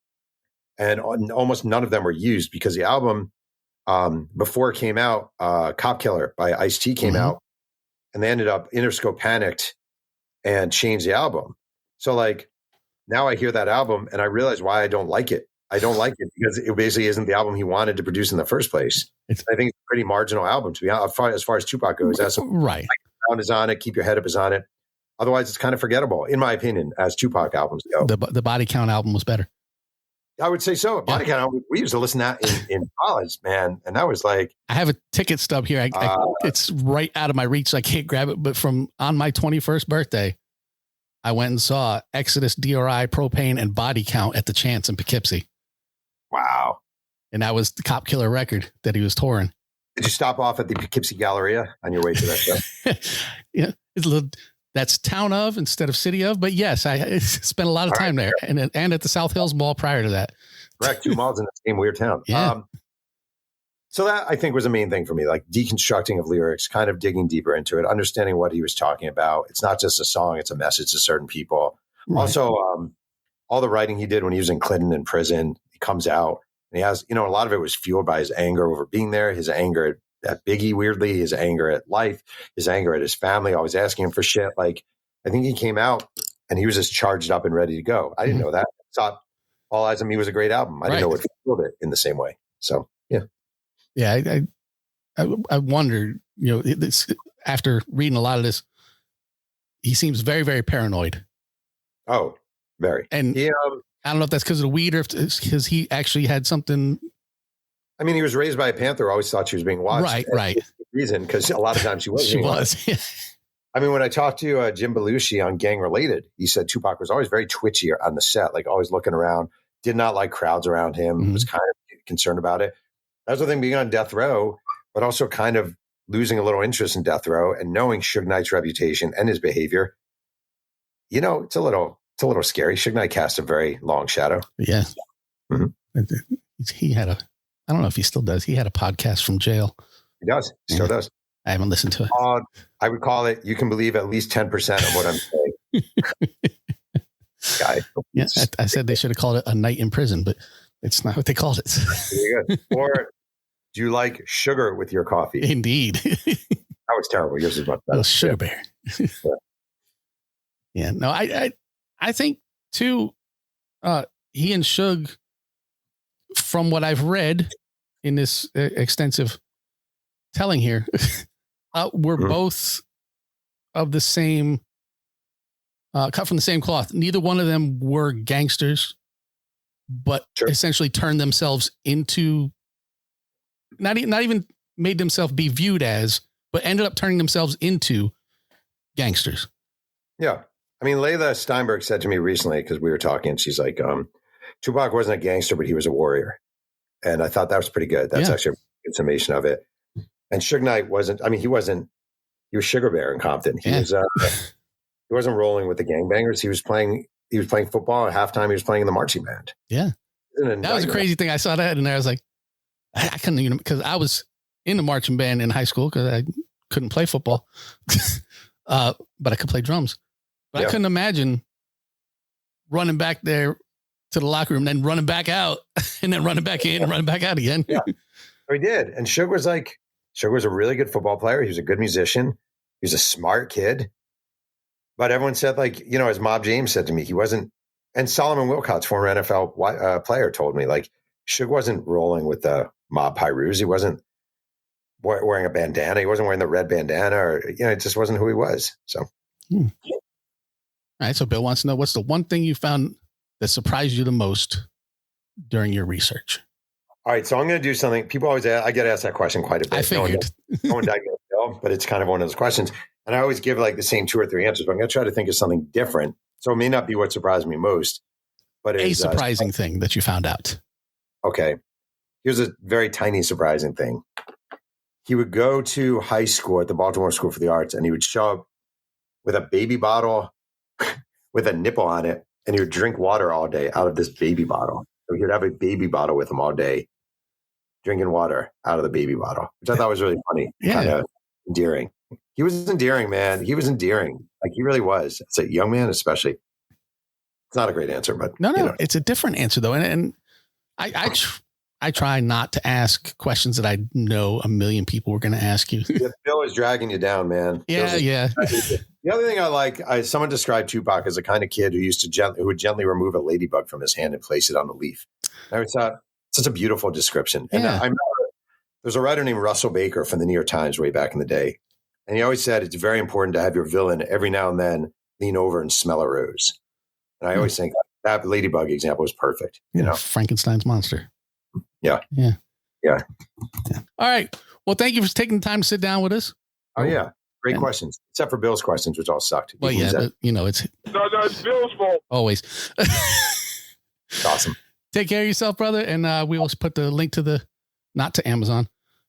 Speaker 8: and almost none of them were used because the album, before it came out, Cop Killer by Ice-T came out, and they ended up, Interscope panicked and changed the album. So like, now I hear that album and I realize why I don't like it. I don't like it because it basically isn't the album he wanted to produce in the first place. I think it's a pretty marginal album, to be honest, as far as Tupac goes. That's
Speaker 6: right.
Speaker 8: Sound is on it. Keep Your Head Up is on it. Otherwise, it's kind of forgettable, in my opinion, as Tupac albums go.
Speaker 6: The Body Count album was better.
Speaker 8: I would say so. Body Count, we used to listen to that in college, man. And that was like...
Speaker 6: I have a ticket stub here. It's right out of my reach, so I can't grab it. But on my 21st birthday, I went and saw Exodus, DRI, Propane, and Body Count at the Chance in Poughkeepsie.
Speaker 8: Wow.
Speaker 6: And that was the Cop Killer record that he was touring.
Speaker 8: Did you stop off at the Poughkeepsie Galleria on your way to that show?
Speaker 6: Yeah, it's a little... That's town of instead of city of, but yes, I spent a lot of time there, and at the South Hills Mall prior to that.
Speaker 8: Correct, 2 malls in the same weird town.
Speaker 6: Yeah.
Speaker 8: So that, I think, was the main thing for me, like deconstructing of lyrics, kind of digging deeper into it, understanding what he was talking about. It's not just a song; it's a message to certain people. Right. Also, all the writing he did when he was in Clinton in prison, he comes out and he has, a lot of it was fueled by his anger over being there, his anger at Biggie, weirdly, his anger at life, his anger at his family, always asking him for shit. Like, I think he came out and he was just charged up and ready to go. I didn't know that. I thought All Eyes on Me was a great album. I didn't know it fueled it in the same way. So, yeah.
Speaker 6: Yeah. I wondered, after reading a lot of this, he seems very, very paranoid.
Speaker 8: Oh, very.
Speaker 6: And I don't know if that's because of the weed or if it's because he actually had something.
Speaker 8: I mean, he was raised by a Panther. Always thought she was being watched.
Speaker 6: Right.
Speaker 8: Reason, because a lot of times she was.
Speaker 6: She was.
Speaker 8: I mean, when I talked to Jim Belushi on Gang Related, he said Tupac was always very twitchy on the set, like always looking around, did not like crowds around him, was kind of concerned about it. That's the thing, being on death row, but also kind of losing a little interest in death row and knowing Suge Knight's reputation and his behavior. You know, it's a little scary. Suge Knight cast a very long shadow.
Speaker 6: Yeah. He had I don't know if he still does. He had a podcast from jail.
Speaker 8: He does. He still does.
Speaker 6: I haven't listened to it.
Speaker 8: I would call it, you can believe at least 10% of what I'm saying. Guy.
Speaker 6: Yeah, I said they should have called it A Night in Prison, but it's not what they called it.
Speaker 8: Very good. Or do you like sugar with your coffee?
Speaker 6: Indeed.
Speaker 8: That was terrible. Yours is much better.
Speaker 6: Sugar bear. Yeah. No, I think too, he and Suge, from what I've read in this extensive telling here, were both of the same, cut from the same cloth. Neither one of them were gangsters, but essentially turned themselves into, not even made themselves be viewed as, but ended up turning themselves into gangsters.
Speaker 8: Yeah. I mean, Layla Steinberg said to me recently, because we were talking, she's like, Tupac wasn't a gangster, but he was a warrior. And I thought that was pretty good. That's actually a good summation of it. And Suge Knight wasn't, I mean, he was Sugar Bear in Compton. He wasn't rolling with the gangbangers. He was playing football at halftime. He was playing in the marching band.
Speaker 6: Yeah. That was a crazy thing. I saw that and I was like, I couldn't even, because I was in the marching band in high school because I couldn't play football, but I could play drums. But I couldn't imagine running back there to the locker room, then running back out and then running back in and running back out again.
Speaker 8: Yeah, he did. And Suge was a really good football player. He was a good musician. He was a smart kid. But everyone said, like, you know, as Mob James said to me, he wasn't, and Solomon Wilcots, former NFL player, told me, like, Suge wasn't rolling with the mob Pyrus. He wasn't wearing a bandana. He wasn't wearing the red bandana, or, you know, it just wasn't who he was. So.
Speaker 6: All right. So Bill wants to know, what's the one thing you found that surprised you the most during your research?
Speaker 8: All right. So I'm going to do something. People always ask, I get asked that question quite a bit.
Speaker 6: I figured.
Speaker 8: No one diagnosed Bill, but it's kind of one of those questions. And I always give like the same 2 or 3 answers, but I'm going to try to think of something different. So it may not be what surprised me most, but
Speaker 6: a surprising thing that you found out.
Speaker 8: Okay. Here's a very tiny surprising thing. He would go to high school at the Baltimore School for the Arts, and he would show up with a baby bottle with a nipple on it, and he would drink water all day out of this baby bottle. So he would have a baby bottle with him all day, drinking water out of the baby bottle, which I thought was really funny, kind of endearing. He was endearing, man. He was endearing. Like, he really was. As a young man, especially. It's not a great answer, but
Speaker 6: no, you know. It's a different answer though. And I try not to ask questions that I know a million people were going to ask you.
Speaker 8: Bill is dragging you down, man.
Speaker 6: Yeah.
Speaker 8: The other thing I like, someone described Tupac as a kind of kid who would gently remove a ladybug from his hand and place it on the leaf. I thought, such a beautiful description. And I remember there's a writer named Russell Baker from the New York Times way back in the day. And he always said, it's very important to have your villain every now and then lean over and smell a rose. And I always think that ladybug example was perfect. You know,
Speaker 6: Frankenstein's monster.
Speaker 8: Yeah.
Speaker 6: All right. Well, thank you for taking the time to sit down with us.
Speaker 8: Oh, yeah. Great questions. Except for Bill's questions, which all sucked.
Speaker 6: Well, yeah, but, you know, it's
Speaker 3: Bill's fault.
Speaker 6: Always.
Speaker 8: Awesome.
Speaker 6: Take care of yourself, brother. And we will put the link not to Amazon,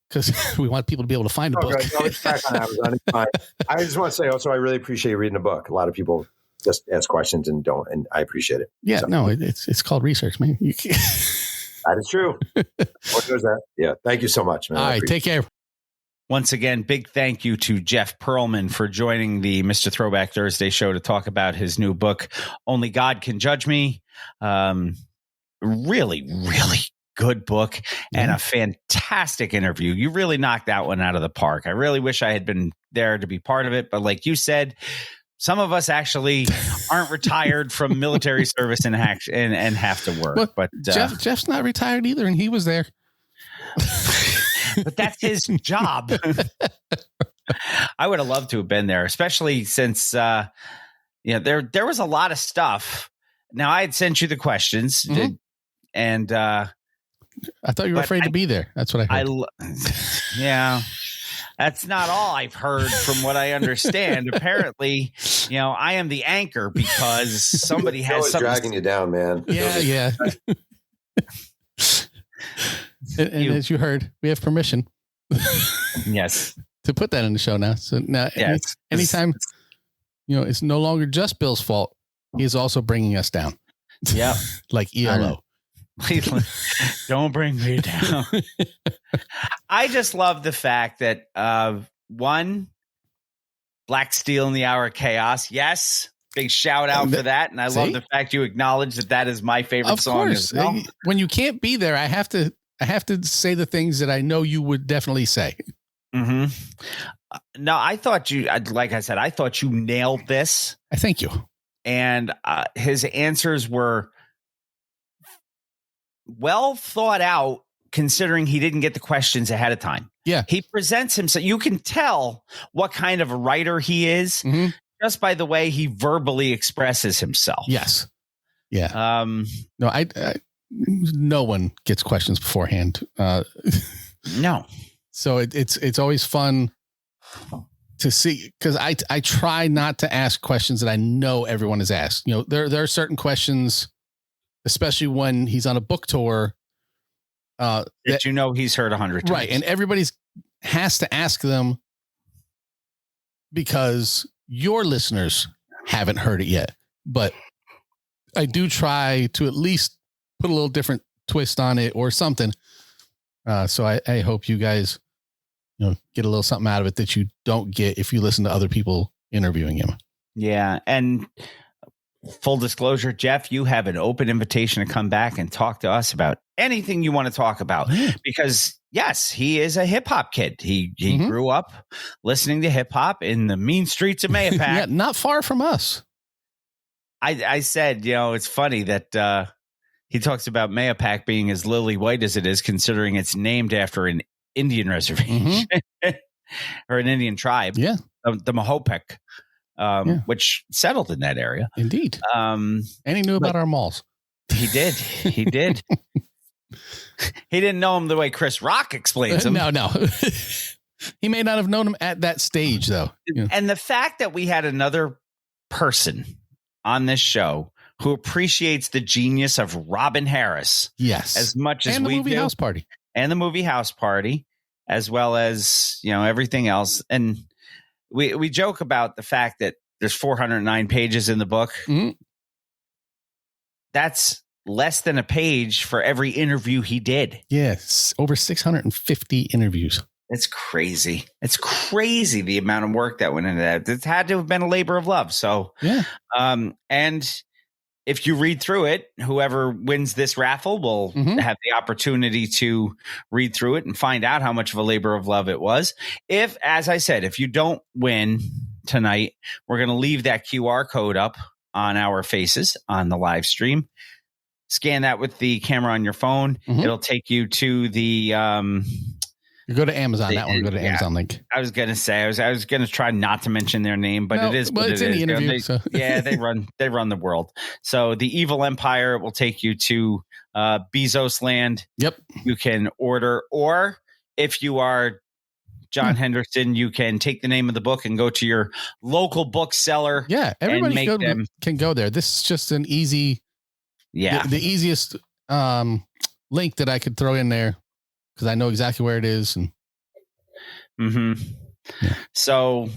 Speaker 6: because we want people to be able to find the book.
Speaker 8: No, it's back on Amazon. It's fine. I just want to say also, I really appreciate you reading the book. A lot of people just ask questions and don't, and I appreciate it.
Speaker 6: Yeah, so. No, it's called research, man.
Speaker 8: That is true. What was that? Yeah. Thank you so much, man.
Speaker 6: All right. Take care.
Speaker 1: Once again, big thank you to Jeff Pearlman for joining the Mr. Throwback Thursday show to talk about his new book, Only God Can Judge Me. Really, really good book and a fantastic interview. You really knocked that one out of the park. I really wish I had been there to be part of it. But like you said, some of us actually aren't retired from military service and have to work. But
Speaker 6: Jeff's not retired either, and he was there.
Speaker 1: But that's his job. I would have loved to have been there, especially since there was a lot of stuff. Now I had sent you the questions, and
Speaker 6: I thought you were afraid to be there. That's what I heard.
Speaker 1: Yeah. That's not all I've heard from what I understand. Apparently, I am the anchor because somebody has something
Speaker 8: dragging you down, man.
Speaker 6: Yeah. and as you heard, we have permission.
Speaker 1: Yes.
Speaker 6: To put that in the show now. So now, anytime, it's no longer just Bill's fault. He's also bringing us down.
Speaker 1: Yeah.
Speaker 6: Like ELO.
Speaker 1: Don't bring me down. I just love the fact that one, Black Steel in the Hour of Chaos. Yes. Big shout out for that. And I love the fact you acknowledge that is my favorite song as well.
Speaker 6: When you can't be there, I have to say the things that I know you would definitely say.
Speaker 1: Mm-hmm. No, I thought like I said, I thought you nailed this.
Speaker 6: I thank you.
Speaker 1: And his answers were well thought out, considering he didn't get the questions ahead of time.
Speaker 6: Yeah.
Speaker 1: He presents himself. You can tell what kind of a writer he is just by the way he verbally expresses himself.
Speaker 6: Yes. Yeah. No, I no one gets questions beforehand.
Speaker 1: No.
Speaker 6: So it's always fun to see, because I try not to ask questions that I know everyone has asked. There are certain questions, especially when he's on a book tour, that
Speaker 1: he's heard 100 times.
Speaker 6: Right, and everybody's has to ask them because your listeners haven't heard it yet. But I do try to at least put a little different twist on it or something. So I hope you guys, get a little something out of it that you don't get if you listen to other people interviewing him. Yeah.
Speaker 1: And full disclosure, Jeff, you have an open invitation to come back and talk to us about anything you want to talk about, because yes, he is a hip hop kid. He grew up listening to hip hop in the mean streets of Mayapack.
Speaker 6: Yeah, not far from us.
Speaker 1: I said, it's funny that, he talks about Mayapack being as lily white as it is, considering it's named after an Indian reservation or an Indian tribe.
Speaker 6: Yeah.
Speaker 1: The Mahopek, which settled in that area.
Speaker 6: Indeed. And he knew about our malls.
Speaker 1: He did. He did. He didn't know him the way Chris Rock explains him.
Speaker 6: No. He may not have known him at that stage, though.
Speaker 1: And the fact that we had another person on this show who appreciates the genius of Robin Harris.
Speaker 6: Yes.
Speaker 1: As much as
Speaker 6: and
Speaker 1: we
Speaker 6: the movie
Speaker 1: do.
Speaker 6: House Party.
Speaker 1: And the movie House Party, as well as, everything else. And we joke about the fact that there's 409 pages in the book.
Speaker 6: Mm-hmm.
Speaker 1: That's less than a page for every interview he did.
Speaker 6: Yes. Over 650 interviews.
Speaker 1: It's crazy. It's crazy the amount of work that went into that. It had to have been a labor of love. So,
Speaker 6: yeah.
Speaker 1: And if you read through it, whoever wins this raffle will have the opportunity to read through it and find out how much of a labor of love it was. As I said, if you don't win tonight, we're going to leave that QR code up on our faces on the live stream. Scan that with the camera on your phone. It'll take you to the,
Speaker 6: you go to Amazon. That one. Go to Amazon link.
Speaker 1: I was gonna say. I was gonna try not to mention their name, but it is.
Speaker 6: But it's in the interview.
Speaker 1: They run the world. So the Evil Empire will take you to Bezos Land.
Speaker 6: Yep.
Speaker 1: You can order, or if you are John Henderson, you can take the name of the book and go to your local bookseller.
Speaker 6: Yeah, everybody can go there. This is just an easy.
Speaker 1: Yeah,
Speaker 6: the easiest link that I could throw in there, because I know exactly where it is. And
Speaker 1: So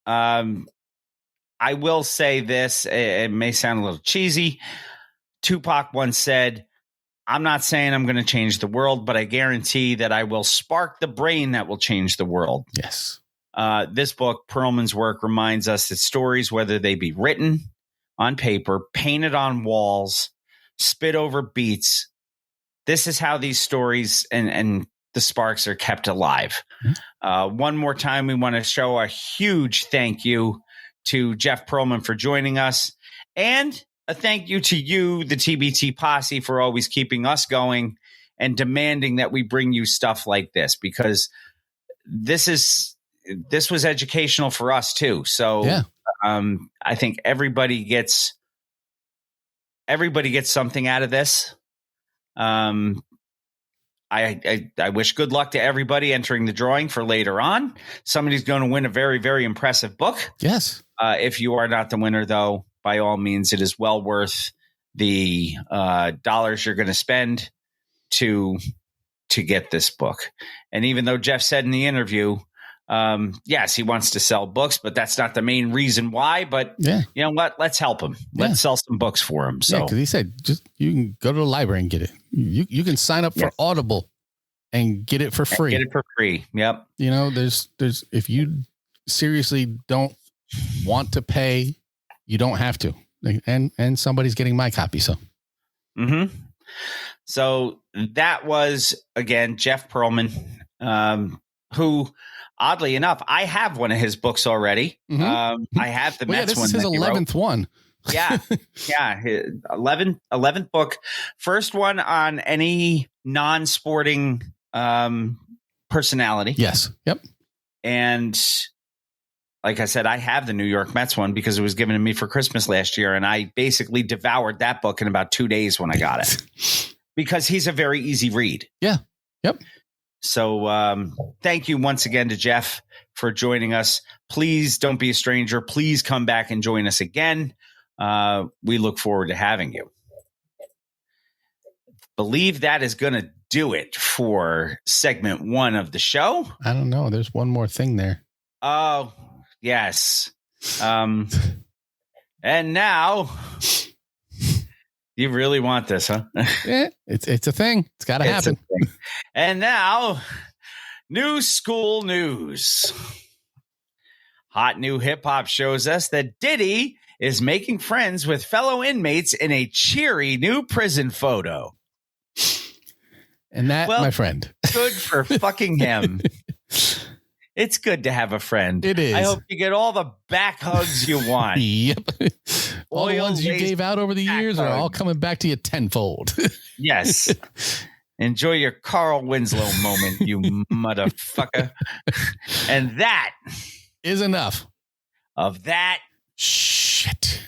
Speaker 1: I will say this, it may sound a little cheesy. Tupac once said, "I'm not saying I'm going to change the world, but I guarantee that I will spark the brain that will change the world."
Speaker 6: Yes.
Speaker 1: This book, Pearlman's work, reminds us that stories, whether they be written on paper, painted on walls, spit over beats, this is how these stories and the sparks are kept alive. One more time, we want to show a huge thank you to Jeff Pearlman for joining us, and a thank you to you, the TBT posse, for always keeping us going and demanding that we bring you stuff like this, because this is this was educational for us too. So
Speaker 6: Yeah.
Speaker 1: I think everybody gets something out of this. I wish good luck to everybody entering the drawing for later on. Somebody's going to win a very, very impressive book.
Speaker 6: Yes.
Speaker 1: If you are not the winner, though, by all means, it is well worth the dollars you're going to spend to get this book. And even though Jeff said in the interview, yes, he wants to sell books, but that's not the main reason why. But you know what? Let's help him. Let's sell some books for him. So,
Speaker 6: because he said, just you can go to the library and get it. You can sign up for Audible and get it for free.
Speaker 1: Get it for free. Yep.
Speaker 6: You know, there's if you seriously don't want to pay, you don't have to. And somebody's getting my copy. So.
Speaker 1: Mm-hmm. So that was, again, Jeff Pearlman, who, oddly enough, I have one of his books already.
Speaker 6: Mm-hmm.
Speaker 1: I have the Mets
Speaker 6: this
Speaker 1: one.
Speaker 6: This is his 11th one.
Speaker 1: Yeah. His 11th book. First one on any non-sporting personality.
Speaker 6: Yes. Yep.
Speaker 1: And like I said, I have the New York Mets one because it was given to me for Christmas last year. And I basically devoured that book in about 2 days when I got it. Because he's a very easy read.
Speaker 6: Yeah. Yep.
Speaker 1: So thank you once again to Jeff for joining us. Please don't be a stranger. Please come back and join us again. We look forward to having you. Believe that is going to do it for segment 1 of the show.
Speaker 6: I don't know. There's one more thing there.
Speaker 1: Oh, yes. And now... You really want this, huh?
Speaker 6: Yeah, it's a thing. It's got to happen.
Speaker 1: And now, new school news. Hot new hip hop shows us that Diddy is making friends with fellow inmates in a cheery new prison photo.
Speaker 6: And that, my friend,
Speaker 1: good for fucking him. It's good to have a friend.
Speaker 6: It is.
Speaker 1: I hope you get all the back hugs you want.
Speaker 6: Yep. All the ones you gave out over the years are all coming back to you tenfold.
Speaker 1: Yes. Enjoy your Carl Winslow moment, you motherfucker. And that
Speaker 6: is enough
Speaker 1: of that
Speaker 6: shit.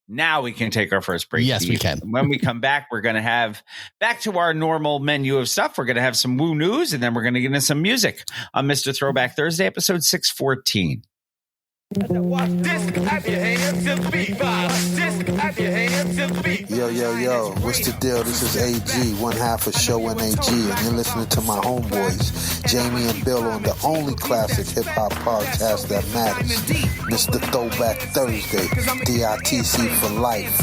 Speaker 1: Now we can take our first break.
Speaker 6: Yes, we can.
Speaker 1: When we come back, we're going to have back to our normal menu of stuff. We're going to have some woo news, and then we're going to get into some music on Mr. Throwback Thursday, episode 614.
Speaker 3: Watch this, clap your hands to the beat. Watch this, clap your hands to the beat.
Speaker 4: Yo, what's the deal? This is AG, one half of Show NAG, and you're listening to my homeboys, Jamie and Bill, on the only classic hip-hop podcast that matters, Mr. Throwback Thursday, DITC for life.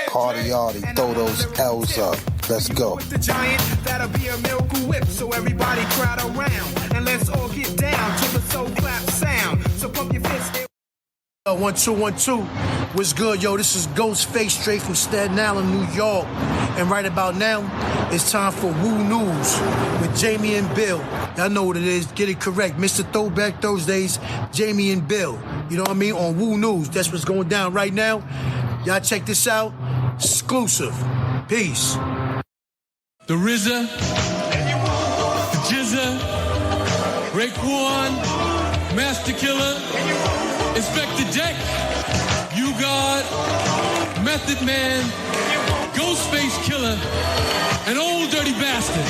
Speaker 4: Hardy, throw those L's up. Let's go.
Speaker 3: The giant, that'll be a miracle whip, so everybody crowd around, and let's all get down to the soul clap sound. So pump your fists.
Speaker 9: 1 2 1 2. What's good, yo? This is Ghostface, straight from Staten Island, New York. And right about now, it's time for Woo News with Jamie and Bill. Y'all know what it is. Get it correct. Mr. Throwback Thursdays, Jamie and Bill. You know what I mean? On Woo News. That's what's going down right now. Y'all check this out. Exclusive. Peace.
Speaker 10: The RZA, the Jizza, Raekwon, Master Killer, Inspector Deck, You God, Method Man, Ghostface Killer, and Old Dirty Bastard.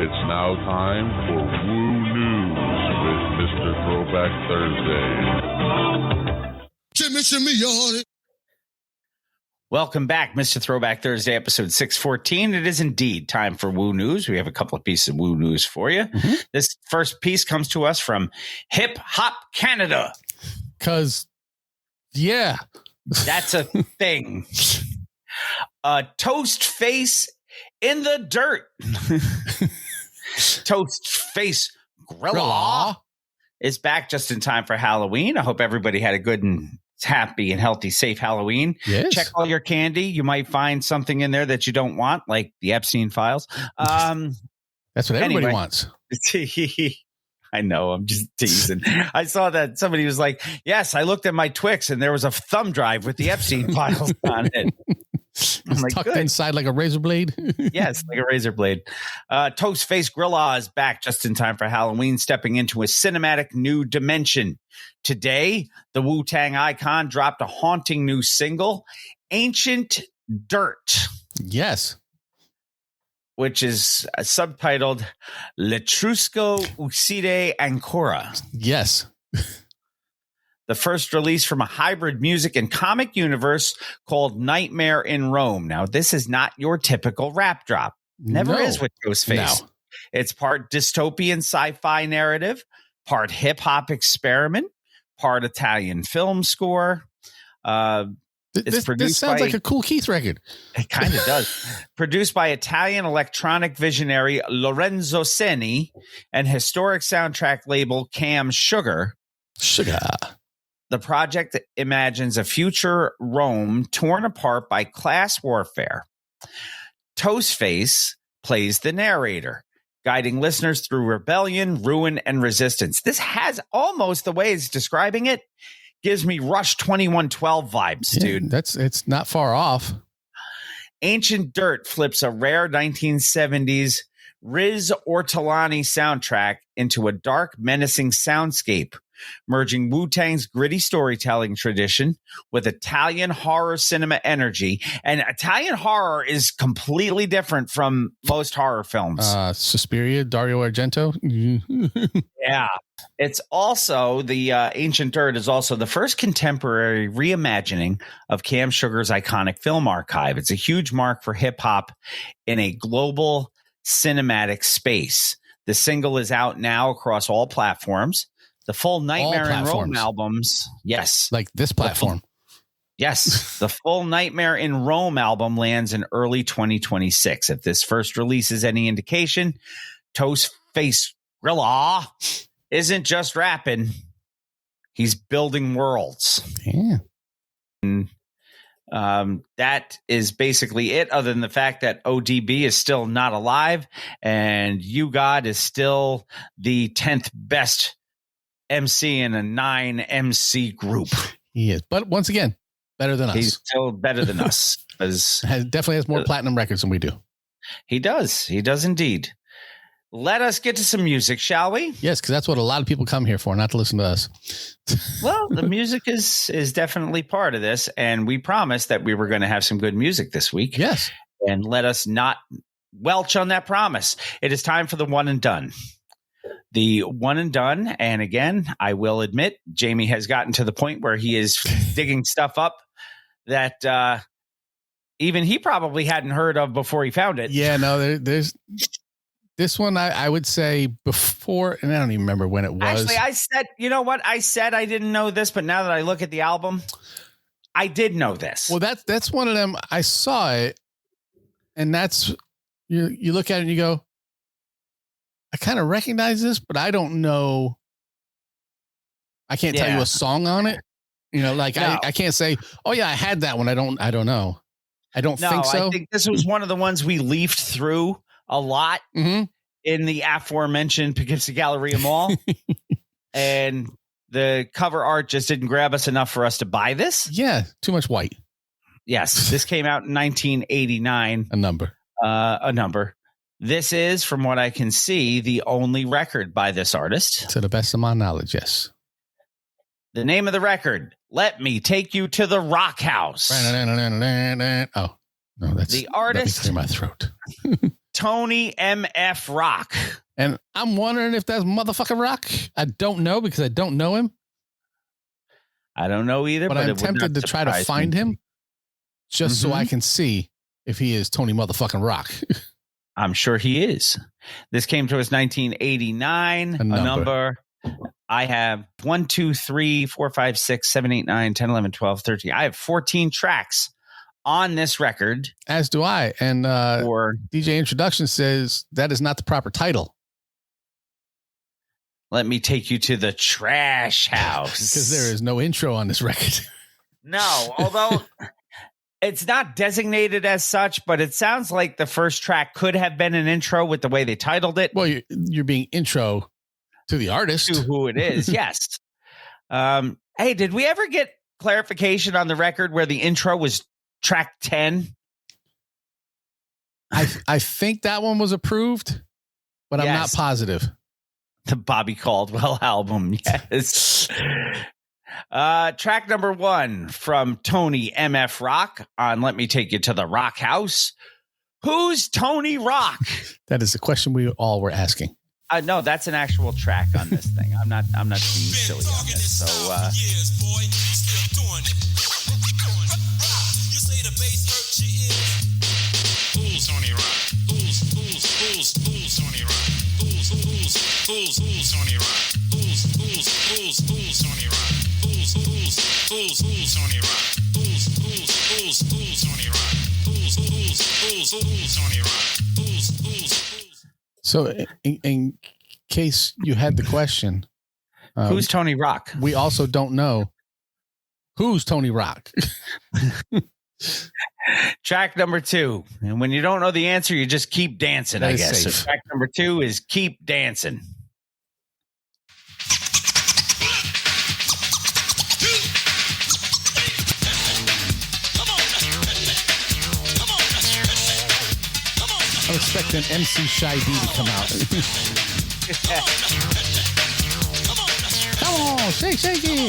Speaker 2: It's now time for Woo News with Mr. Throwback Thursday.
Speaker 3: Shimmy, on it.
Speaker 1: Welcome back, Mr. Throwback Thursday, episode 614. It is indeed time for Woo News. We have a couple of pieces of Woo News for you. Mm-hmm. This first piece comes to us from Hip Hop Canada.
Speaker 6: Because, yeah.
Speaker 1: That's a thing. A toast face in the dirt. Toast face Grilla is back just in time for Halloween. I hope everybody had a good and happy and healthy, safe Halloween.
Speaker 6: Yes.
Speaker 1: Check all your candy. You might find something in there that you don't want, like the Epstein files.
Speaker 6: That's what everybody wants.
Speaker 1: I know. I'm just teasing. I saw that somebody was like, yes, I looked at my Twix and there was a thumb drive with the Epstein files on it.
Speaker 6: It's like, tucked good. Inside like a razor blade.
Speaker 1: Yes, like a razor blade. Toastface Grilla is back just in time for Halloween, stepping into a cinematic new dimension. Today, the Wu-Tang icon dropped a haunting new single, Ancient Dirt.
Speaker 6: Yes.
Speaker 1: Which is subtitled Letrusco Ucide Ancora.
Speaker 6: Yes.
Speaker 1: The first release from a hybrid music and comic universe called Nightmare in Rome. Now, this is not your typical rap drop. Never is with Ghostface. No. It's part dystopian sci-fi narrative, part hip-hop experiment, part Italian film score.
Speaker 6: This sounds like a Cool Keith record.
Speaker 1: It kind of does. Produced by Italian electronic visionary Lorenzo Seni and historic soundtrack label Cam Sugar. The project imagines a future Rome torn apart by class warfare. Toastface plays the narrator, guiding listeners through rebellion, ruin, and resistance. This has almost the way it's describing it. Gives me Rush 2112 vibes, dude.
Speaker 6: It's not far off.
Speaker 1: Ancient Dirt flips a rare 1970s Riz Ortolani soundtrack into a dark, menacing soundscape, merging Wu-Tang's gritty storytelling tradition with Italian horror cinema energy. And Italian horror is completely different from most horror films.
Speaker 6: Suspiria, Dario Argento.
Speaker 1: Yeah. It's also the Ancient Dirt is also the first contemporary reimagining of Cam Sugar's iconic film archive. It's a huge mark for hip hop in a global cinematic space. The single is out now across all platforms. The full Nightmare in Rome albums. Yes.
Speaker 6: Like this platform.
Speaker 1: Yes. The full Nightmare in Rome album lands in early 2026. If this first release is any indication, Toastface Grilla isn't just rapping. He's building worlds.
Speaker 6: Yeah.
Speaker 1: And, that is basically it, other than the fact that ODB is still not alive and YouGod is still the 10th best MC in a 9 MC group.
Speaker 6: He is, but once again, better than us.
Speaker 1: He's still better than us.
Speaker 6: Definitely has more platinum records than we do.
Speaker 1: He does. He does indeed. Let us get to some music, shall we?
Speaker 6: Yes, because that's what a lot of people come here for, not to listen to us.
Speaker 1: Well, the music is definitely part of this, and we promised that we were going to have some good music this week.
Speaker 6: Yes.
Speaker 1: And let us not welch on that promise. It is time for the one and done. The one and done, and again, I will admit, Jamie has gotten to the point where he is digging stuff up that even he probably hadn't heard of before he found it.
Speaker 6: Yeah, no, there's this one. I would say before, and I don't even remember when it was.
Speaker 1: Actually, I said, you know what? I said I didn't know this, but now that I look at the album, I did know this.
Speaker 6: Well, that's one of them. I saw it, and that's you look at it and you go, I kind of recognize this, but I don't know. I can't tell you a song on it. You know, like no. I can't say, oh yeah, I had that one. I don't know. I don't think so.
Speaker 1: I think this was one of the ones we leafed through a lot in the aforementioned Poughkeepsie Galleria Mall. And the cover art just didn't grab us enough for us to buy this.
Speaker 6: Yeah. Too much white.
Speaker 1: Yes. This came out in 1989.
Speaker 6: A number. This is, from what I can see, the only record by this artist. To the best of my knowledge, yes.
Speaker 1: The name of the record, Let Me Take You to the Rock House.
Speaker 6: Oh, no, that's
Speaker 1: the artist.
Speaker 6: Let me clear my throat.
Speaker 1: Tony M.F. Rock.
Speaker 6: And I'm wondering if that's motherfucking Rock. I don't know because I don't know him.
Speaker 1: I don't know either.
Speaker 6: But I'm tempted to try to find him just so I can see if he is Tony motherfucking Rock.
Speaker 1: I'm sure he is. This came to us 1989. A number. I have 1, 2, 3, 4, 5, 6, 7, 8, 9, 10, 11, 12, 13. I have 14 tracks on this record.
Speaker 6: As do I. And DJ Introduction says that is not the proper title.
Speaker 1: Let me take you to the trash house.
Speaker 6: Because there is no intro on this record.
Speaker 1: No, although it's not designated as such, but it sounds like the first track could have been an intro with the way they titled it.
Speaker 6: Well, you're being intro To the artist.
Speaker 1: to who it is. Yes. Hey, did we ever get clarification on the record where the intro was track 10?
Speaker 6: I think that one was approved, but I'm not positive.
Speaker 1: The Bobby Caldwell album. Yes. Track number 1 from Tony MF Rock on Let Me Take You to the Rock House. Who's Tony Rock?
Speaker 6: That is the question we all were asking.
Speaker 1: No, that's an actual track on this thing. I'm not being silly on this. So,
Speaker 10: You say the bass hurt your ears. Who's Tony Rock? Who's Tony Rock? Who's Tony Rock? Who's Tony Rock? Who's Tony Rock? Who's Tony Rock? Who's Tony Rock?
Speaker 6: So in case you had the question,
Speaker 1: who's Tony Rock?
Speaker 6: We also don't know who's Tony Rock.
Speaker 1: Track number 2. And when you don't know the answer, you just keep dancing, I guess. So track number 2 is Keep Dancing.
Speaker 6: I'm expecting MC Shy D to come out. Come on, shake it.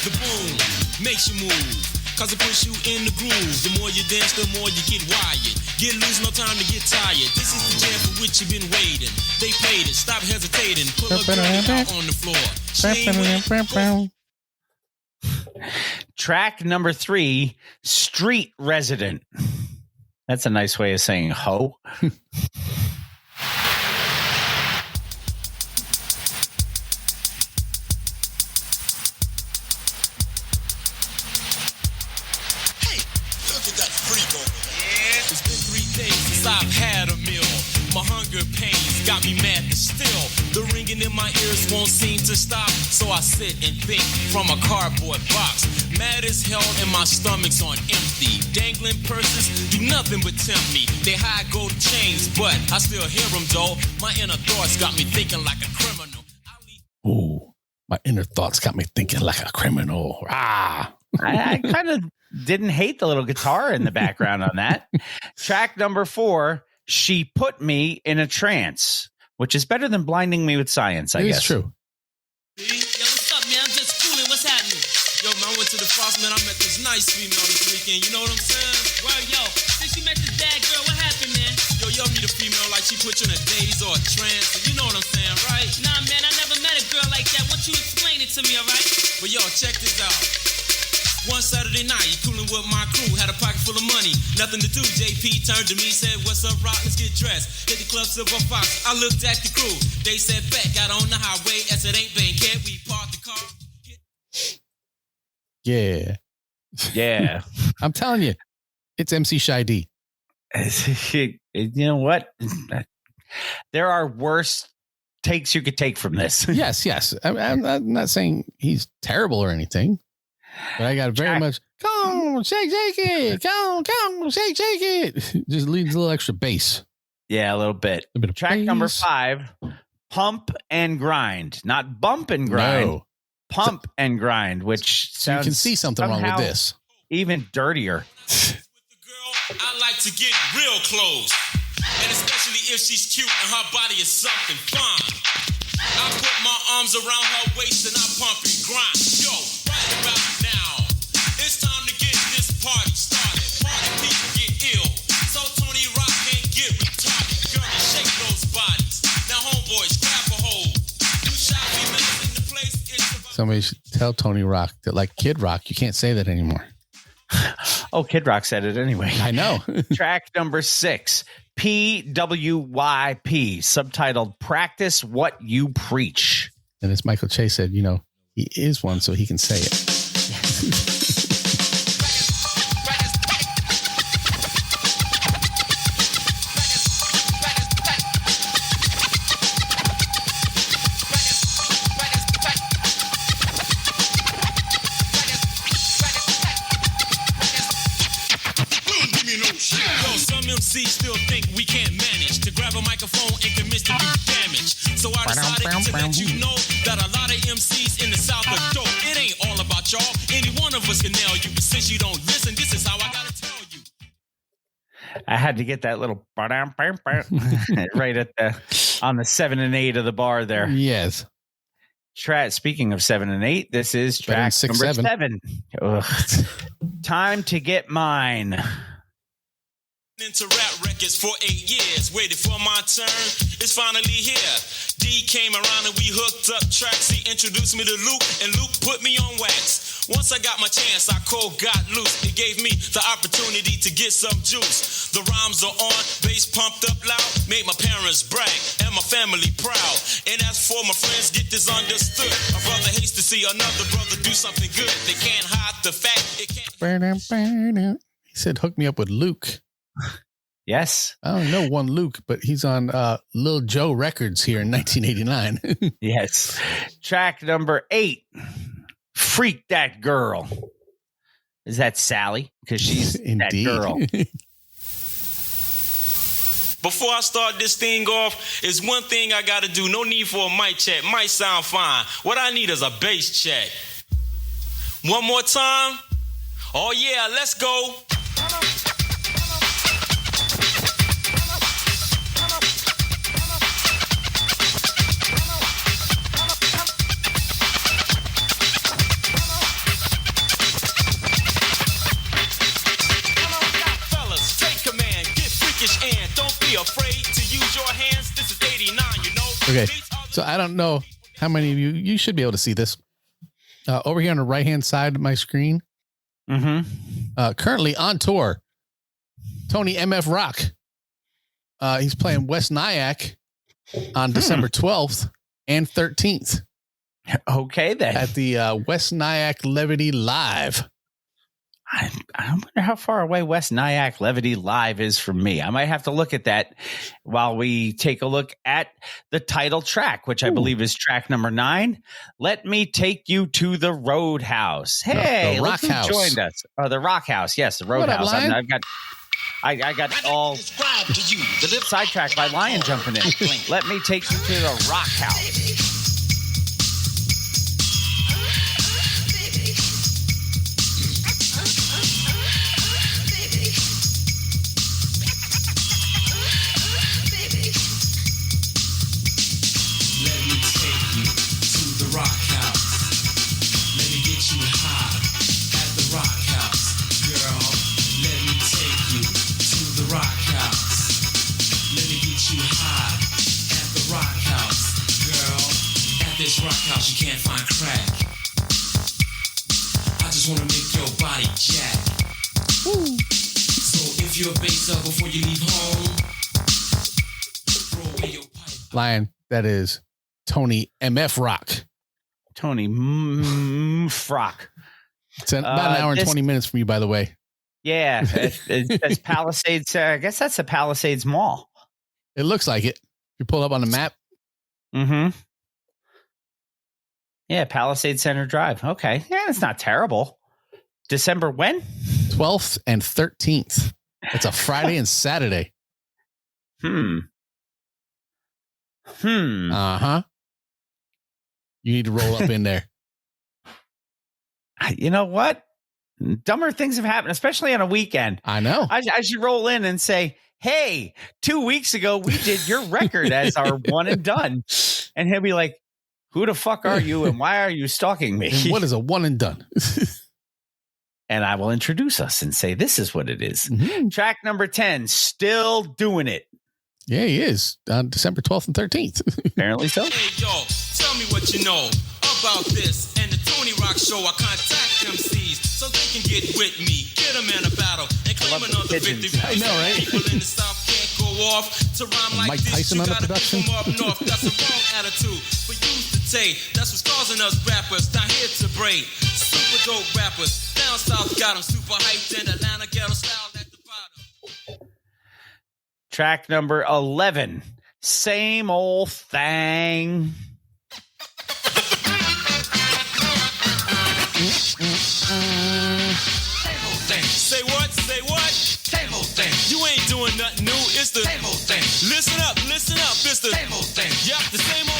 Speaker 10: The boom makes you move, cause it puts you in the groove. The more you dance, the more you get wired. Get loose, no time to get tired. This is the jam for which you've been waiting. They played it, stop hesitating. Pull a girl out on the floor.
Speaker 1: Track number 3, Street Resident. That's a nice way of saying ho.
Speaker 10: It's been 3 days since I've had a meal. My hunger pains got me mad but still. The ringing in my ears won't seem to stop. So I sit and think from a cardboard box. Mad as hell and my stomach's on empty. Dangling purses do nothing but tempt me. They hide gold chains, but I still hear them though. My inner thoughts got me thinking like a criminal.
Speaker 6: Ooh, my inner thoughts got me thinking like a criminal. Ah.
Speaker 1: I kind of didn't hate the little guitar in the background on that. Track number 4, She Put Me in a Trance, which is better than Blinding Me with Science, I guess.
Speaker 6: It's true.
Speaker 10: Yo, what's up, man? I'm just cooling. What's happening? Yo, man, I went to the Frost, man. I met this nice female this weekend. You know what I'm saying?
Speaker 11: Well, yo, since you met this bad girl, what happened, man?
Speaker 10: Yo, need a female like she put you in a daze or a trance. You know what I'm saying, right?
Speaker 11: Nah, man, I never met a girl like that. Why don't you explain it to me, all right?
Speaker 10: But yo, check this out. One Saturday night, cooling with my crew, had a pocket full of money, nothing to do. JP turned to me, said, "What's up, Rock? Let's get dressed." Hit the club, Silver Fox. I looked at the crew. They said, "Back out on the highway." I said, "Ain't bang, can't we park the car?"
Speaker 6: Yeah.
Speaker 1: Yeah.
Speaker 6: I'm telling you, it's MC Shy D.
Speaker 1: You know what? There are worse takes you could take from this.
Speaker 6: Yes. I'm not saying he's terrible or anything, but I got very much, come on, shake it. Come on, shake it. Just leaves a little extra bass.
Speaker 1: Yeah, a little bit. Track number 5, Pump and Grind. Not Bump and Grind. No. Pump and Grind, which
Speaker 6: so you can see something wrong with this.
Speaker 1: Even dirtier.
Speaker 10: I like to get real close, and especially if she's cute and her body is something fine. I put my arms around her waist and I pump and grind. Yo, right about now, it's time to get this party started. Party people get ill, so Tony Rock can't get retarded. Girl, you shake those bodies. Now, homeboys, grab a hold. You shot me in the place.
Speaker 6: Somebody should tell Tony Rock that, like Kid Rock, you can't say that anymore.
Speaker 1: Oh, Kid Rock said it anyway.
Speaker 6: I know.
Speaker 1: Track number 6, PWYP, subtitled Practice What You Preach.
Speaker 6: And as Michael Che said, you know, he is one, so he can say it.
Speaker 10: MCs still think we can't manage to grab a microphone and commit to do damage. So I decided to let you know that a lot of MCs in the South are dope. It ain't all about y'all. Any one of us can nail you. But since you don't listen, this is how I gotta tell you.
Speaker 1: I had to get that little right at on the 7 and 8 of the bar there.
Speaker 6: Yes.
Speaker 1: Speaking of 7 and 8, this is track number 7. Time to get mine.
Speaker 10: Into rap records for 8 years, waited for my turn. It's finally here. D came around and we hooked up tracks. He introduced me to Luke, and Luke put me on wax. Once I got my chance, I got loose. It gave me the opportunity to get some juice. The rhymes are on, bass pumped up loud, made my parents brag and my family proud. And as for my friends, get this understood. A brother hates to see another brother do something good. They can't hide the fact. It can't.
Speaker 6: He said, "Hook me up with Luke."
Speaker 1: Yes.
Speaker 6: I don't know one Luke, but he's on Lil Joe Records here in 1989.
Speaker 1: Yes. Track number 8. Freak That Girl. Is that Sally? Because she's
Speaker 6: Indeed.
Speaker 1: that girl.
Speaker 10: Before I start this thing off, is one thing I gotta do. No need for a mic check. Might sound fine. What I need is a bass check. One more time. Oh yeah, let's go. And don't be afraid to use your hands. This is 89, you know.
Speaker 6: Okay, so I don't know how many of you should be able to see this. Over here on the right-hand side of my screen. Currently on tour, Tony MF Rock. He's playing West Nyack on December 12th and 13th.
Speaker 1: Okay, then.
Speaker 6: At the West Nyack Levity Live.
Speaker 1: I wonder how far away West Nyack Levity Live is from me. I might have to look at that while we take a look at the title track, which I believe is track number 9. Let me take you to the Roadhouse. Hey,
Speaker 6: the
Speaker 1: look who
Speaker 6: Rock House.
Speaker 1: joined us. Oh, the Rock House. Yes, the Roadhouse. I got all sidetracked by Lion jumping in. Let me take you to the Rock House.
Speaker 10: This rock house, you can't find crack. I just want to make your body jack. So if you're a bass up before you leave home, throw away your pipe.
Speaker 6: Lion, that is Tony MF Rock.
Speaker 1: Tony Frock.
Speaker 6: It's about an hour and 20 minutes from you, by the way.
Speaker 1: Yeah, it's Palisades. I guess that's the Palisades Mall.
Speaker 6: It looks like it. You pull up on the map.
Speaker 1: Mm-hmm. Yeah, Palisades Center Drive. Okay. Yeah, it's not terrible. December when?
Speaker 6: 12th and 13th. It's a Friday and Saturday. Uh-huh. You need to roll up in there.
Speaker 1: You know what? Dumber things have happened, especially on a weekend.
Speaker 6: I know.
Speaker 1: I should roll in and say, hey, 2 weeks ago, we did your record as our one and done. And he'll be like, who the fuck are you and why are you stalking me?
Speaker 6: And what is a one and done?
Speaker 1: And I will introduce us and say, this is what it is.
Speaker 6: Mm-hmm.
Speaker 1: Track number 10, Still Doing It.
Speaker 6: Yeah, he is. On December 12th and 13th.
Speaker 1: Apparently so.
Speaker 10: Hey, yo, tell me what you know about this. And the Tony Rock Show, I contact MCs so they can get with me. Get them in a battle and claim another victory.
Speaker 6: I know, right?
Speaker 10: People in the South can't go off to rhyme like
Speaker 6: Mike
Speaker 10: this.
Speaker 6: Tyson
Speaker 10: You
Speaker 6: on the
Speaker 10: gotta be
Speaker 6: production.
Speaker 10: from up north. That's a wrong attitude. For you to take, that's what's causing us rappers down here to break. Super dope rappers. Down south got them super hyped in Atlanta ghetto style at the bottom.
Speaker 1: Track number 11, Same Old Thing.
Speaker 10: Say what? Say what? Same old thing. You ain't doing nothing new. It's the same old thing. Listen up. It's the same old thing. Yep, the same old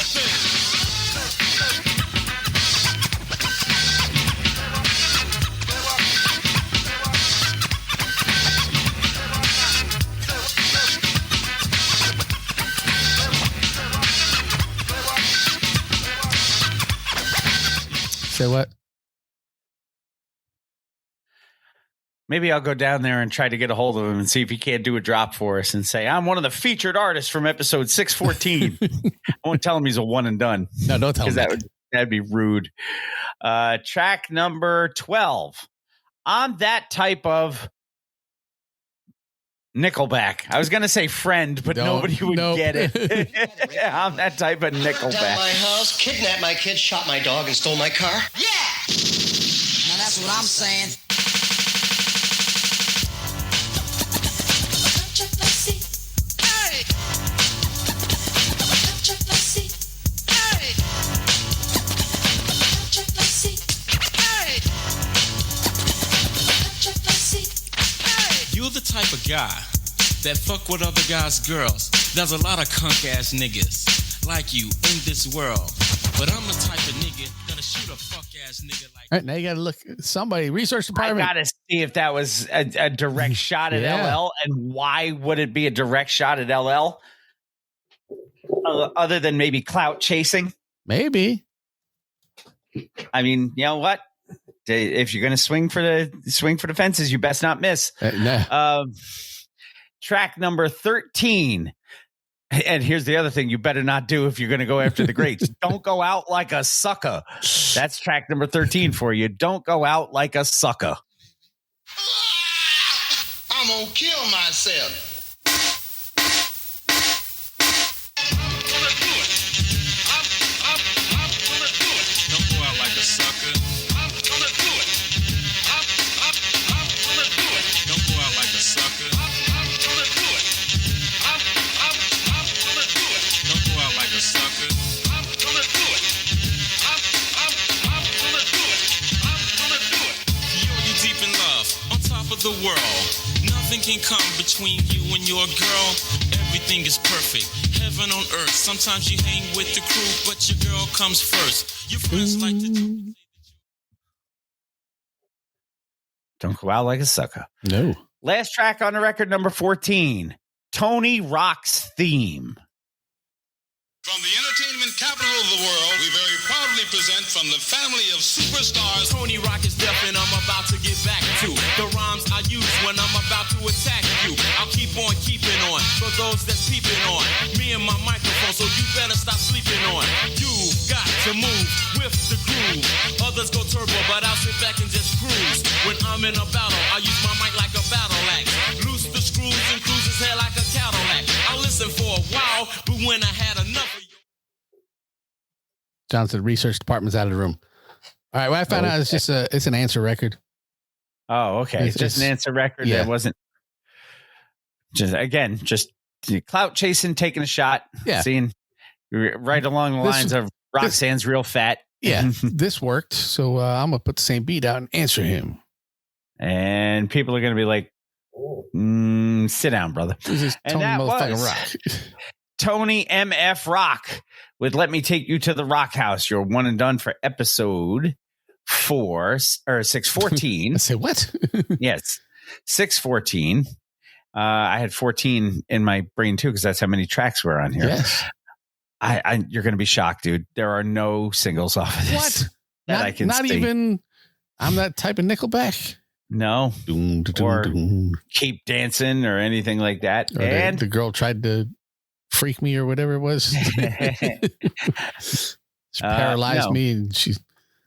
Speaker 6: Say what?
Speaker 1: Maybe I'll go down there and try to get a hold of him and see if he can't do a drop for us and say, I'm one of the featured artists from episode 614. I won't tell him he's a one and done.
Speaker 6: No, don't tell him
Speaker 1: that'd be rude. Track number 12. I'm that type of Nickelback. I was going to say friend, but nobody would get it. I'm that type of Nickelback.
Speaker 12: Down my house, kidnapped my kid, shot my dog, and stole my car.
Speaker 13: Yeah! Now that's what I'm saying.
Speaker 10: You're the type of guy that fuck with other guys' girls. There's a lot of punk ass niggas like you in this world, but I'm the type of nigga that'll shoot a fuck ass nigga like.
Speaker 6: All right, now you got to look. Somebody, research department.
Speaker 1: I got to see if that was a direct shot at LL, and why would it be a direct shot at LL? Other than maybe clout chasing,
Speaker 6: maybe.
Speaker 1: I mean, you know what? If you're going to swing for the fences, you best not miss. Track number 13. And here's the other thing you better not do if you're going to go after the greats. Don't go out like a sucker. That's track number 13 for you. Don't go out like a sucker.
Speaker 12: I'm going to kill myself.
Speaker 10: The world, nothing can come between you and your girl. Everything is perfect, heaven on earth. Sometimes you hang with the crew, but your girl comes first. Your friends like to
Speaker 1: Don't go out like a sucker.
Speaker 6: No.
Speaker 1: Last track on the record, number 14. Tony Rock's Theme.
Speaker 14: From the entertainment capital of the world, we very proudly present from the family of superstars.
Speaker 10: Tony Rock is deaf and I'm about to get back to the rhymes I use when I'm about to attack you. I'll keep on keeping on for those that's peeping on me and my microphone, so you better stop sleeping on. You got to move with the groove. Others go turbo, but I'll sit back and just cruise. When I'm in a battle, I use my mic like a battle axe. Loose the screws and cruise his head like a Cadillac. I listened for a while, but when I had enough of you.
Speaker 6: John said research department's out of the room. All right, what I found out is just it's an answer record.
Speaker 1: Oh, okay. It's just an answer record.
Speaker 6: Yeah.
Speaker 1: That wasn't just clout chasing, taking a shot.
Speaker 6: Yeah.
Speaker 1: Seeing right along the lines of Roxanne's real fat.
Speaker 6: Yeah. This worked. So I'm going to put the same beat out and answer him.
Speaker 1: And people are going to be like, sit down, brother.
Speaker 6: This is
Speaker 1: And
Speaker 6: Tony
Speaker 1: that
Speaker 6: motherfucking
Speaker 1: was
Speaker 6: Rock.
Speaker 1: Tony MF Rock with Let Me Take You to the Rock House. You're one and done for episode 614.
Speaker 6: I say what?
Speaker 1: Yes, 614. I had 14 in my brain too, because that's how many tracks were on here.
Speaker 6: Yes.
Speaker 1: You're going to be shocked, dude. There are no singles off of this.
Speaker 6: What?
Speaker 1: That I can
Speaker 6: not
Speaker 1: see.
Speaker 6: even. I'm that type of Nickelback.
Speaker 1: No. Or Keep Dancing or anything like that.
Speaker 6: Or
Speaker 1: and
Speaker 6: the girl tried to freak me or whatever it was. She paralyzed me and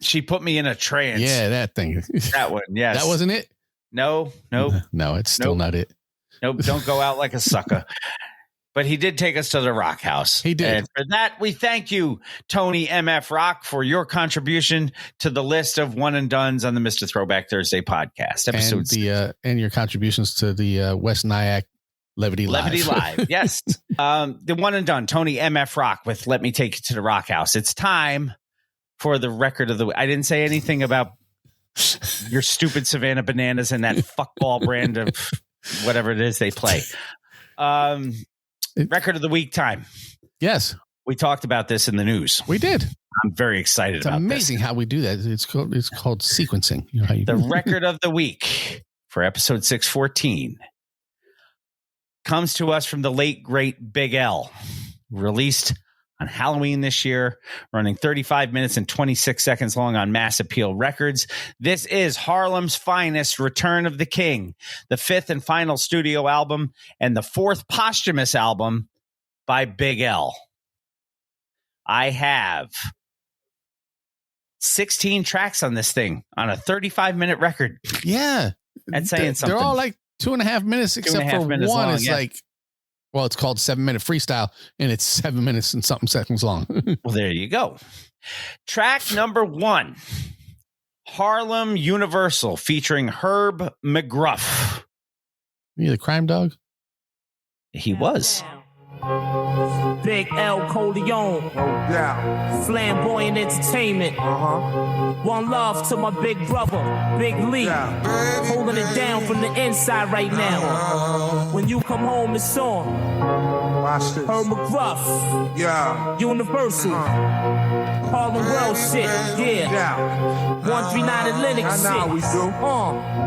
Speaker 1: she put me in a trance.
Speaker 6: Yeah, that thing.
Speaker 1: That one. Yes.
Speaker 6: That wasn't it?
Speaker 1: No.
Speaker 6: No, it's still not it.
Speaker 1: Nope. Don't go out like a sucker. But he did take us to the Rock House.
Speaker 6: He did.
Speaker 1: And for that, we thank you, Tony MF Rock, for your contribution to the list of one and dones on the Mr. Throwback Thursday podcast. Episode
Speaker 6: and your contributions to the West Nyack Levity Live.
Speaker 1: Yes. The one and done, Tony MF Rock with Let Me Take You to the Rock House. It's time for the record of the week. I didn't say anything about your stupid Savannah Bananas and that fuckball brand of whatever it is they play. Record of the week time.
Speaker 6: Yes.
Speaker 1: We talked about this in the news.
Speaker 6: We did.
Speaker 1: I'm very excited about this.
Speaker 6: It's amazing how we do that. It's called sequencing. You know how you
Speaker 1: the record of the week for episode 614 comes to us from the late, great Big L, released on Halloween this year, running 35 minutes and 26 seconds long on Mass Appeal Records. This is Harlem's Finest, Return of the King, the 5th and final studio album and the 4th posthumous album by Big L. I have 16 tracks on this thing on a 35-minute record.
Speaker 6: Yeah.
Speaker 1: That's saying something.
Speaker 6: They're all like 2.5 minutes, except for one.
Speaker 1: Long,
Speaker 6: it's like, well, it's called 7-minute freestyle, and it's 7 minutes and something seconds long.
Speaker 1: Well, there you go. Track number 1, Harlem Universal, featuring Herb McGruff.
Speaker 6: You the crime dog?
Speaker 1: He was.
Speaker 15: Big L Coleon.
Speaker 3: Yeah.
Speaker 15: Flamboyant entertainment. One love to my big brother, Big Lee.
Speaker 3: Yeah.
Speaker 15: Holding it down from the inside right now. When you come home, it's on.
Speaker 3: Watch this.
Speaker 15: Herb McGruff.
Speaker 3: Yeah.
Speaker 15: Universal. Harlem World shit. Yeah. 139 Atlantic
Speaker 3: I
Speaker 15: shit.
Speaker 3: know how we do.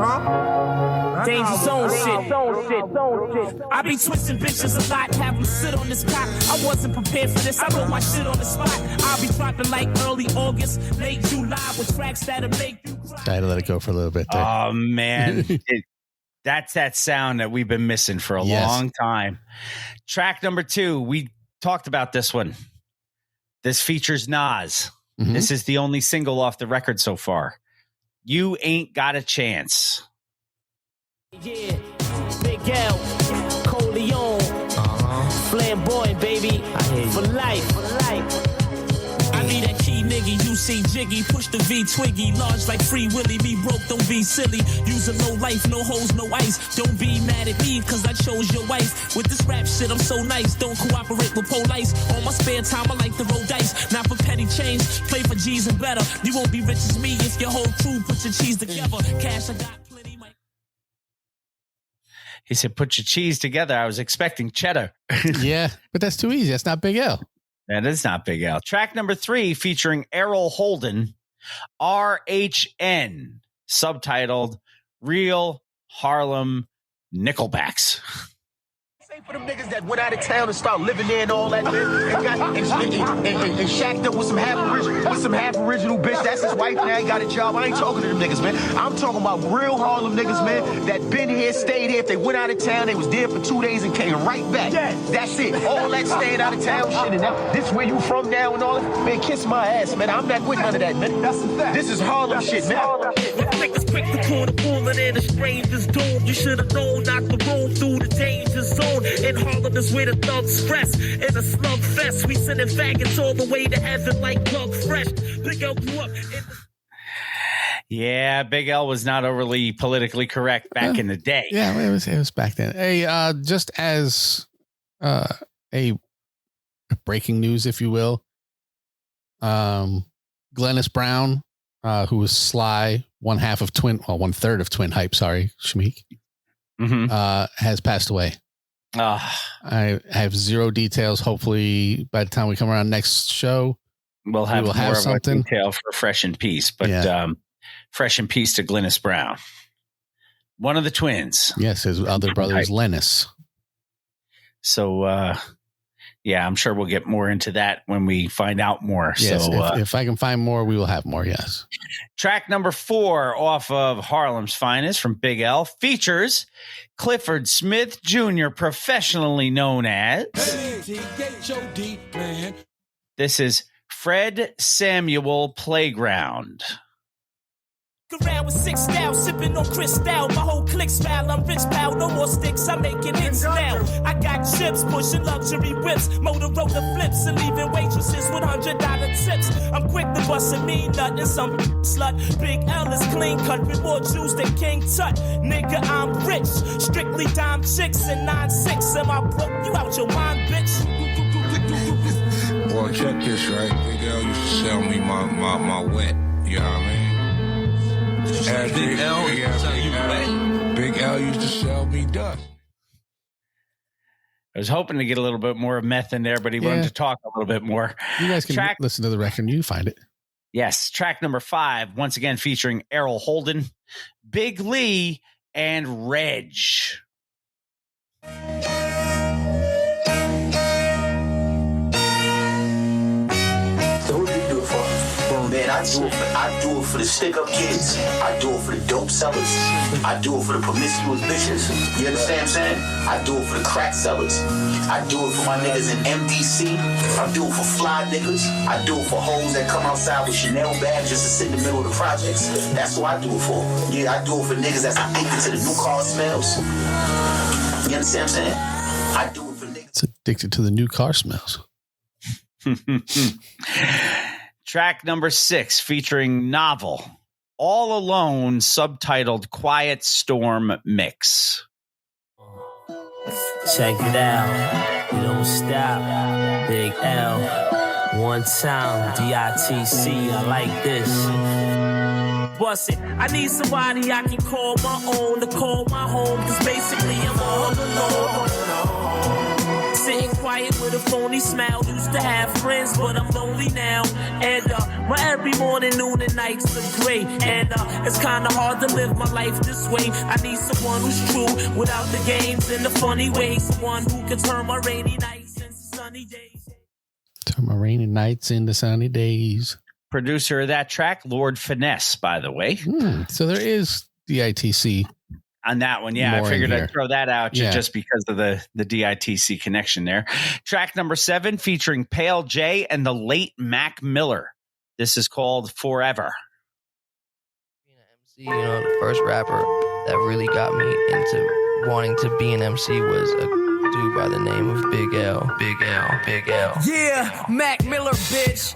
Speaker 3: Huh?
Speaker 15: Danger Zone shit. I be twisting bitches a lot, have them sit on this cock. I wasn't prepared for this, I wrote my shit on the spot. I'll be dropping like early August, late July with tracks that'll make you cry.
Speaker 6: I had to let it go for a little bit there.
Speaker 1: Oh, man. That's that sound that we've been missing for a long time. Track number 2, we talked about this one. This features Nas.
Speaker 6: Mm-hmm.
Speaker 1: This is the only single off the record so far. You Ain't Got a Chance.
Speaker 15: Yeah, Big L, Coleon, flamboyant, baby, for life. I need that key nigga, you see Jiggy, push the V Twiggy, large like Free Willy, be broke, don't be silly, using no life, no hoes, no ice, don't be mad at me, cause I chose your wife, with this rap shit, I'm so nice, don't cooperate with police, on my spare time, I like to roll dice, not for petty change, play for G's and better, you won't be rich as me if your whole crew put your cheese together, cash I got.
Speaker 1: He said, put your cheese together. I was expecting cheddar.
Speaker 6: Yeah, but that's too easy. That's not Big L.
Speaker 1: That is not Big L. Track number 3 featuring Errol Holden, RHN, subtitled Real Harlem Nickelbacks.
Speaker 16: For them niggas that went out of town and start living there and all that, man, and shacked up with some half original bitch. That's his wife now. He got a job. I ain't talking to them niggas, man. I'm talking about real Harlem niggas, man, that been here, stayed here. If they went out of town, they was there for 2 days and came right back. Yes. That's it. All that staying out of town shit and now this where you from now and all that. Man, kiss my ass, man. I'm not with none of that, man. That's the fact. This is Harlem shit, man.
Speaker 15: Niggas quick to call the bullet in a stranger's dome. You should have known not to roll through the danger zone. In Harlem is where the thugs fresh. In a slug fest, we sending faggots all the way to heaven like Plug Fresh. Big L grew up in the...
Speaker 1: Yeah, Big L was not overly politically correct back in the day.
Speaker 6: Yeah, it was back then. Hey, just as a breaking news, if you will, Glennis Brown, who was Sly, one third of Twin Hype, sorry, Shmeek, has passed away. I have zero details. Hopefully, by the time we come around next show,
Speaker 1: we'll have more of something. A detail for Fresh in Peace. But Fresh in Peace to Glennis Brown, one of the twins.
Speaker 6: Yes, his other brother is Lennis.
Speaker 1: So, I'm sure we'll get more into that when we find out more.
Speaker 6: Yes,
Speaker 1: so,
Speaker 6: if I can find more, we will have more. Yes.
Speaker 1: Track number 4 off of Harlem's Finest from Big L features Clifford Smith Jr., professionally known as. This is Fred Samuel Playground.
Speaker 15: Around with 6 style, sipping on Cristal. My whole clique smile, I'm rich pal. No more sticks, I'm making hits now. I got chips, pushing luxury whips, Motorola flips, and leaving waitresses with $100 tips. I'm quick to bust a mean nut and some slut. Big L is clean cut with more juice than King Tut. Nigga, I'm rich, strictly dime chicks and 9-6. Am I broke? You out your mind, bitch?
Speaker 17: Boy, check this, right? Big L used to sell me my wet. You know what I mean? Big L used to sell me dust.
Speaker 1: I was hoping to get a little bit more of meth in there, but he wanted to talk a little bit more.
Speaker 6: You guys can listen to the record. You find it.
Speaker 1: Yes. Track number 5, once again featuring Errol Holden, Big Lee, and Reg.
Speaker 18: I do it for the stick-up kids. I do it for the dope sellers. I do it for the promiscuous bitches. You understand what I'm saying? I do it for the crack sellers. I do it for my niggas in MDC. I do it for fly niggas. I do it for hoes that come outside with Chanel bags just to sit in the middle of the projects. That's what I do it for. Yeah, I do it for niggas that's addicted to the new car smells. You understand what I'm saying? I do it for niggas.
Speaker 6: It's addicted to the new car smells.
Speaker 1: Track number 6 featuring Novel, All Alone, subtitled Quiet Storm Mix.
Speaker 15: Check it out. We don't stop. Big L. One time. DITC. I like this. Bust it. I need somebody I can call my own, to call my home, cause basically I'm all alone. Sitting quiet with a phony smile. Used to have friends, but I'm lonely now. And my every morning, noon, and nights are great. And it's kinda hard to live my life this way. I need someone who's true, without the games and the funny ways. Someone who can turn my rainy nights into sunny days.
Speaker 6: Turn my rainy nights into sunny days.
Speaker 1: Producer of that track, Lord Finesse, by the way.
Speaker 6: So there is DITC
Speaker 1: on that one. Yeah, I figured I'd throw that out just because of the DITC connection there. Track number 7 featuring Pale J and the late Mac Miller. This is called Forever.
Speaker 19: You know, the first rapper that really got me into wanting to be an MC was a dude by the name of Big L. Big L. Big L.
Speaker 20: Yeah, Mac Miller, bitch.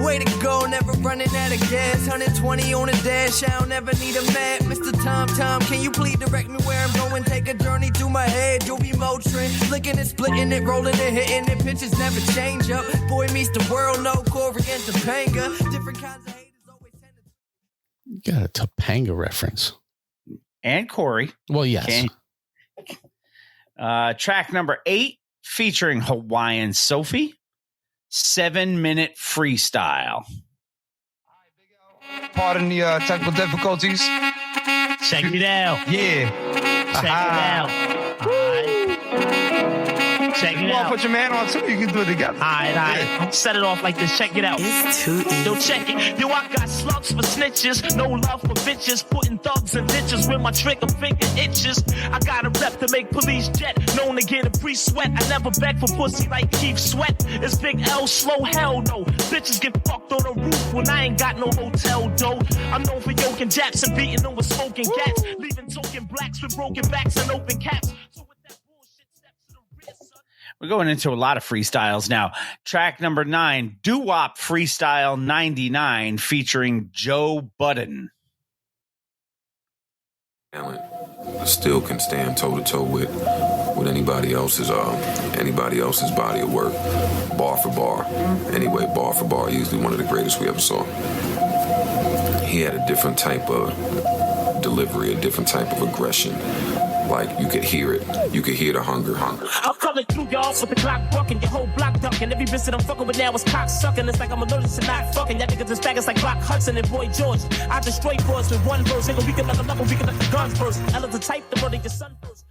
Speaker 20: Way to go, never running out of gas. 120 on a dash, I'll never need a map. Mr. Tom, can you please direct me where I'm going? Take a journey through my head, you'll be Motrin. Flicking and splitting it, rolling and hitting it. Pitches never change up. Boy meets the world, no Corey and Topanga. Different kinds of haters always tend to...
Speaker 6: You got a Topanga reference.
Speaker 1: And Corey.
Speaker 6: Well, yes.
Speaker 1: Track number 8 featuring Hawaiian Sophie, 7-minute freestyle.
Speaker 21: Pardon the technical difficulties.
Speaker 15: Check it out.
Speaker 21: Yeah.
Speaker 15: Check it out. All right. Check it out.
Speaker 21: Put your man on too. You can do it together.
Speaker 15: All right. Set it off like this. Check it out.
Speaker 20: It's too easy.
Speaker 15: Yo, check it. Yo, I got slugs for snitches. No love for bitches. Putting thugs in ditches with my trigger finger itches. I got a rep to make police jet. Known to get a pre-sweat. I never beg for pussy like Keith Sweat. It's Big L, slow hell no. Bitches get fucked on the roof when I ain't got no hotel dough. I'm known for yoking japs and beating them with smoking cats. Leaving token blacks with broken backs and open caps.
Speaker 1: We're going into a lot of freestyles now. Track number 9, Doo-Wop Freestyle 99 featuring Joe Budden.
Speaker 22: Still can stand toe to toe with anybody else's body of work, bar for bar. Anyway, bar for bar, easily one of the greatest we ever saw. He had a different type of delivery, a different type of aggression. Like, you could hear it. You could hear the hunger.
Speaker 15: I'm coming through y'all with the Glock bucking, your whole block ducking. Every bitch that I'm fucking with now is cock sucking. It's like I'm allergic to not fucking. Y'all niggas just faggots like Rock Hudson and Boy George. I destroy boys with one verse. Nigga, we can let them level, we can let the guns first. L is the type to murder your son first.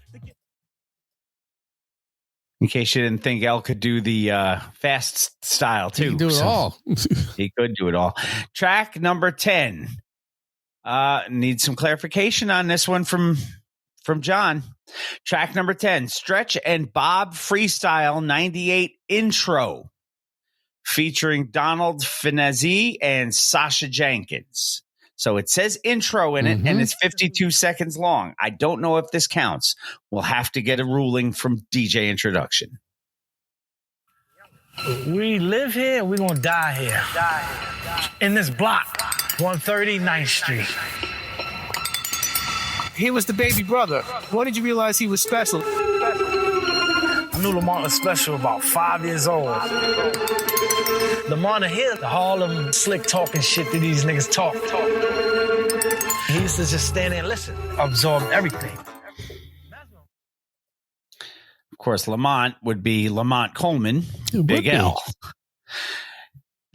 Speaker 1: In case you didn't think L could do the fast style too.
Speaker 6: He can do it all.
Speaker 1: He could do it all. Track number 10. Need some clarification on this one from John. Track number 10, Stretch and Bob Freestyle 98 intro featuring Donald Finazzi and Sasha Jenkins. So it says intro in it, and it's 52 seconds long. I don't know if this counts. We'll have to get a ruling from DJ Introduction.
Speaker 23: We live here, we're going to die here. In this block, 139th Street.
Speaker 24: He was the baby brother. When did you realize he was special?
Speaker 23: I knew Lamont was special about 5 years old. Lamont here, the Harlem slick talking shit that these niggas talk. He used to just stand there and listen, absorb everything.
Speaker 1: Of course, Lamont would be Lamont Coleman, Big L.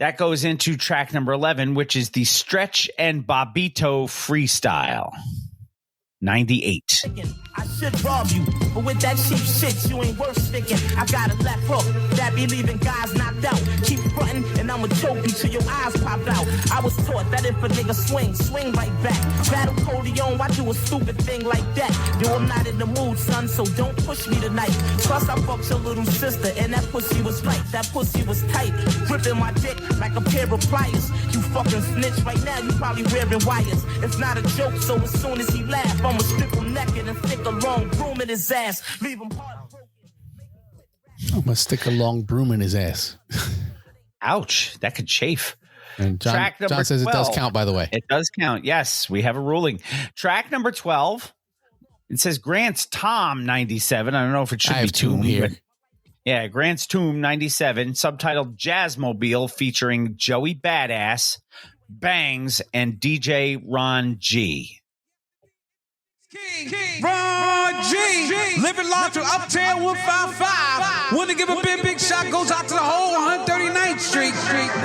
Speaker 1: That goes into track number 11, which is the Stretch and Bobito freestyle. 98.
Speaker 15: I should rob you, but with that cheap shit, you ain't worth sticking. I got a left hook that be leaving guys knocked out. Keep frontin' and I'ma choke you till your eyes pop out. I was taught that if a nigga swing right back. Battle Coleon, why do a stupid thing like that? Yo, I'm not in the mood, son, so don't push me tonight. Plus, I fucked your little sister, and that pussy was right. That pussy was tight, gripping my dick like a pair of pliers. You fucking snitch right now, you probably wearing wires. It's not a joke, so as soon as he laugh, I'ma strip him naked and stick a long broom in his ass. Leave him heartbroken.
Speaker 6: I'm going to stick a long broom in his ass.
Speaker 1: Ouch, that could chafe.
Speaker 6: And John says 12. It does count, by the way.
Speaker 1: It does count. Yes, we have a ruling. Track number 12. It says Grant's Tom 97. I don't know if it should be Tomb here. Yeah, Grant's Tomb 97, subtitled Jazzmobile, featuring Joey Badass, Bangs, and DJ Ron G.
Speaker 3: Ron G, living large to Uptown 155. Want to give a big shot, goes out to the whole 139th Street.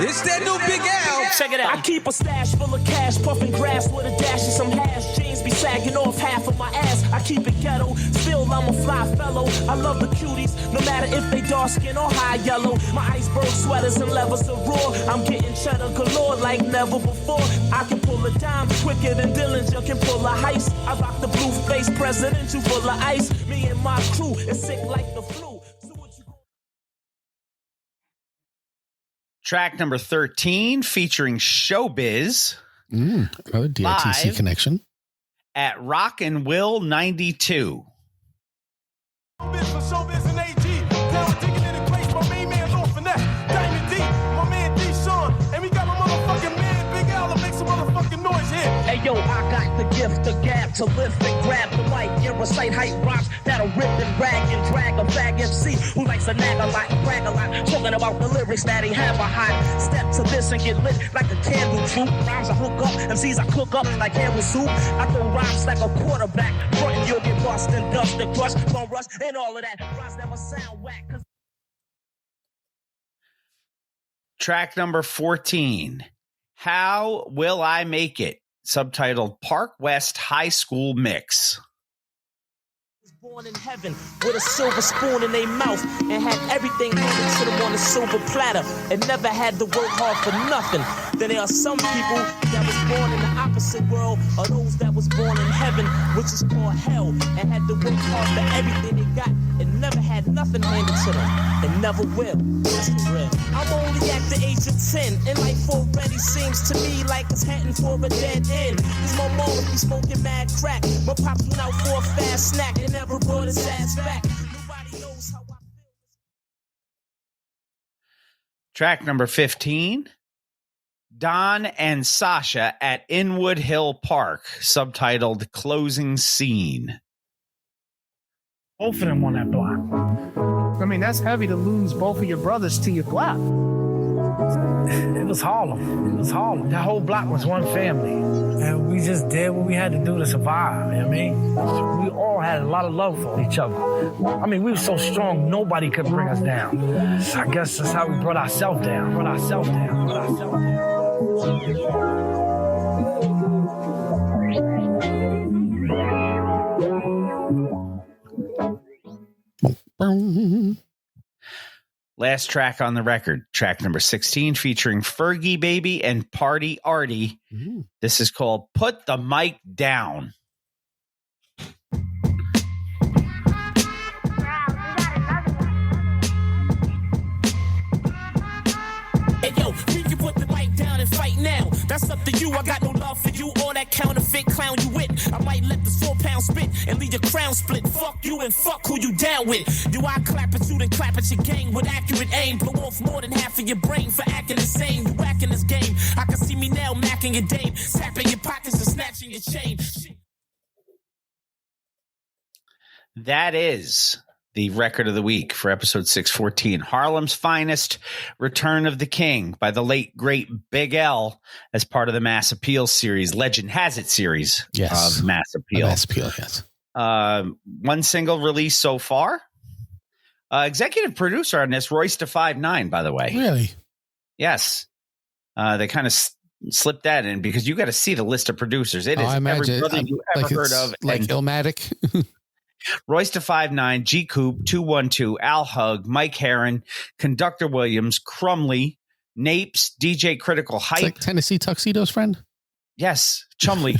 Speaker 3: It's that new Big L.
Speaker 15: Check it out. I keep a stash full of cash, puffing grass with a dash of some hash. Jeans be sagging off half of my ass. I keep it ghetto, still I'm a fly fellow. I love the cuties, no matter if they dark skin or high yellow. My iceberg sweaters and levers are raw. I'm getting cheddar galore like never before. I can pull a dime quicker than Dillinger can pull a heist. I rock the blue face presidential full of ice. Me and my crew is sick like the flu.
Speaker 1: Track number 13, featuring Showbiz.
Speaker 6: Another DRTC connection.
Speaker 3: At Rockin' Will 92. Showbiz and AG. Down digging in the grace. My main man's off in that. Diamond D. My man D. Sean. And we got my motherfucking man Big L to make some motherfucking noise here.
Speaker 15: Hey yo, I got the gift, the gab to lift and grab the mic and recite hype rhymes that'll rip and rag and drag a fag MC who likes to nag a lot, brag a lot, talking about the lyrics that he have a hot step to this and get lit like a candle troop. Rhymes I hook up, MCs I cook up like Campbell soup. I throw rhymes like a quarterback, front you'll get bust and dust and crush, bone rush and all of that. Rhymes never sound whack.
Speaker 1: Track number 14, How Will I Make It? Subtitled Park West High School Mix.
Speaker 15: Born in heaven with a silver spoon in their mouth and had everything handed to them on a silver platter and never had to work hard for nothing. Then there are some people that was born in the opposite world of those that was born in heaven, which is called hell, and had to work hard for everything they got and never had nothing handed to them and never will. That's the real. I'm only at the age of 10 and life already seems to me like it's heading for a dead end. Cause my mom be smoking mad crack, my pops went out for a fast snack and never brought his ass back. Nobody knows how I feel.
Speaker 1: Track number 15, Don and Sasha at Inwood Hill Park, subtitled Closing Scene.
Speaker 24: Both of them on that block. I mean, that's heavy to lose both of your brothers to your block.
Speaker 23: It was Harlem. It was Harlem. That whole block was one family. And we just did what we had to do to survive. You know what I mean? We all had a lot of love for each other. I mean, we were so strong, nobody could bring us down. I guess that's how we brought ourselves down.
Speaker 1: Last track on the record, track number 16, featuring Fergie Baby and Party Artie. This is called Put the Mic Down.
Speaker 15: Hey yo, we can put the mic down and fight now. That's up to you. I got no love for you or that counterfeit clown you with. I might let this 4-pound spit and leave your crown split. Fuck you and fuck who you down with. Do I clap at you then clap at your gang with accurate aim? Blow off more than half of your brain for acting insane. You whacking this game. I can see me now macking your dame, tapping your pockets and snatching your chain.
Speaker 1: That is the record of the week for episode 614. Harlem's Finest, Return of the King by the late, great Big L as part of the Mass Appeal series, Legend Has It series of Mass Appeal.
Speaker 6: Mass Appeal, yes.
Speaker 1: One single release so far. Executive producer on this, Royce da 5'9", by the way.
Speaker 6: Really?
Speaker 1: Yes. They kind of slip that in because you got to see the list of producers. It is every brother you ever heard of.
Speaker 6: Like Illmatic.
Speaker 1: Royce da 5'9", G Coop, 212, Al Hug, Mike Herron, Conductor Williams, Crumley, Napes, DJ Critical Hype.
Speaker 6: It's like Tennessee Tuxedo's friend?
Speaker 1: Yes, Chumley,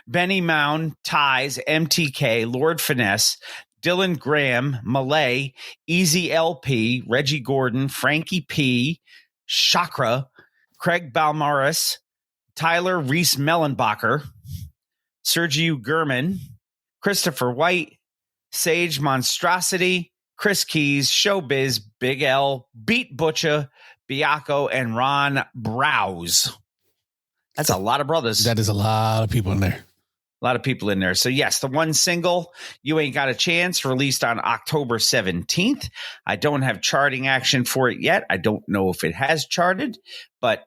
Speaker 1: Benny Mound, Ties, MTK, Lord Finesse, Dylan Graham, Malay, Easy LP, Reggie Gordon, Frankie P, Chakra, Craig Balmaris, Tyler Reese Mellenbacher, Sergio Gurman, Christopher White, Sage Monstrosity, Chris Keys, Showbiz, Big L, Beat Butcher, Biaco, and Ron Browse. That's a lot of brothers.
Speaker 6: That is a lot of people in there.
Speaker 1: A lot of people in there. So, yes, the one single, You Ain't Got a Chance, released on October 17th. I don't have charting action for it yet. I don't know if it has charted, but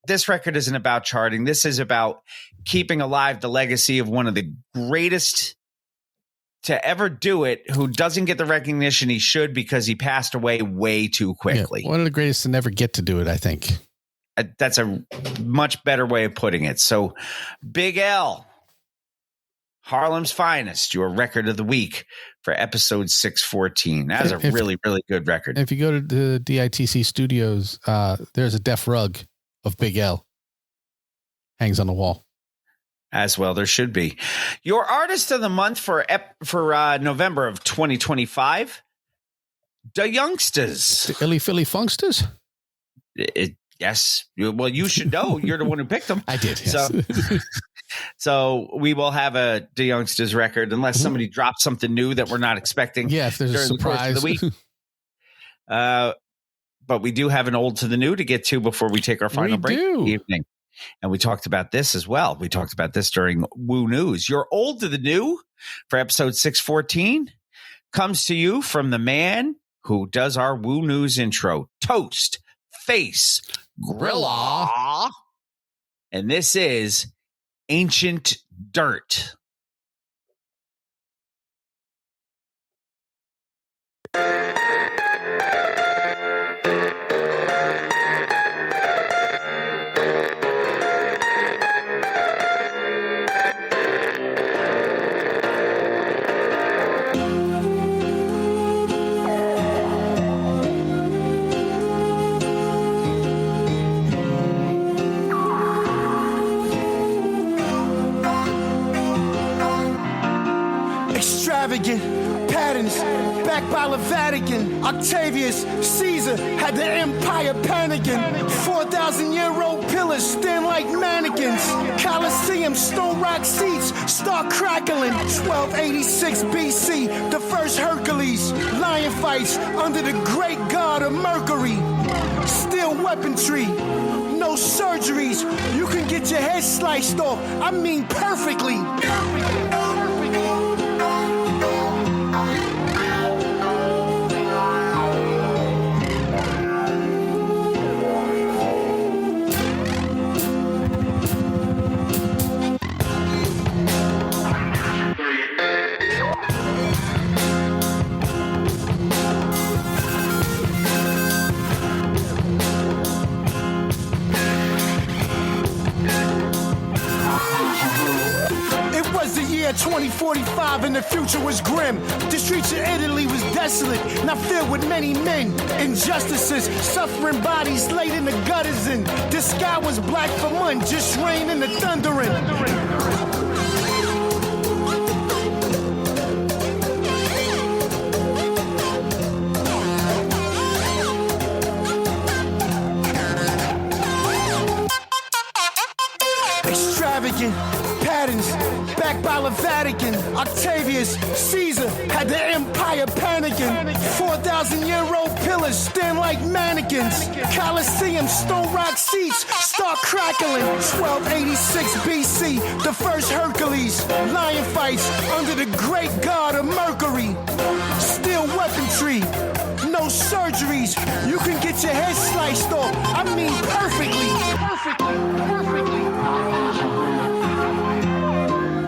Speaker 1: this record isn't about charting. This is about keeping alive the legacy of one of the greatest to ever do it, who doesn't get the recognition he should because he passed away way too quickly.
Speaker 6: Yeah, one of the greatest to never get to do it, I think.
Speaker 1: That's a much better way of putting it. So, Big L, Harlem's Finest, your record of the week for episode 614. That's a really, really good record.
Speaker 6: If you go to the DITC studios, there's a deaf rug of Big L. Hangs on the wall.
Speaker 1: As well, there should be. Your artist of the month for November of 2025, The Youngsters.
Speaker 6: The Illy Philly Funksters?
Speaker 1: Yes. Well, you should know. You're the one who picked them.
Speaker 6: I did. Yes.
Speaker 1: So we will have a The Youngsters record unless somebody drops something new that we're not expecting.
Speaker 6: Yeah, if there's a surprise.
Speaker 1: The week. But we do have an old to the new to get to before we take our final break of the evening. And we talked about this as well. We talked about this during Woo News. Your old to the new for episode 614 comes to you from the man who does our Woo News intro, Toast Face Grilla. And this is Ancient Dirt.
Speaker 9: Extravagant patterns, backed by the Vatican. Octavius Caesar had the empire panicking. 4,000-year-old pillars stand like mannequins. Colosseum stone rock seats start crackling. 1286 BC, the first Hercules. Lion fights under the great god of Mercury. Steel weaponry, no surgeries. You can get your head sliced off. I mean perfectly. It was the year 2045 and the future was grim. The streets of Italy was desolate, not filled with many men. Injustices, suffering bodies laid in the gutters, and the sky was black for months, just rain and the thundering. Extravagant patterns, backed by the Vatican. Octavius Caesar had the empire panicking. 4,000-year-old pillars stand like mannequins. Colosseum stone rock seats start crackling. 1286 BC, the first Hercules. Lion fights under the great god of Mercury. Steel weaponry, no surgeries. You can get your head sliced off. I mean perfectly.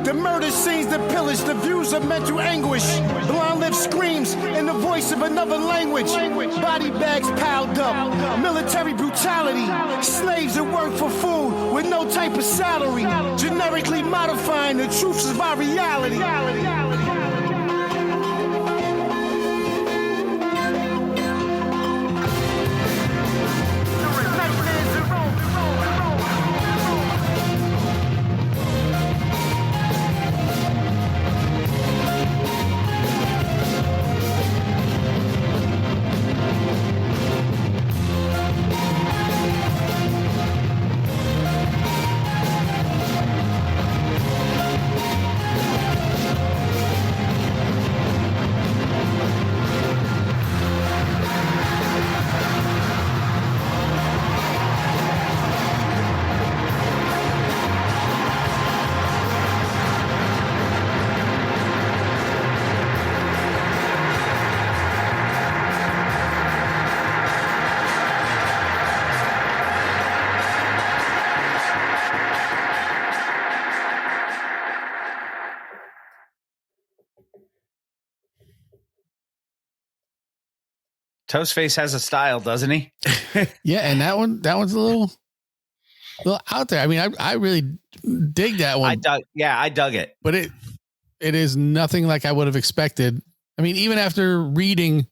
Speaker 9: The murder scenes, the pillage, the views of mental anguish. Blonde lip screams and the voice voice of another language. Body bags piled up, military brutality. Slaves that work for food with no type of salary. Generically modifying the truths of our reality.
Speaker 1: Toastface has a style, doesn't he?
Speaker 6: Yeah, and that one's a little out there. I mean, I really dig that one.
Speaker 1: I dug it.
Speaker 6: But it is nothing like I would have expected. I mean, even after reading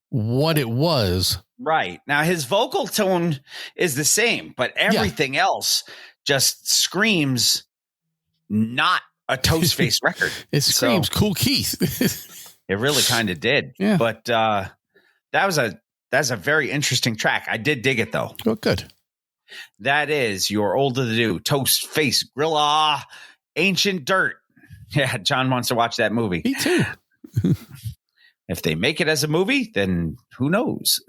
Speaker 6: what it was.
Speaker 1: Right. Now his vocal tone is the same, but everything else just screams not a Toastface record.
Speaker 6: It screams Cool Keith.
Speaker 1: It really kind of did.
Speaker 6: Yeah.
Speaker 1: But that's a very interesting track. I did dig it though.
Speaker 6: Oh, good.
Speaker 1: That is your Old to the New, Toastface, Gorilla, Ancient Dirt. Yeah, John wants to watch that movie.
Speaker 6: Me too.
Speaker 1: If they make it as a movie, then who knows?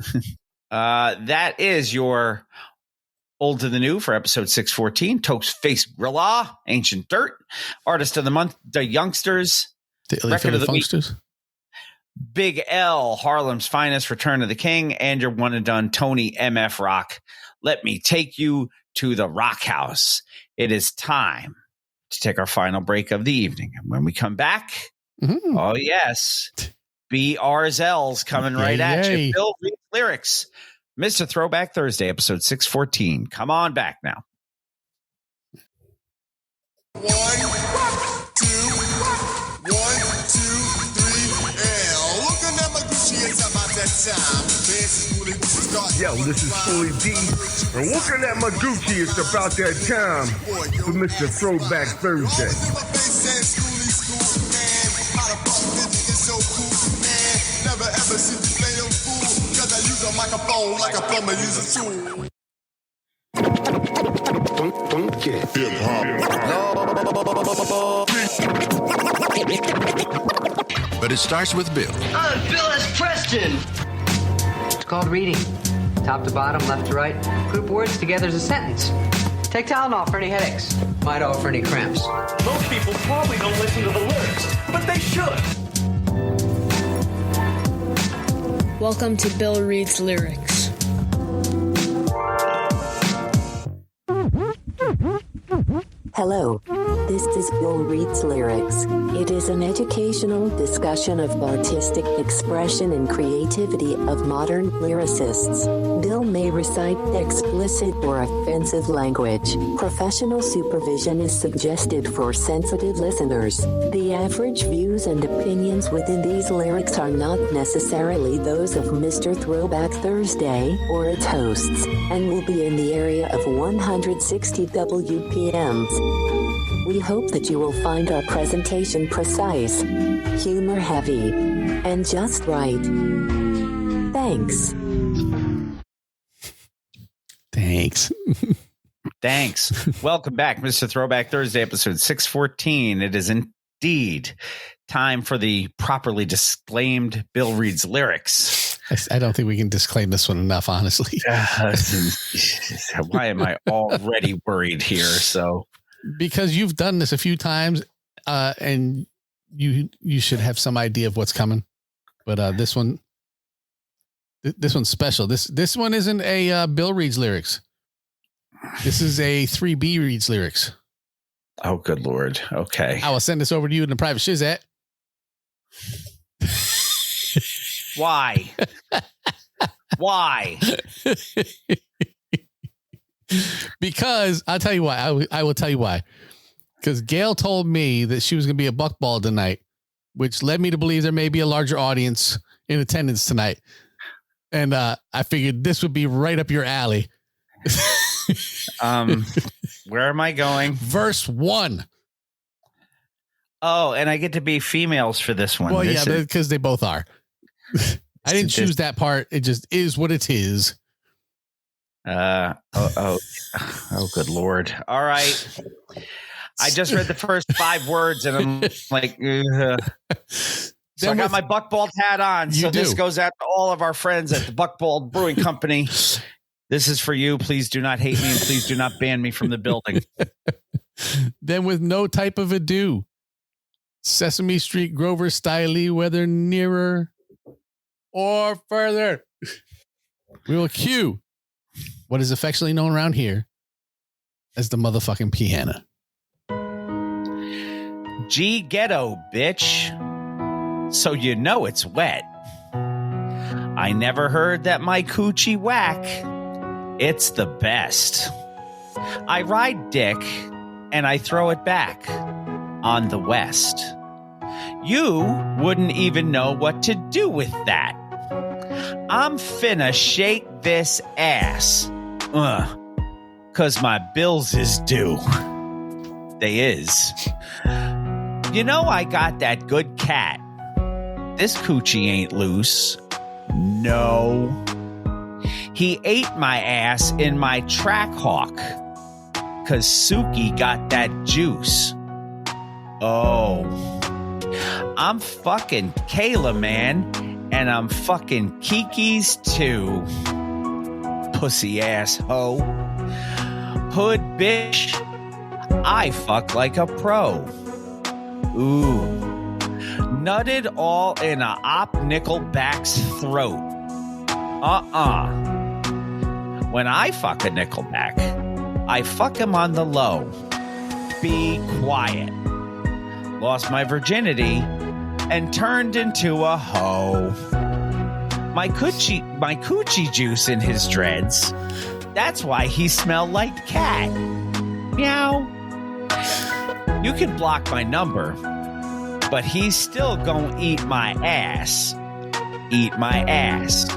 Speaker 1: That is your Old to the New for episode 614. Toastface, Gorilla, Ancient Dirt. Artist of the Month, The Youngsters.
Speaker 6: The
Speaker 1: Record of the Week,
Speaker 6: Funksters.
Speaker 1: Big L, Harlem's Finest, Return of the King, and your one and done Tony MF Rock. Let me take you to the Rock House. It is time to take our final break of the evening. And when we come back, oh yes, BRZL's coming right at you. Bill reads lyrics. Mr. Throwback Thursday, episode 614. Come on back now.
Speaker 4: 1, 2, 1, 2, 3, L. Looking at my Gucci, it's about that time.
Speaker 5: Yo, this is Fully D, and looking at my Gucci, it's about that time for Mr. Throwback Thursday.
Speaker 4: Never ever see me play a fool, cause I use a microphone like a plumber uses a tool.
Speaker 7: But it starts with Bill.
Speaker 12: I'm Bill S. Preston.
Speaker 8: It's called reading. Top to bottom, left to right. Group words together as a sentence. Take Tylenol for any headaches. Midol for any cramps.
Speaker 25: Most people probably don't listen to the lyrics, but they should.
Speaker 26: Welcome to Bill Reads Lyrics.
Speaker 27: Hello, this is Bill Reads Lyrics. It is an educational discussion of artistic expression and creativity of modern lyricists. Bill may recite explicit or offensive language. Professional supervision is suggested for sensitive listeners. The average views and opinions within these lyrics are not necessarily those of Mr. Throwback Thursday or its hosts, and will be in the area of 160 WPMs. We hope that you will find our presentation precise, humor heavy, and just right. Thanks.
Speaker 1: Thanks. Welcome back, Mr. Throwback Thursday, episode 614. It is indeed time for the properly disclaimed Bill Reads Lyrics.
Speaker 6: I don't think we can disclaim this one enough, honestly.
Speaker 1: Why am I already worried here? So,
Speaker 6: because you've done this a few times, and you should have some idea of what's coming. But this one's special. This one isn't a Bill Reads Lyrics. This is a 3B Reads Lyrics.
Speaker 1: Oh, good Lord. Okay.
Speaker 6: I will send this over to you in the private shizat.
Speaker 1: Why? Why?
Speaker 6: Because I'll tell you why. I will tell you why. Because Gail told me that she was going to be a buckball tonight, which led me to believe there may be a larger audience in attendance tonight. And I figured this would be right up your alley.
Speaker 1: Where am I going?
Speaker 6: Verse 1.
Speaker 1: Oh, and I get to be females for this one.
Speaker 6: Well, yeah, because they both are. I didn't choose that part. It just is what it is.
Speaker 1: Oh, good Lord. All right. I just read the first 5 words and I'm like, So I got my Buckbald hat on. So this goes out to all of our friends at the Buckbald Brewing Company. This is for you. Please do not hate me and please do not ban me from the building.
Speaker 6: Then with no type of ado, Sesame Street, Grover Stiley, whether nearer or further, we will cue what is affectionately known around here as the motherfucking piano.
Speaker 1: G ghetto, bitch. So you know it's wet. I never heard that my coochie whack. It's the best. I ride dick and I throw it back on the West. You wouldn't even know what to do with that. I'm finna shake this ass. 'Cause my bills is due. They is. You know I got that good cat. This coochie ain't loose. No. He ate my ass in my track hawk. 'Cause Suki got that juice. Oh. I'm fucking Kayla, man. And I'm fucking Kiki's too. Pussy ass hoe. Hood bitch. I fuck like a pro. Ooh. Nutted all in a op Nickelback's throat. When I fuck a Nickelback, I fuck him on the low. Be quiet. Lost my virginity and turned into a hoe. My coochie juice in his dreads. That's why he smelled like cat. Meow. You can block my number, but he's still gonna eat my ass. Eat my ass.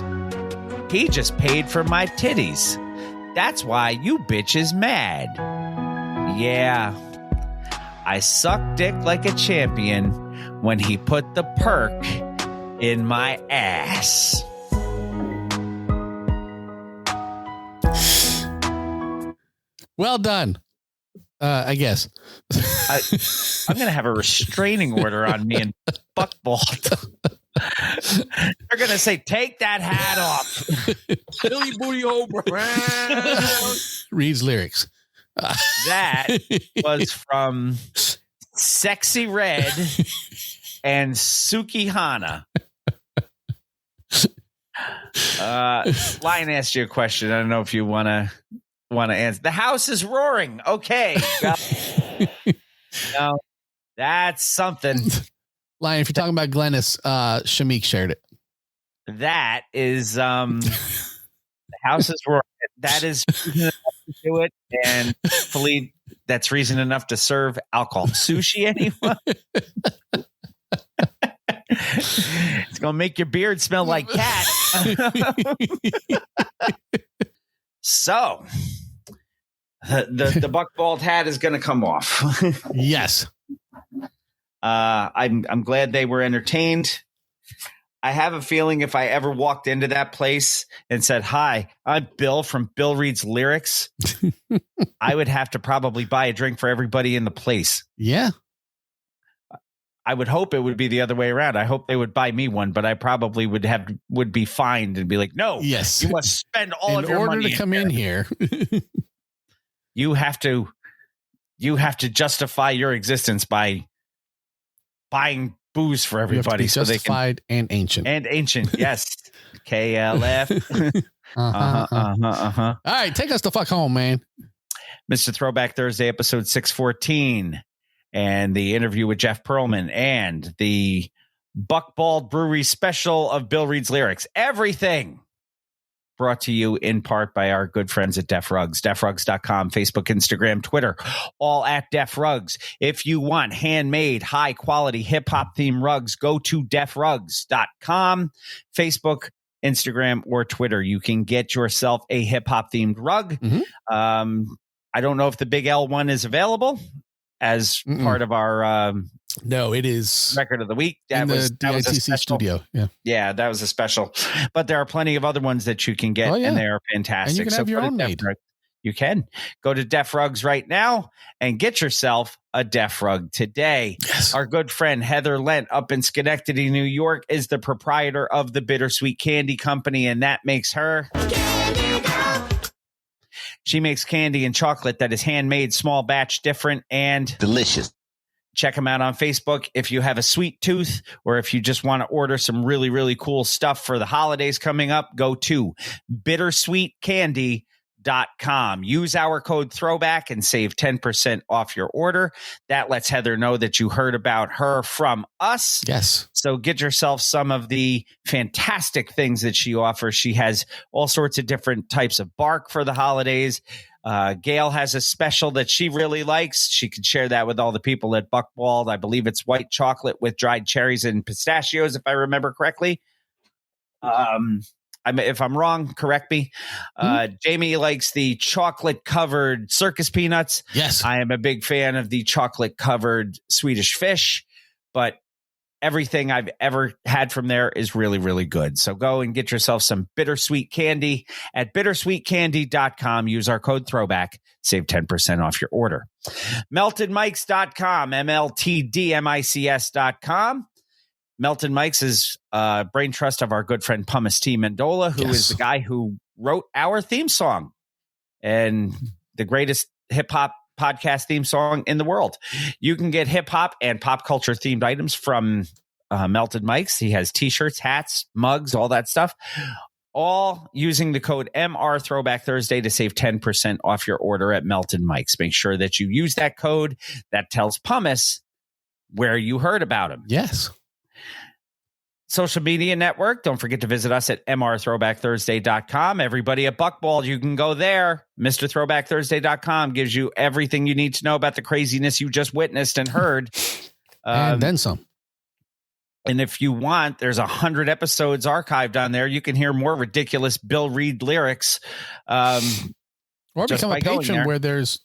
Speaker 1: He just paid for my titties. That's why you bitch is mad. Yeah. I suck dick like a champion when he put the perk in my ass.
Speaker 6: Well done. I guess.
Speaker 1: I'm going to have a restraining order on me and Buckbald. They're going to say, take that hat off.
Speaker 3: Billy Booty Hole Brown.
Speaker 6: Reads lyrics.
Speaker 1: That was from Sexy Red and Suki Hana. Lion asked you a question. I don't know if you want to answer. The house is roaring. Okay. No, that's something.
Speaker 6: Lion, if you're talking about Glennis, Shamik shared it.
Speaker 1: That is the house is roaring. That is reason enough to do it, and hopefully that's reason enough to serve alcohol. Sushi, anyone? It's gonna make your beard smell like cat. So the Buckbald hat is gonna come off.
Speaker 6: Yes.
Speaker 1: I'm glad they were entertained. I have a feeling if I ever walked into that place and said, "Hi, I'm Bill from Bill Reads Lyrics," I would have to probably buy a drink for everybody in the place.
Speaker 6: Yeah.
Speaker 1: I would hope it would be the other way around. I hope they would buy me one, but I probably would be fined and be like, "No,
Speaker 6: yes,
Speaker 1: you must spend all of your money
Speaker 6: in order to come in here."
Speaker 1: You have to justify your existence by buying booze for everybody, so they can
Speaker 6: and ancient.
Speaker 1: Yes, KLF.
Speaker 6: All right, take us the fuck home, man.
Speaker 1: Mr. Throwback Thursday, episode 614, and the interview with Jeff Pearlman, and the Buckbald Brewery special of Bill Reed's Lyrics. Everything brought to you in part by our good friends at Def Rugs. DefRugs.com, Facebook, Instagram, Twitter, all at Def Rugs. If you want handmade, high-quality hip-hop themed rugs, go to DefRugs.com, Facebook, Instagram, or Twitter. You can get yourself a hip-hop themed rug. I don't know if the Big L one is available as part of our
Speaker 6: no, it is
Speaker 1: record of the week. That was a special
Speaker 6: studio. Yeah,
Speaker 1: that was a special. But there are plenty of other ones that you can get, and they are fantastic.
Speaker 6: And you can have your own made.
Speaker 1: You can go to Def Rugs right now and get yourself a Def Rug today.
Speaker 6: Yes.
Speaker 1: Our good friend Heather Lent up in Schenectady, New York, is the proprietor of the Bittersweet Candy Company, and that makes her. She makes candy and chocolate that is handmade, small batch, different, and
Speaker 18: delicious.
Speaker 1: Check them out on Facebook if you have a sweet tooth or if you just want to order some really, really cool stuff for the holidays coming up. Go to bittersweetcandy.com. Use our code Throwback and save 10% off your order. That lets Heather know that you heard about her from us.
Speaker 6: Yes.
Speaker 1: So get yourself some of the fantastic things that she offers. She has all sorts of different types of bark for the holidays. Gail has a special that she really likes. She could share that with all the people at Buckbald. I believe it's white chocolate with dried cherries and pistachios, if I remember correctly. If I'm wrong, correct me. Jamie likes the chocolate-covered circus peanuts.
Speaker 6: Yes.
Speaker 1: I am a big fan of the chocolate-covered Swedish fish, but everything I've ever had from there is really, really good. So go and get yourself some bittersweet candy at bittersweetcandy.com. Use our code Throwback. Save 10% off your order. MeltedMics.com, MLTDMICS.com. Melted Mike's is brain trust of our good friend Pumice T. Mendola, who is the guy who wrote our theme song and the greatest hip hop podcast theme song in the world. You can get hip hop and pop culture themed items from Melted Mike's. He has t-shirts, hats, mugs, all that stuff, all using the code MR Throwback Thursday to save 10% off your order at Melted Mike's. Make sure that you use that code that tells Pumice where you heard about him.
Speaker 6: Yes.
Speaker 1: Social media network. Don't forget to visit us at mrthrowbackthursday.com. Everybody at Buckbald, you can go there. MrThrowbackThursday.com gives you everything you need to know about the craziness you just witnessed and heard.
Speaker 6: And then some.
Speaker 1: And if you want, there's 100 episodes archived on there. You can hear more ridiculous Bill Reed lyrics.
Speaker 6: Or become a patron where there's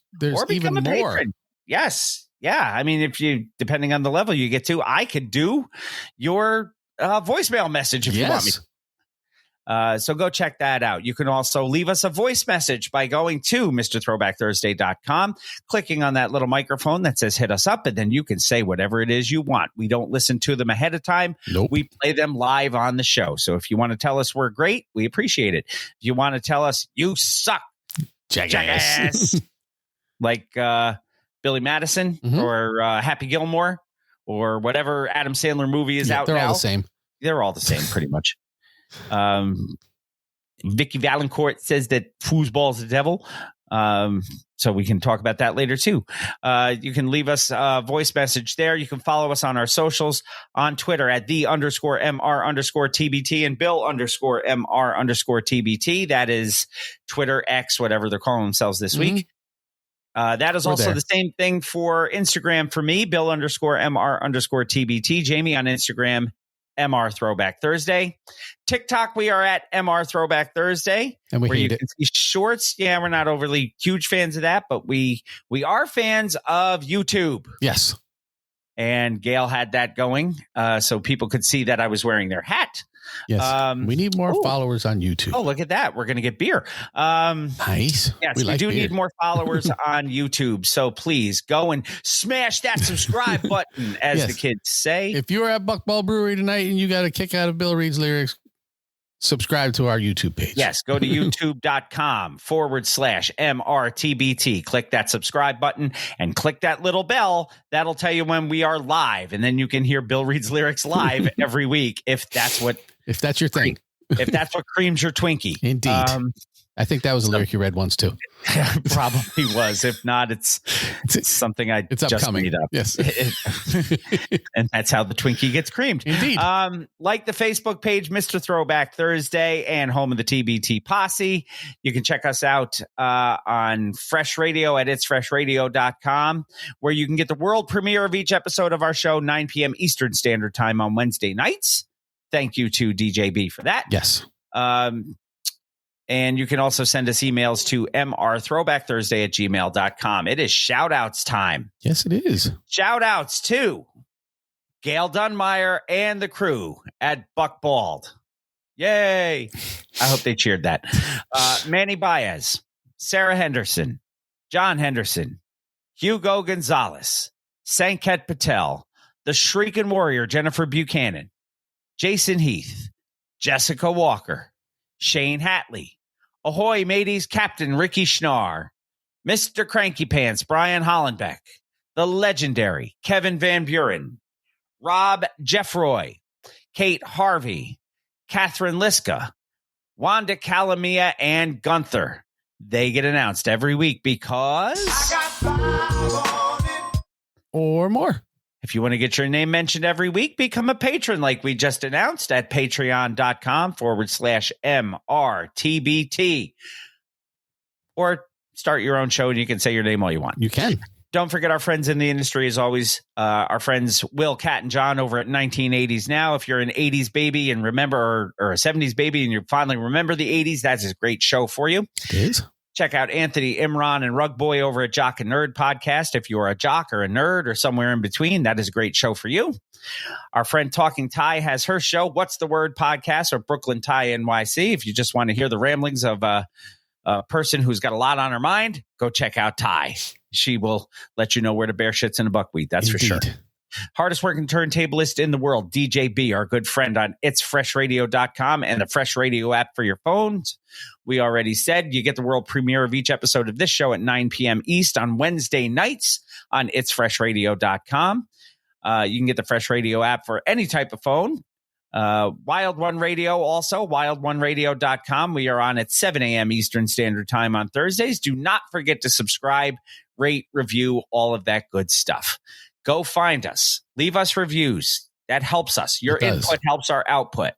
Speaker 6: even more.
Speaker 1: Patron. Yes. Yeah. I mean, if you, depending on the level you get to, I could do your voicemail message if you want me to. So go check that out. You can also leave us a voice message by going to MrThrowbackThursday.com, clicking on that little microphone that says hit us up, and then you can say whatever it is you want. We don't listen to them ahead of time.
Speaker 6: Nope.
Speaker 1: We play them live on the show. So if you want to tell us we're great, we appreciate it. If you want to tell us you suck, jackass, like Billy Madison or Happy Gilmore or whatever Adam Sandler movie is out now.
Speaker 6: They're all the same.
Speaker 1: They're all the same, pretty much. Vicky Valancourt says that foosball's the devil. So we can talk about that later too. You can leave us a voice message there. You can follow us on our socials on Twitter at @the_MR_TBT and Bill_MR_TBT. That is Twitter, X, whatever they're calling themselves this week. That is also the same thing for Instagram for me, Bill_MR_TBT. Jamie on Instagram, MR Throwback Thursday. TikTok, we are at MR Throwback Thursday.
Speaker 6: And we hate it.
Speaker 1: Can see shorts. Yeah, we're not overly huge fans of that, but we are fans of YouTube.
Speaker 6: Yes.
Speaker 1: And Gail had that going so people could see that I was wearing their hat.
Speaker 6: Yes. We need more followers on YouTube.
Speaker 1: Oh, look at that. We're going to get beer.
Speaker 6: Nice.
Speaker 1: Yes, we do need more followers on YouTube. So please go and smash that subscribe button, as the kids say.
Speaker 6: If you're at Buckball Brewery tonight and you got a kick out of Bill Reed's lyrics, subscribe to our YouTube page.
Speaker 1: Yes, go to youtube.com/MRTBT. Click that subscribe button and click that little bell. That'll tell you when we are live. And then you can hear Bill Reed's lyrics live every week if that's your thing.
Speaker 6: If that's what
Speaker 1: creams your Twinkie.
Speaker 6: Indeed. I think that was a lyric you read once too.
Speaker 1: Probably was. If not, it's something it's just
Speaker 6: upcoming.
Speaker 1: made up.
Speaker 6: Yes.
Speaker 1: And that's how the Twinkie gets creamed.
Speaker 6: Indeed.
Speaker 1: Like the Facebook page, Mr. Throwback Thursday and home of the TBT Posse. You can check us out on Fresh Radio at itsfreshradio.com, where you can get the world premiere of each episode of our show, 9 p.m. Eastern Standard Time on Wednesday nights. Thank you to DJB for that.
Speaker 6: Yes.
Speaker 1: And you can also send us emails to mrthrowbackthursday@gmail.com. It is shout-outs time.
Speaker 6: Yes, it is.
Speaker 1: Shout-outs to Gail Dunmeyer and the crew at Buck Bald. Yay. I hope they cheered that. Manny Baez, Sarah Henderson, John Henderson, Hugo Gonzalez, Sanket Patel, the Shrieking Warrior, Jennifer Buchanan, Jason Heath, Jessica Walker, Shane Hatley, Ahoy Mateys Captain Ricky Schnarr, Mr. Cranky Pants Brian Hollenbeck, the legendary Kevin Van Buren, Rob Jeffroy, Kate Harvey, Catherine Liska, Wanda Calamia, and Gunther. They get announced every week because...
Speaker 6: Or more.
Speaker 1: If you want to get your name mentioned every week, become a patron like we just announced at patreon.com/MRTBT. Or start your own show and you can say your name all you want.
Speaker 6: You can.
Speaker 1: Don't forget our friends in the industry, as always, our friends Will, Kat, and John over at 1980s Now. If you're an 80s baby and remember, or a 70s baby and you finally remember the 80s, that's a great show for you.
Speaker 6: It is.
Speaker 1: Check out Anthony, Imran, and Rug Boy over at Jock and Nerd Podcast. If you're a jock or a nerd or somewhere in between, that is a great show for you. Our friend Talking Ty has her show, What's the Word Podcast, or Brooklyn Ty NYC. If you just want to hear the ramblings of a person who's got a lot on her mind, go check out Ty. She will let you know where to bear shits in a buckwheat. That's
Speaker 6: Indeed.
Speaker 1: for sure. Hardest working turntablist in the world, DJ B, our good friend on itsfreshradio.com and the Fresh Radio app for your phones. We already said you get the world premiere of each episode of this show at 9 p.m. East on Wednesday nights on itsfreshradio.com. You can get the Fresh Radio app for any type of phone. Wild One Radio also, wildoneradio.com. We are on at 7 a.m. Eastern Standard Time on Thursdays. Do not forget to subscribe, rate, review, all of that good stuff. Go find us. Leave us reviews. That helps us. Your input helps our output.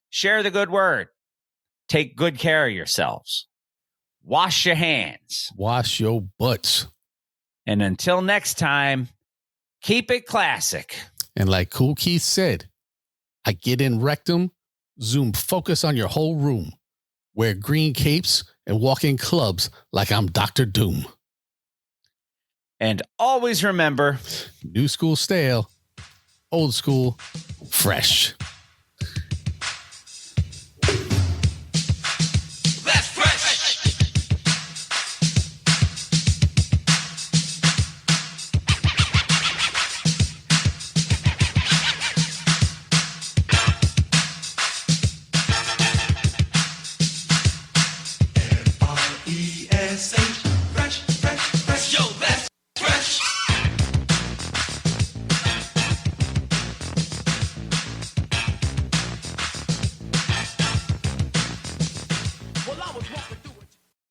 Speaker 1: Share the good word. Take good care of yourselves. Wash your hands.
Speaker 6: Wash your butts.
Speaker 1: And until next time, keep it classic.
Speaker 6: And like Cool Keith said, I get in rectum, zoom focus on your whole room, wear green capes, and walk in clubs like I'm Dr. Doom.
Speaker 1: And always remember,
Speaker 6: new school stale, old school fresh.